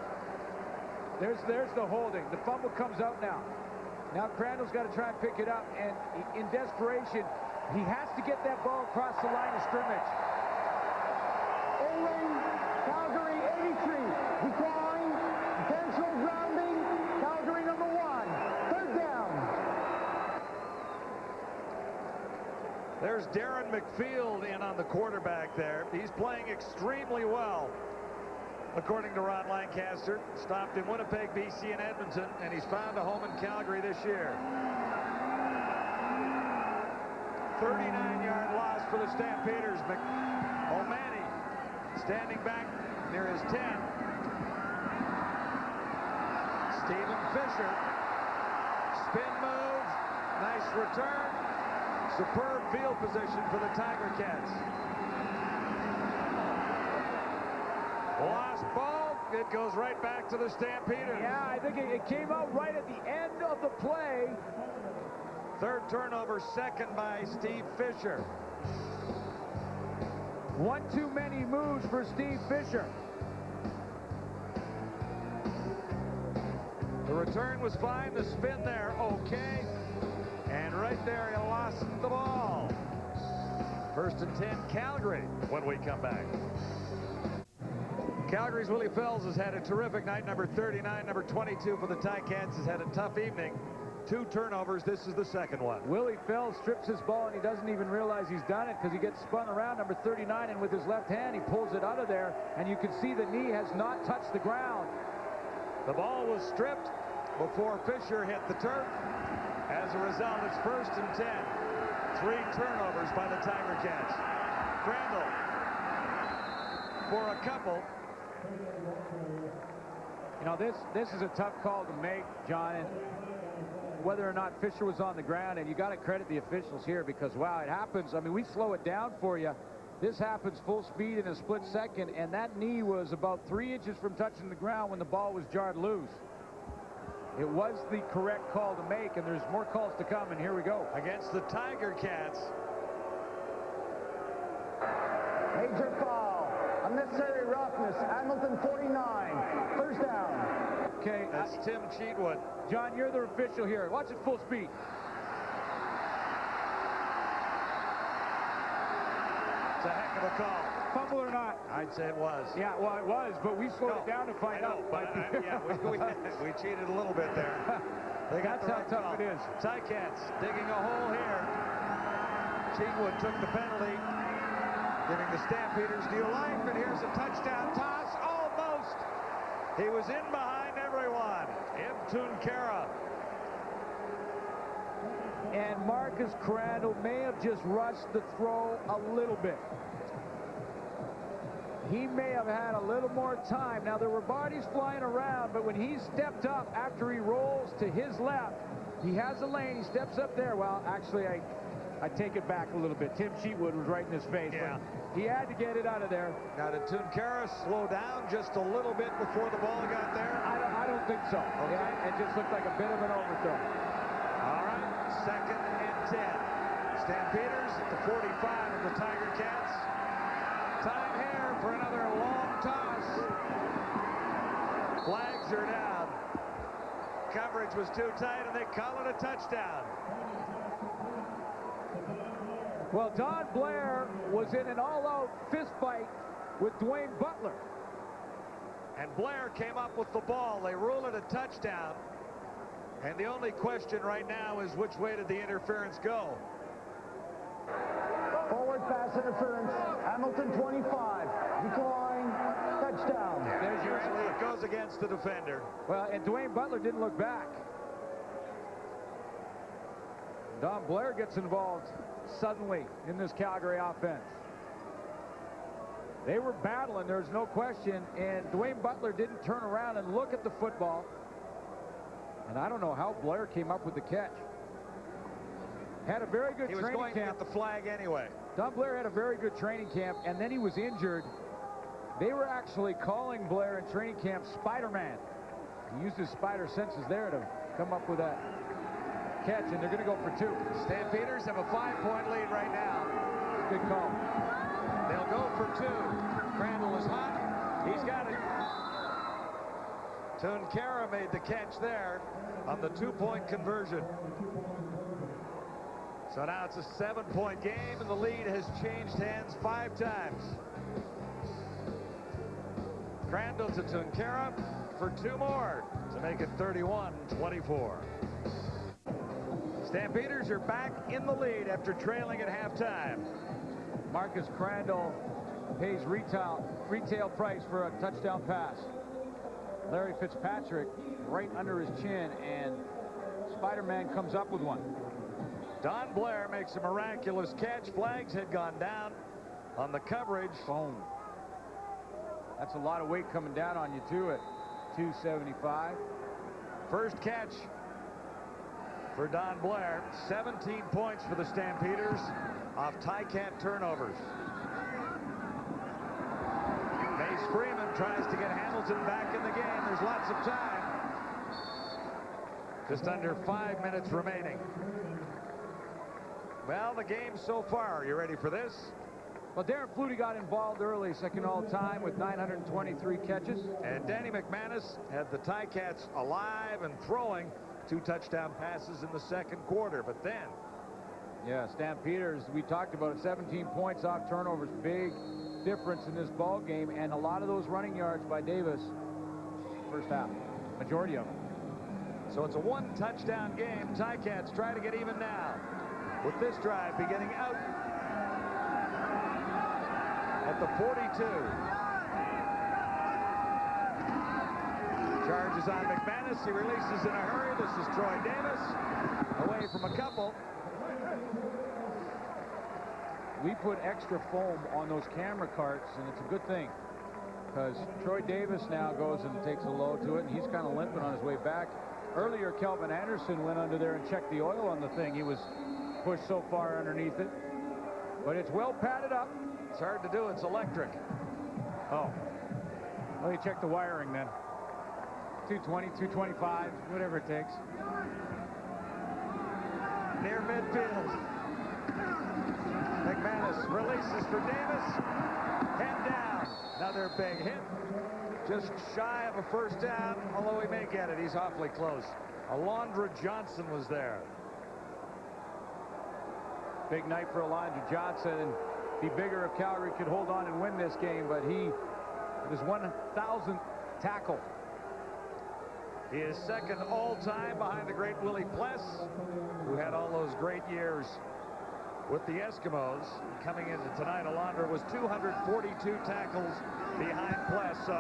There's the holding. The fumble comes out now. Now Crandall's got to try and pick it up, and in desperation, he has to get that ball across the line of scrimmage. Owen, Calgary 83, decline, intentional grounding, Calgary number 1, 3rd down. There's Darren McField in on the quarterback there. He's playing extremely well, according to Ron Lancaster. Stopped in Winnipeg, BC, and Edmonton, and he's found a home in Calgary this year. 39-yard loss for the Stampeders. O'Malley standing back near his 10. Stephen Fisher. Spin move. Nice return. Superb field position for the Tiger Cats. Lost ball. It goes right back to the Stampeders. Yeah, I think it came out right at the end of the play. 3rd turnover, 2nd by Steve Fisher. One too many moves for Steve Fisher. The return was fine. The spin there, okay. And right there, he lost the ball. 1st and 10, Calgary, when we come back. Calgary's Willie Fells has had a terrific night. Number 39, number 22 for the Ticats has had a tough evening. 2 turnovers. This is the second one. Willie Fell strips his ball, and he doesn't even realize he's done it because he gets spun around, number 39, and with his left hand, he pulls it out of there, and you can see the knee has not touched the ground. The ball was stripped before Fisher hit the turf. As a result, it's 1st and 10. 3 turnovers by the Tiger Cats. Crandall for a couple. You know, this is a tough call to make, John, and whether or not Fisher was on the ground, and you got to credit the officials here because, wow, it happens. I mean, we slow it down for you. This happens full speed in a split second, and that knee was about 3 inches from touching the ground when the ball was jarred loose. It was the correct call to make, and there's more calls to come, and here we go. Against the Tiger Cats. Major foul. Unnecessary roughness. Hamilton 49. First down. Okay. That's Tim Cheatwood. John, you're the official here. Watch it full speed. It's a heck of a call. Fumble or not? I'd say it was. Yeah, well, it was, but we slowed it down to find out. But yeah, we cheated a little bit there. That's how tough it is. Ticats digging a hole here. Cheatwood took the penalty, giving the Stampeders new life, and here's a touchdown toss. Almost. He was in behind everyone. Tunkara. And Marcus Crandall may have just rushed the throw a little bit. He may have had a little more time. Now, there were bodies flying around, but when he stepped up after he rolls to his left, he has a lane. He steps up there. Well, actually, I take it back a little bit. Tim Cheatwood was right in his face. Yeah. He had to get it out of there. Now, did Tunkara slow down just a little bit before the ball got there? I don't think so. Okay. Yeah, it just looked like a bit of an overthrow. All right, 2nd and 10. Stampeders at the 45 of the Tiger Cats. Time here for another long toss. Flags are down. Coverage was too tight, and they call it a touchdown. Well, Don Blair was in an all-out fist fight with Dwayne Butler. And Blair came up with the ball. They rule it a touchdown. And the only question right now is which way did the interference go? Forward pass interference. Hamilton 25. Decline. Touchdown. There's your Usually it goes against the defender. Well, and Dwayne Butler didn't look back. Don Blair gets involved suddenly in this Calgary offense. They were battling, there's no question, and Dwayne Butler didn't turn around and look at the football. And I don't know how Blair came up with the catch. Had a very good training camp. He was going to get the flag anyway. Don Blair had a very good training camp, and then he was injured. They were actually calling Blair in training camp Spider-Man. He used his spider senses there to come up with that catch, and they're going to go for 2. Stampeders have a 5-point lead right now. Good call. They'll go for 2. Crandall is hot. He's got it. Tunkara made the catch there on the 2-point conversion. So now it's a 7-point game, and the lead has changed hands 5 times. Crandall to Tunkara for 2 more to make it 31-24. Stampeders are back in the lead after trailing at halftime. Marcus Crandall pays retail price for a touchdown pass. Larry Fitzpatrick right under his chin, and Spider-Man comes up with one. Don Blair makes a miraculous catch. Flags had gone down on the coverage. Boom. That's a lot of weight coming down on you, too, at 275. First catch for Don Blair. 17 points for the Stampeders off Ticat turnovers. Mace Freeman tries to get Hamilton back in the game. There's lots of time. Just under 5 minutes remaining. Well, the game so far. You ready for this? Well, Darren Flutie got involved early, second all-time with 923 catches. And Danny McManus had the Ticats alive and throwing 2 touchdown passes in the second quarter. But then, yeah, Stampeders, we talked about it, 17 points off turnovers, big difference in this ball game, and a lot of those running yards by Davis first half, majority of them. So it's a one-touchdown game. Ticats try to get even now with this drive beginning out at the 42. Charges on McManus. He releases in a hurry. This is Troy Davis away from a couple. We put extra foam on those camera carts, and it's a good thing because Troy Davis now goes and takes a load to it, and he's kind of limping on his way back. Earlier, Kelvin Anderson went under there and checked the oil on the thing. He was pushed so far underneath it, but it's well padded up. It's hard to do. It's electric. Oh, well, you check the wiring then. 220, 225, whatever it takes. Near midfield. McManus releases for Davis. Hand down. Another big hit. Just shy of a first down, although he may get it. He's awfully close. Alondra Johnson was there. Big night for Alondra Johnson, and be bigger if Calgary could hold on and win this game, but he, his 1,000th tackle. He is second all-time behind the great Willie Pless, who had all those great years with the Eskimos. Coming into tonight, Alondra was 242 tackles behind Pless, so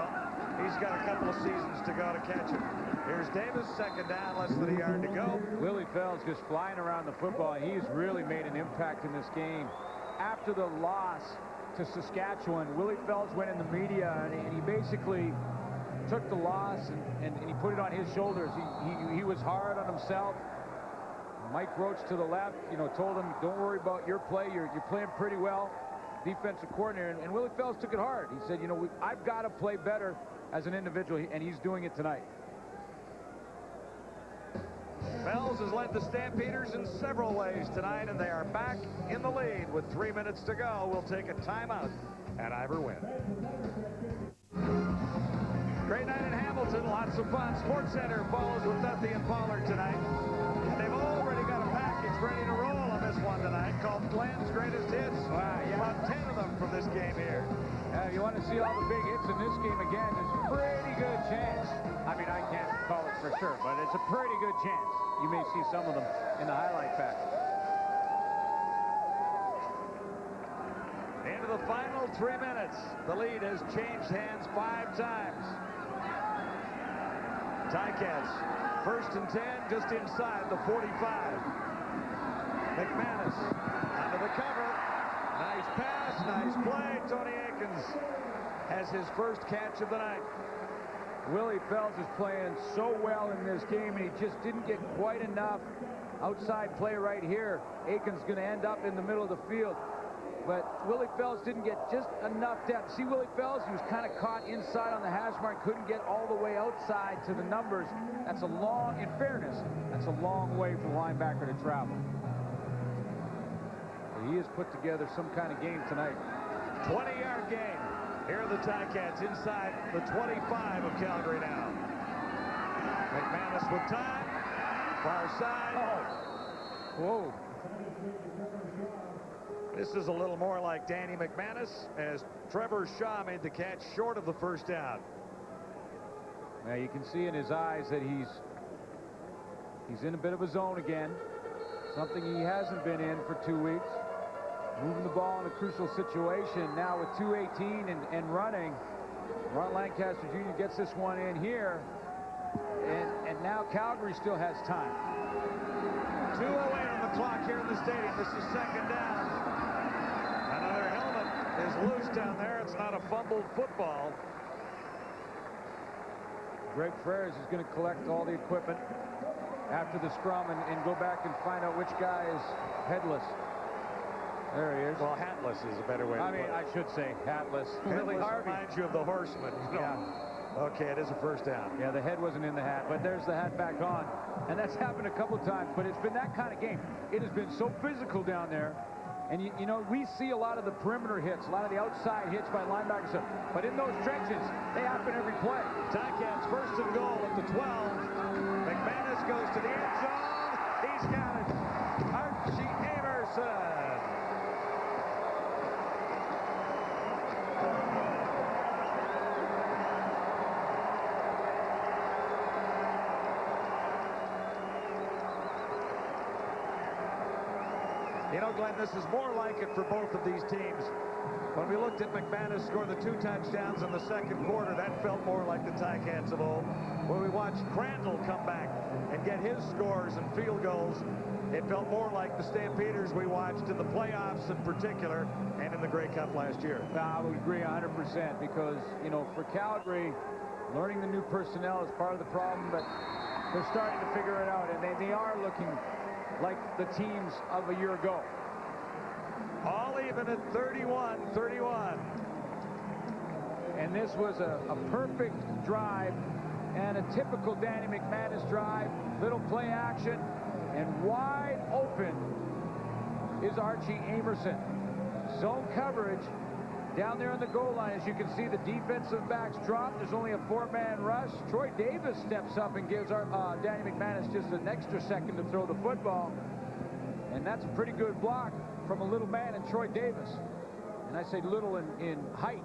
he's got a couple of seasons to go to catch him. Here's Davis, second down, less than a yard to go. Willie Fells just flying around the football. He's really made an impact in this game. After the loss to Saskatchewan, Willie Fells went in the media, and he basically took the loss and he put it on his shoulders. He was hard on himself. Mike Roach to the left, you know, told him, don't worry about your play. You're playing pretty well. Defensive coordinator, and Willie Fells took it hard. He said, you know, I've got to play better as an individual, and he's doing it tonight. Fells has led the Stampeders in several ways tonight, and they are back in the lead with 3 minutes to go. We'll take a timeout at Ivor Wynn. Great night in Hamilton, lots of fun. Sports Center follows with Duthie and Pollard tonight. And they've already got a package ready to roll on this one tonight called Glenn's Greatest Hits. Wow, yeah. About 10 of them from this game here. If you want to see all the big hits in this game again, there's a pretty good chance. I mean, I can't call it for sure, but it's a pretty good chance. You may see some of them in the highlight package. Into the final 3 minutes. The lead has changed hands 5 times. Ticats, first and 10, just inside the 45. McManus under the cover. Nice pass, nice play. Tony Akins has his first catch of the night. Willie Fells is playing so well in this game, and he just didn't get quite enough outside play right here. Akins going to end up in the middle of the field. But Willie Fells didn't get just enough depth. See Willie Fells, he was kind of caught inside on the hash mark, couldn't get all the way outside to the numbers. That's a long, in fairness, that's a long way for the linebacker to travel. But he has put together some kind of game tonight. 20-yard gain. Here are the Ticats inside the 25 of Calgary now. McManus with time. Far side. Oh. Whoa. This is a little more like Danny McManus as Trevor Shaw made the catch short of the first down. Now you can see in his eyes that he's in a bit of a zone again. Something he hasn't been in for 2 weeks. Moving the ball in a crucial situation now with 2:18 and running. Ron Lancaster Jr. gets this one in here. And now Calgary still has time. 2:08 on the clock here in the stadium. This is second down. Another helmet is loose down there. It's not a fumbled football. Greg Frères is going to collect all the equipment after the scrum and go back and find out which guy is headless. There he is. Well, hatless is a better way to put it. I should say hatless. Billy Harvey reminds you of the horseman. You know? Yeah. Okay, it is a first down. Yeah, the head wasn't in the hat, but there's the hat back on. And that's happened a couple times, but it's been that kind of game. It has been so physical down there. And, you know, we see a lot of the perimeter hits, a lot of the outside hits by linebackers. But in those trenches, they happen every play. Ticats first and goal at the 12. McManus goes to the end zone. He's got it. Archie Amerson. You know, Glenn, this is more like it for both of these teams. When we looked at McManus score the 2 touchdowns in the second quarter, that felt more like the Ticats of old. When we watched Crandall come back and get his scores and field goals, it felt more like the Stampeders we watched in the playoffs in particular and in the Grey Cup last year. I would agree 100% because, you know, for Calgary, learning the new personnel is part of the problem, but they're starting to figure it out, and they are looking like the teams of a year ago. All even at 31-31. And this was a perfect drive and a typical Danny McManus drive. Little play action, and wide open is Archie Amerson. Zone coverage down there on the goal line. As you can see, the defensive backs drop. There's only a 4-man rush. Troy Davis steps up and gives Danny McManus just an extra second to throw the football. And that's a pretty good block from a little man in Troy Davis. And I say little in height.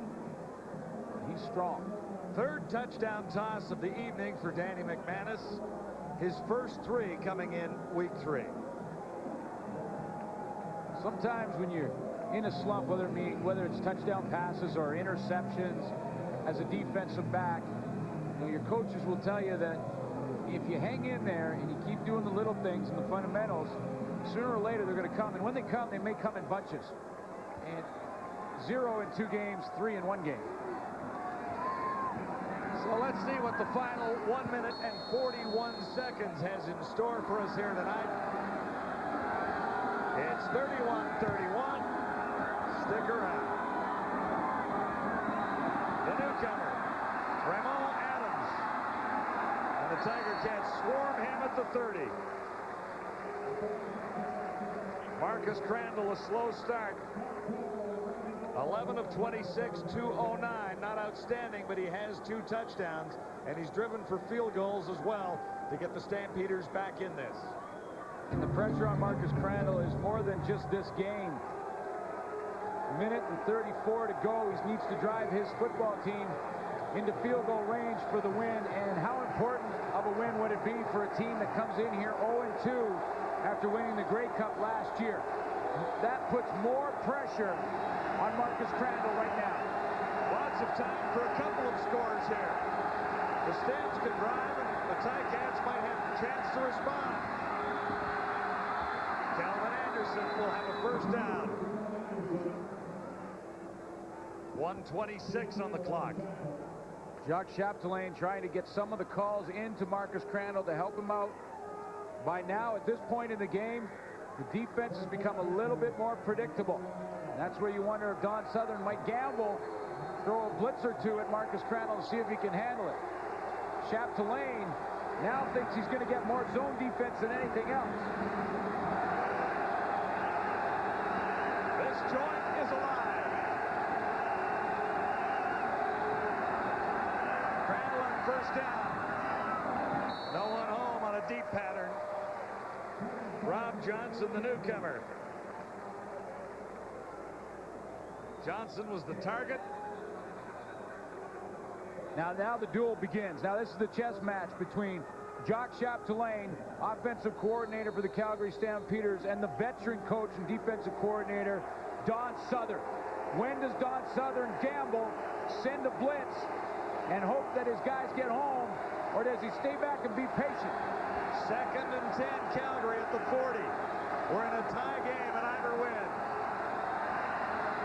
He's strong. Third touchdown toss of the evening for Danny McManus. His first 3 coming in week 3. Sometimes when you're in a slump, whether it's touchdown passes or interceptions as a defensive back, you know, your coaches will tell you that if you hang in there and you keep doing the little things and the fundamentals, sooner or later they're going to come. And when they come, they may come in bunches. And 0 in 2 games, 3 in 1 game. So let's see what the final 1 minute and 41 seconds has in store for us here tonight. It's 31-31. Stick around. The newcomer, Ramon Adams. And the Tiger Cats swarm him at the 30. Marcus Crandall, a slow start. 11 of 26, 209. Not outstanding, but he has 2 touchdowns, and he's driven for field goals as well to get the Stampeders back in this. And the pressure on Marcus Crandall is more than just this game. Minute and 34 to go. He needs to drive his football team into field goal range for the win. And how important of a win would it be for a team that comes in here 0-2 after winning the Grey Cup last year? That puts more pressure on Marcus Crandall right now. Lots of time for a couple of scores here. The Stamps can drive, and the Ticats might have a chance to respond. Calvin Anderson will have a first down. 1:26 on the clock. Jacques Chapdelaine trying to get some of the calls into Marcus Crandall to help him out. By now, at this point in the game, the defense has become a little bit more predictable. That's where you wonder if Don Southern might gamble, throw a blitz or 2 at Marcus Crandall to see if he can handle it. Chapdelaine now thinks he's going to get more zone defense than anything else. This joint is alive. Crandall on first down. No one home on a deep pattern. Rob Johnson, the newcomer. Johnson was the target. Now the duel begins. Now this is the chess match between Jacques Chapdelaine, offensive coordinator for the Calgary Stampeders, and the veteran coach and defensive coordinator, Don Southern. When does Don Southern gamble, send a blitz, and hope that his guys get home, or does he stay back and be patient? 2nd and 10, Calgary at the 40. We're in a tie game and either win.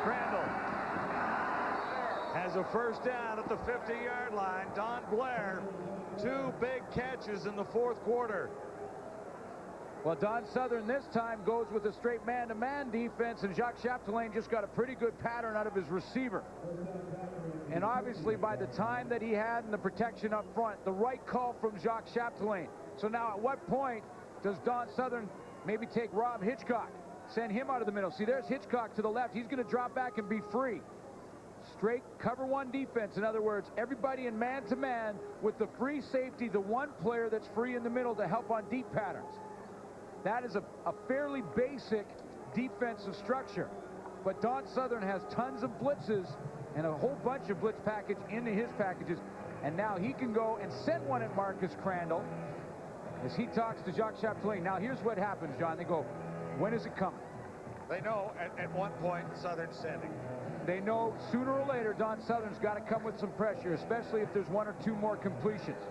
Crandall has a first down at the 50-yard line. Don Blair, 2 big catches in the 4th quarter. Well, Don Southern this time goes with a straight man-to-man defense, and Jacques Chapdelaine just got a pretty good pattern out of his receiver. And obviously, by the time that he had and the protection up front, the right call from Jacques Chapdelaine. So now at what point does Don Southern maybe take Rob Hitchcock, send him out of the middle? See, there's Hitchcock to the left. He's going to drop back and be free. Straight cover 1 defense. In other words, everybody in man-to-man with the free safety, the one player that's free in the middle to help on deep patterns. That is a fairly basic defensive structure. But Don Southern has tons of blitzes and a whole bunch of blitz package into his packages. And now he can go and send one at Marcus Crandall as he talks to Jacques Chapdelaine. Now here's what happens, John. They go, when is it coming? They know at one point Southern's sending. They know sooner or later Don Southern's got to come with some pressure, especially if there's one or two more completions.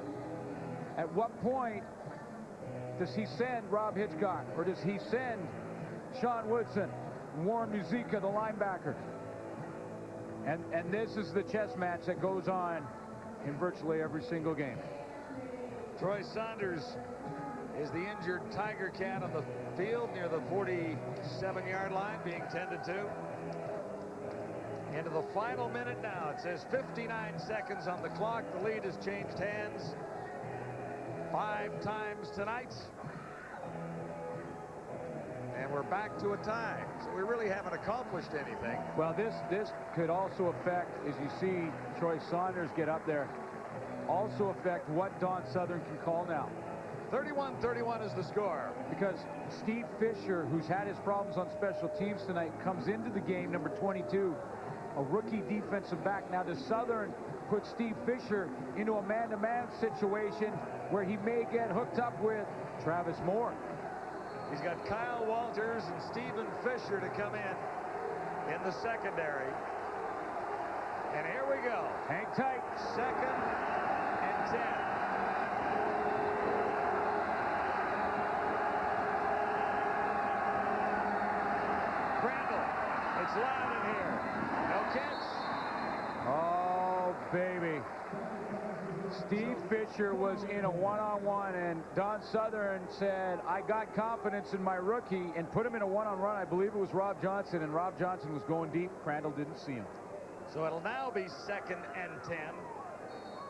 At what point does he send Rob Hitchcock, or does he send Sean Woodson, Warren Muzica, the linebacker? And this is the chess match that goes on in virtually every single game. Troy Saunders is the injured Tiger Cat on the field near the 47-yard line, being tended to. Into the final minute now. It says 59 seconds on the clock. The lead has changed hands 5 times tonight. And we're back to a tie. So we really haven't accomplished anything. Well, this could also affect, as you see Troy Saunders get up there, also affect what Don Southern can call now. 31-31 is the score. Because Steve Fisher, who's had his problems on special teams tonight, comes into the game, number 22, a rookie defensive back. Now, does Southern put Steve Fisher into a man-to-man situation where he may get hooked up with Travis Moore? He's got Kyle Walters and Stephen Fisher to come in the secondary. And here we go. Hang tight. 2nd and 10. Crandall. It's loud in here. No catch. Oh, baby. Steve Fisher was in a one-on-one, and Don Southern said, I got confidence in my rookie, and put him in a one-on-one. I believe it was Rob Johnson, and Rob Johnson was going deep. Crandall didn't see him. So it'll now be 2nd and 10.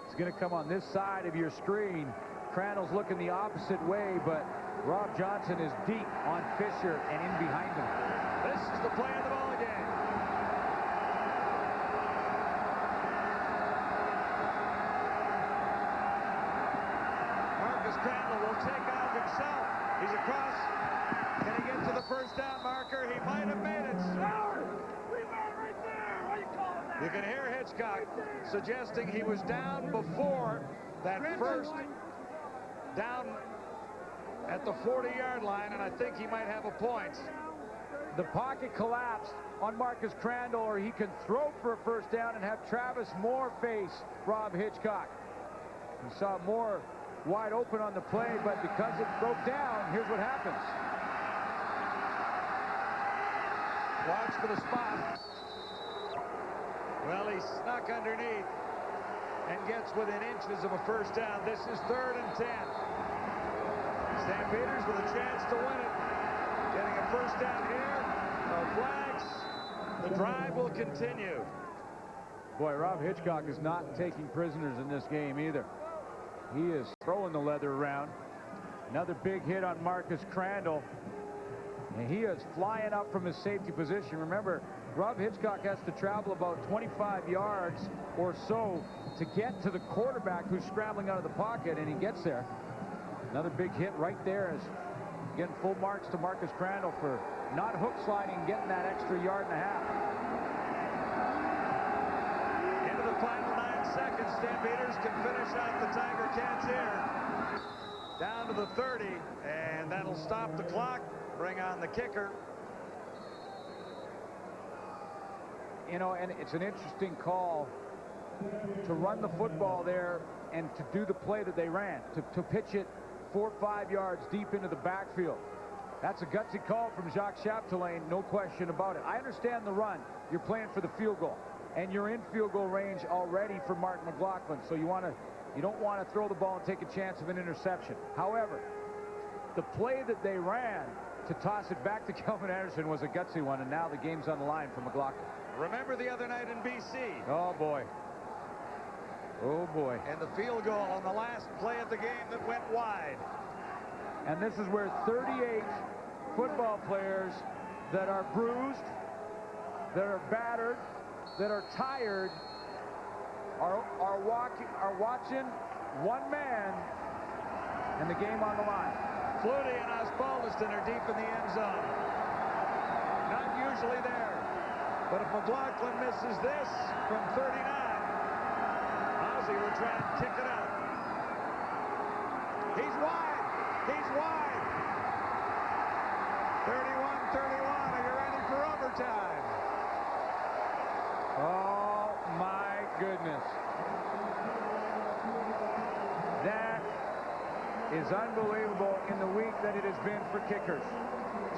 It's going to come on this side of your screen. Crandall's looking the opposite way, but Rob Johnson is deep on Fisher and in behind him. This is the play of the ball game. Marcus Crandall will take off himself. He's across. Can he get to the first down marker? He might have made it. You can hear Hitchcock suggesting he was down before that first down at the 40-yard line, and I think he might have a point. The pocket collapsed on Marcus Crandall, or he can throw for a first down and have Travis Moore face Rob Hitchcock. We saw Moore wide open on the play, but because it broke down, here's what happens. Watch for the spot. Well, he snuck underneath and gets within inches of a first down. This is 3rd and 10. Stampeders with a chance to win it. Getting a first down here. No flags. The drive will continue. Boy, Rob Hitchcock is not taking prisoners in this game either. He is throwing the leather around. Another big hit on Marcus Crandall. And he is flying up from his safety position. Remember, Rob Hitchcock has to travel about 25 yards or so to get to the quarterback who's scrambling out of the pocket, and he gets there. Another big hit right there is getting full marks to Marcus Crandall for not hook sliding, getting that extra 1.5 yards. Into the final 9 seconds, Stampeders can finish out the Tiger Cats here. Down to the 30, and that'll stop the clock. Bring on the kicker. You know, and it's an interesting call to run the football there and to do the play that they ran, to pitch it 4 or 5 yards deep into the backfield. That's a gutsy call from Jacques Chapdelaine, no question about it. I understand the run. You're playing for the field goal, and you're in field goal range already for Mark McLaughlin, so you don't want to throw the ball and take a chance of an interception. However, the play that they ran to toss it back to Kelvin Anderson was a gutsy one, and now the game's on the line for McLaughlin. Remember the other night in BC? Oh, boy. Oh, boy. And the field goal on the last play of the game that went wide. And this is where 38 football players that are bruised, that are battered, that are tired, are watching one man and the game on the line. Flutie and Osbaldiston are deep in the end zone. Not usually there. But if McLaughlin misses this from 39, Ozzie will try and kick it out. He's wide. He's wide. 31-31. Are you ready? for overtime. Oh, my goodness. That is unbelievable in the week that it has been for kickers.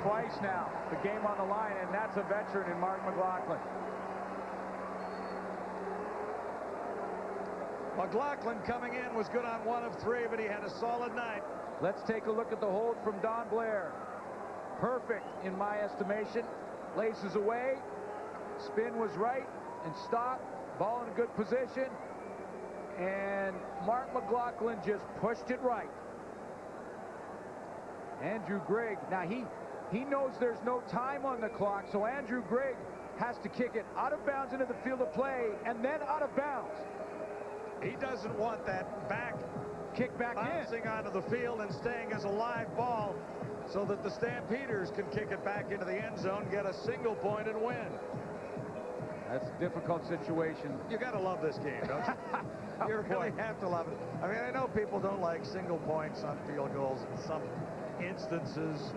Twice now, the game on the line, and that's a veteran in Mark McLaughlin. McLaughlin coming in was good on 1 of 3, but he had a solid night. Let's take a look at the hold from Don Blair. Perfect in my estimation. Laces away. Spin was right and stop. Ball in a good position. And Mark McLaughlin just pushed it right. Andrew Grigg, now he knows there's no time on the clock, so Andrew Grigg has to kick it out of bounds into the field of play and then out of bounds. He doesn't want that kick back bouncing onto the field and staying as a live ball so that the Stampeders can kick it back into the end zone, get a single point and win. That's a difficult situation. You got to love this game, don't you? You really have to love it. I mean, I know people don't like single points on field goals in some instances.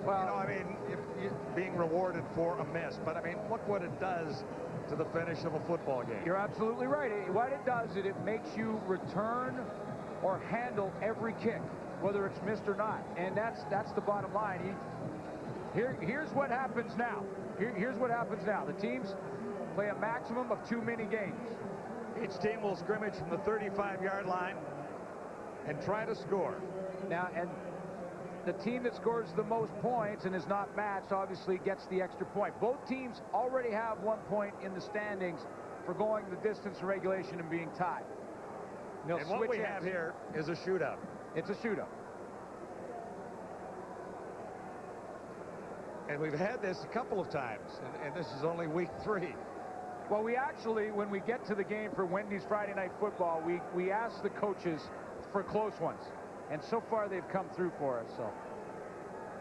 Well, you know, I mean, if you're being rewarded for a miss, but I mean, look what it does to the finish of a football game. You're absolutely right. What it does is it makes you return or handle every kick, whether it's missed or not. And that's the bottom line. Here's what happens now. Here's what happens now. The teams play a maximum of 2 mini games. Each team will scrimmage from the 35-yard line and try to score. Now, and the team that scores the most points and is not matched obviously gets the extra point. Both teams already have 1 point in the standings for going the distance in regulation and being tied. And what we have here is a shootout. It's a shootout. And we've had this a couple of times, and this is only week 3. Well, we actually, when we get to the game for Wendy's Friday Night Football, we ask the coaches for close ones. And so far, they've come through for us, so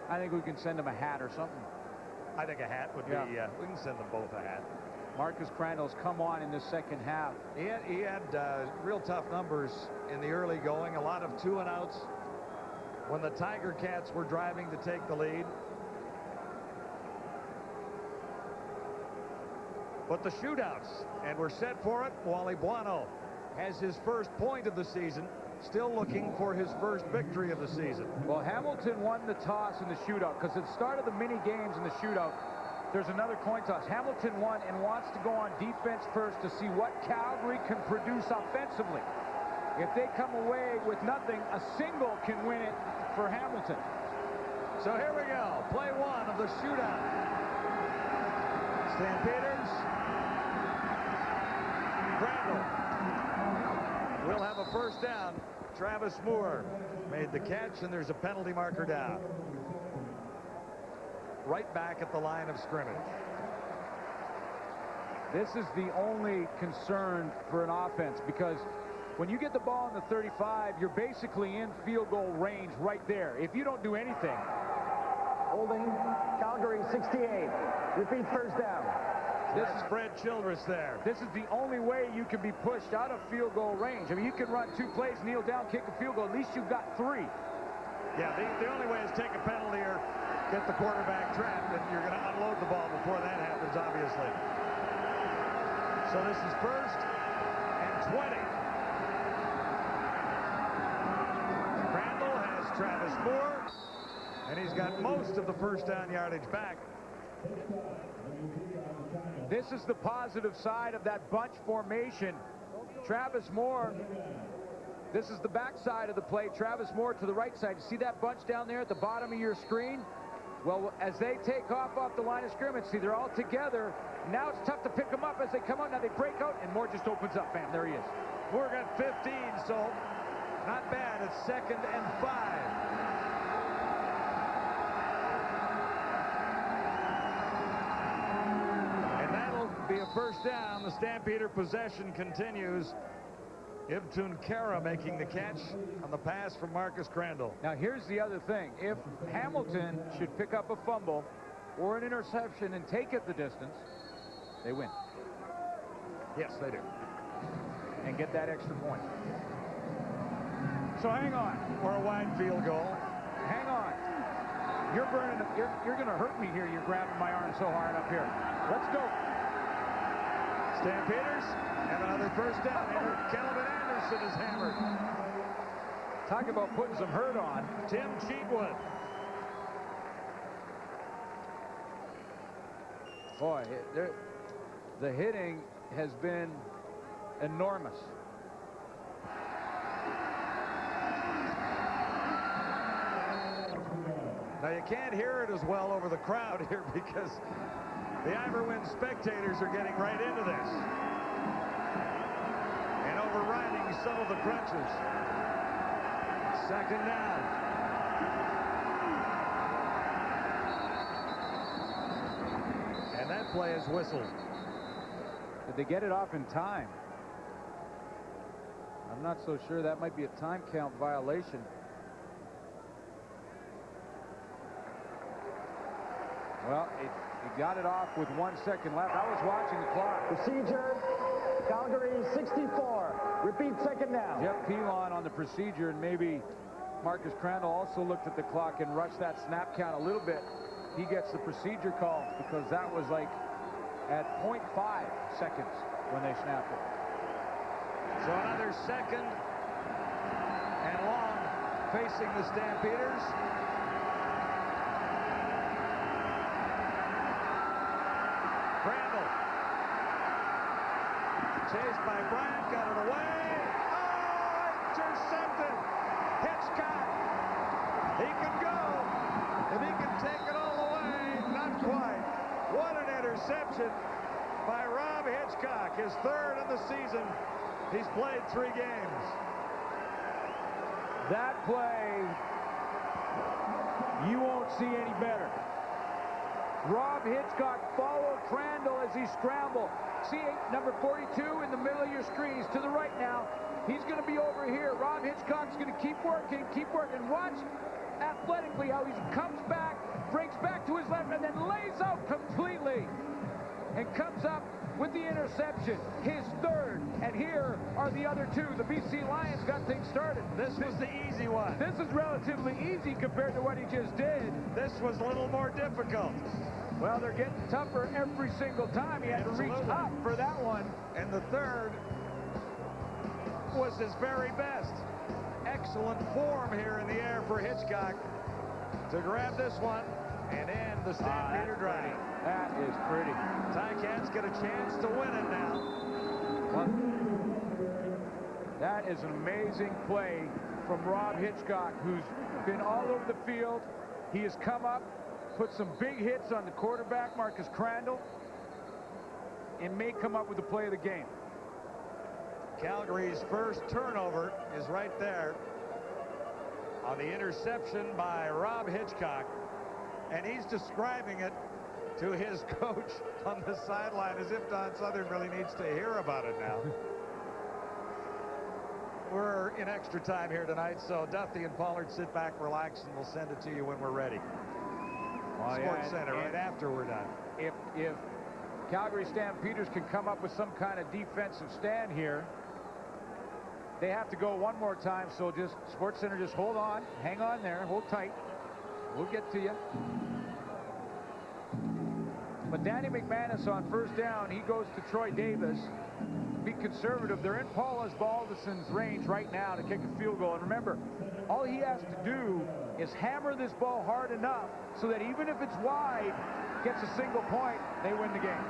I think we can send them a hat or something. I think a hat would be, we can send them both a hat. Marcus Crandall's come on in the second half. He had real tough numbers in the early going, a lot of 2-and-outs when the Tiger Cats were driving to take the lead. But the shootouts, and we're set for it. Wally Buono has his first point of the season, still looking for his first victory of the season. Well, Hamilton won the toss in the shootout because at the start of the mini games in the shootout, there's another coin toss. Hamilton won and wants to go on defense first to see what Calgary can produce offensively. If they come away with nothing, a single can win it for Hamilton. So here we go, play 1 of the shootout. Stampeders. Crandall will have a first down. Travis Moore made the catch, and there's a penalty marker down. Right back at the line of scrimmage. This is the only concern for an offense, because when you get the ball in the 35, you're basically in field goal range right there. If you don't do anything. Holding Calgary 68. Repeat first down. This is Fred Childress there. This is the only way you can be pushed out of field goal range. I mean, you can run 2 plays, kneel down, kick a field goal. At least you've got 3. Yeah, the only way is take a penalty or get the quarterback trapped, and you're going to unload the ball before that happens, obviously. So this is 1st and 20. Crandall has Travis Moore, and he's got most of the first down yardage back. This is the positive side of that bunch formation. Travis Moore, this is the back side of the play. Travis Moore to the right side. You see that bunch down there at the bottom of your screen? Well, as they take off the line of scrimmage, see, they're all together. Now it's tough to pick them up as they come out. Now they break out, and Moore just opens up. Bam, there he is. Moore got 15, so not bad. It's 2nd and 5. Be a first down. The Stampeder possession continues. Ibtun Kara making the catch on the pass from Marcus Crandall. Now here's the other thing. If Hamilton should pick up a fumble or an interception and take it the distance, they win. Yes, they do. And get that extra point. So hang on. Or a wide field goal. Hang on. You're burning. You're going to hurt me here. You're grabbing my arm so hard up here. Let's go. Stampeders have another first down here. Calvin Anderson is hammered. Talk about putting some hurt on. Tim Cheatwood. Boy, the hitting has been enormous. Now you can't hear it as well over the crowd here because the Iverwin spectators are getting right into this and overriding some of the crunches. Second down. And that play is whistled. Did they get it off in time? I'm not so sure. That might be a time count violation. Well, he got it off with 1 second left. I was watching the clock. Procedure, Calgary 64. Repeat, second down. Jeff Pilon on the procedure, and maybe Marcus Crandall also looked at the clock and rushed that snap count a little bit. He gets the procedure call because that was like at 0.5 seconds when they snapped it. So another second and long facing the Stampeders. Crandall. Chased by Bryant, got it away. Oh, intercepted. Hitchcock. He can go. If he can take it all the way, not quite. What an interception by Rob Hitchcock. His third in the season. He's played 3 games. That play, you won't see any better. Rob Hitchcock followed Crandall as he scrambled. See number 42 in the middle of your screen. He's to the right now. He's going to be over here. Rob Hitchcock's going to keep working. Watch athletically how he comes back, breaks back to his left, and then lays out completely. And comes up with the interception, his third. And here are the other 2. The BC Lions got things started. This was the easy one. This is relatively easy compared to what he just did. This was a little more difficult. Well, they're getting tougher every single time. He had to reach up for that one. And the third was his very best. Excellent form here in the air for Hitchcock to grab this one and end the Stampeder drive. That is pretty. Ticats get a chance to win it now. That is an amazing play from Rob Hitchcock, who's been all over the field. He has come up, put some big hits on the quarterback, Marcus Crandall, and may come up with the play of the game. Calgary's first turnover is right there on the interception by Rob Hitchcock, and he's describing it to his coach on the sideline as if Don Southern really needs to hear about it now. We're in extra time here tonight, so Duffy and Pollard sit back, relax, and we'll send it to you when we're ready. Sports Center right after we're done. If Calgary Stampeders can come up with some kind of defensive stand here, they have to go one more time. So just Sports Center, just hold on, hang on there, hold tight. We'll get to you. But Danny McManus on first down, he goes to Troy Davis. Be conservative. They're in Paul Osbaldiston's range right now to kick a field goal. And remember, all he has to do is hammer this ball hard enough so that even if it's wide, gets a single point, they win the game.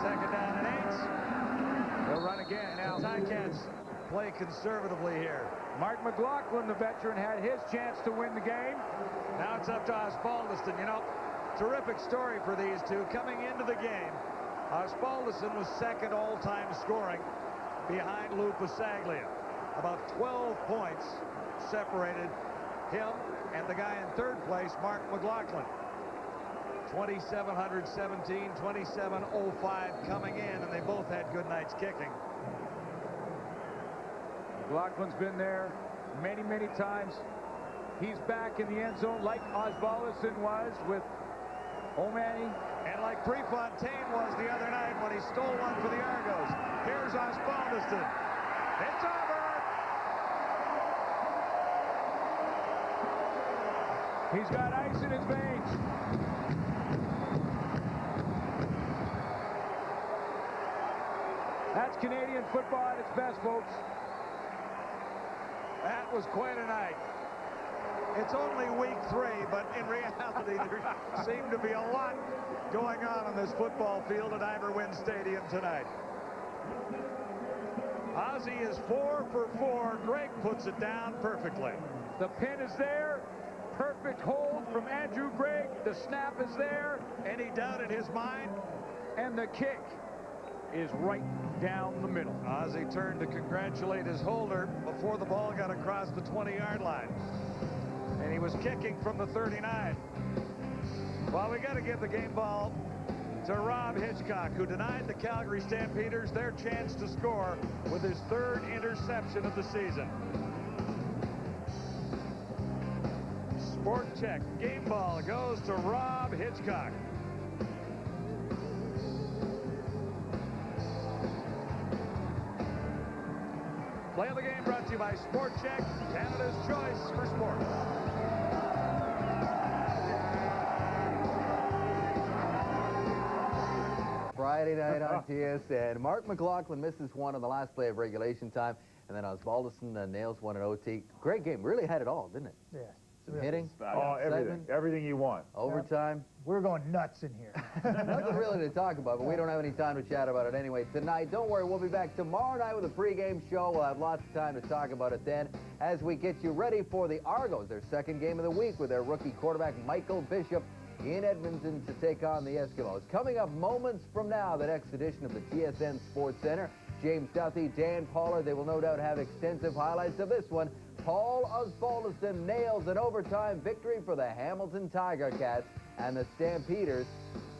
Second down and 8. They'll run again. Now, Ticats play conservatively here. Mark McLaughlin, the veteran, had his chance to win the game. Now it's up to Osbaldiston. You know, terrific story for these two. Coming into the game, Osbaldiston was second all-time scoring behind Lou Pasaglia. About 12 points separated him and the guy in third place, Mark McLaughlin. 2,717, 2,705 coming in, and they both had good nights kicking. McLaughlin's been there many, many times. He's back in the end zone like Osbaldiston was with O'Malley. And like Prefontaine was the other night when he stole one for the Argos. Here's Osbaldiston. It's over. He's got ice in his veins. That's Canadian football at its best, folks. That was quite a night. It's only week 3, but in reality, there seemed to be a lot going on this football field at Iverwin Stadium tonight. Ozzie is 4 for 4. Greg puts it down perfectly. The pin is there. Perfect hold from Andrew Gregg. The snap is there. Any doubt in his mind? And the kick is right down the middle. Ozzie turned to congratulate his holder before the ball got across the 20-yard line. And he was kicking from the 39. Well, we got to give the game ball to Rob Hitchcock, who denied the Calgary Stampeders their chance to score with his 3rd interception of the season. Sport check. Game ball goes to Rob Hitchcock. Play of the game brought to you by Sport Check, Canada's choice for sports. Friday night on TSN. Mark McLaughlin misses one on the last play of regulation time, and then Osbaldiston nails one in OT. Great game. Really had it all, didn't it? Yes. Some hitting. Oh, everything. Everything you want. Overtime. We're going nuts in here. Nothing really to talk about, but we don't have any time to chat about it anyway tonight. Don't worry, we'll be back tomorrow night with a pregame show. We'll have lots of time to talk about it then as we get you ready for the Argos, their 2nd game of the week with their rookie quarterback Michael Bishop in Edmonton to take on the Eskimos. Coming up moments from now, the next edition of the TSN Sports Center. James Duthie, Dan Pollard, they will no doubt have extensive highlights of this one. Paul Osbaldiston nails an overtime victory for the Hamilton Tiger Cats, and the Stampeders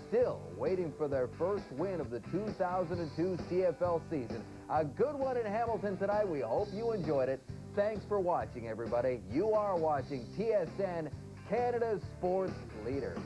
still waiting for their first win of the 2002 CFL season. A good one in Hamilton tonight. We hope you enjoyed it. Thanks for watching, everybody. You are watching TSN, Canada's sports leader.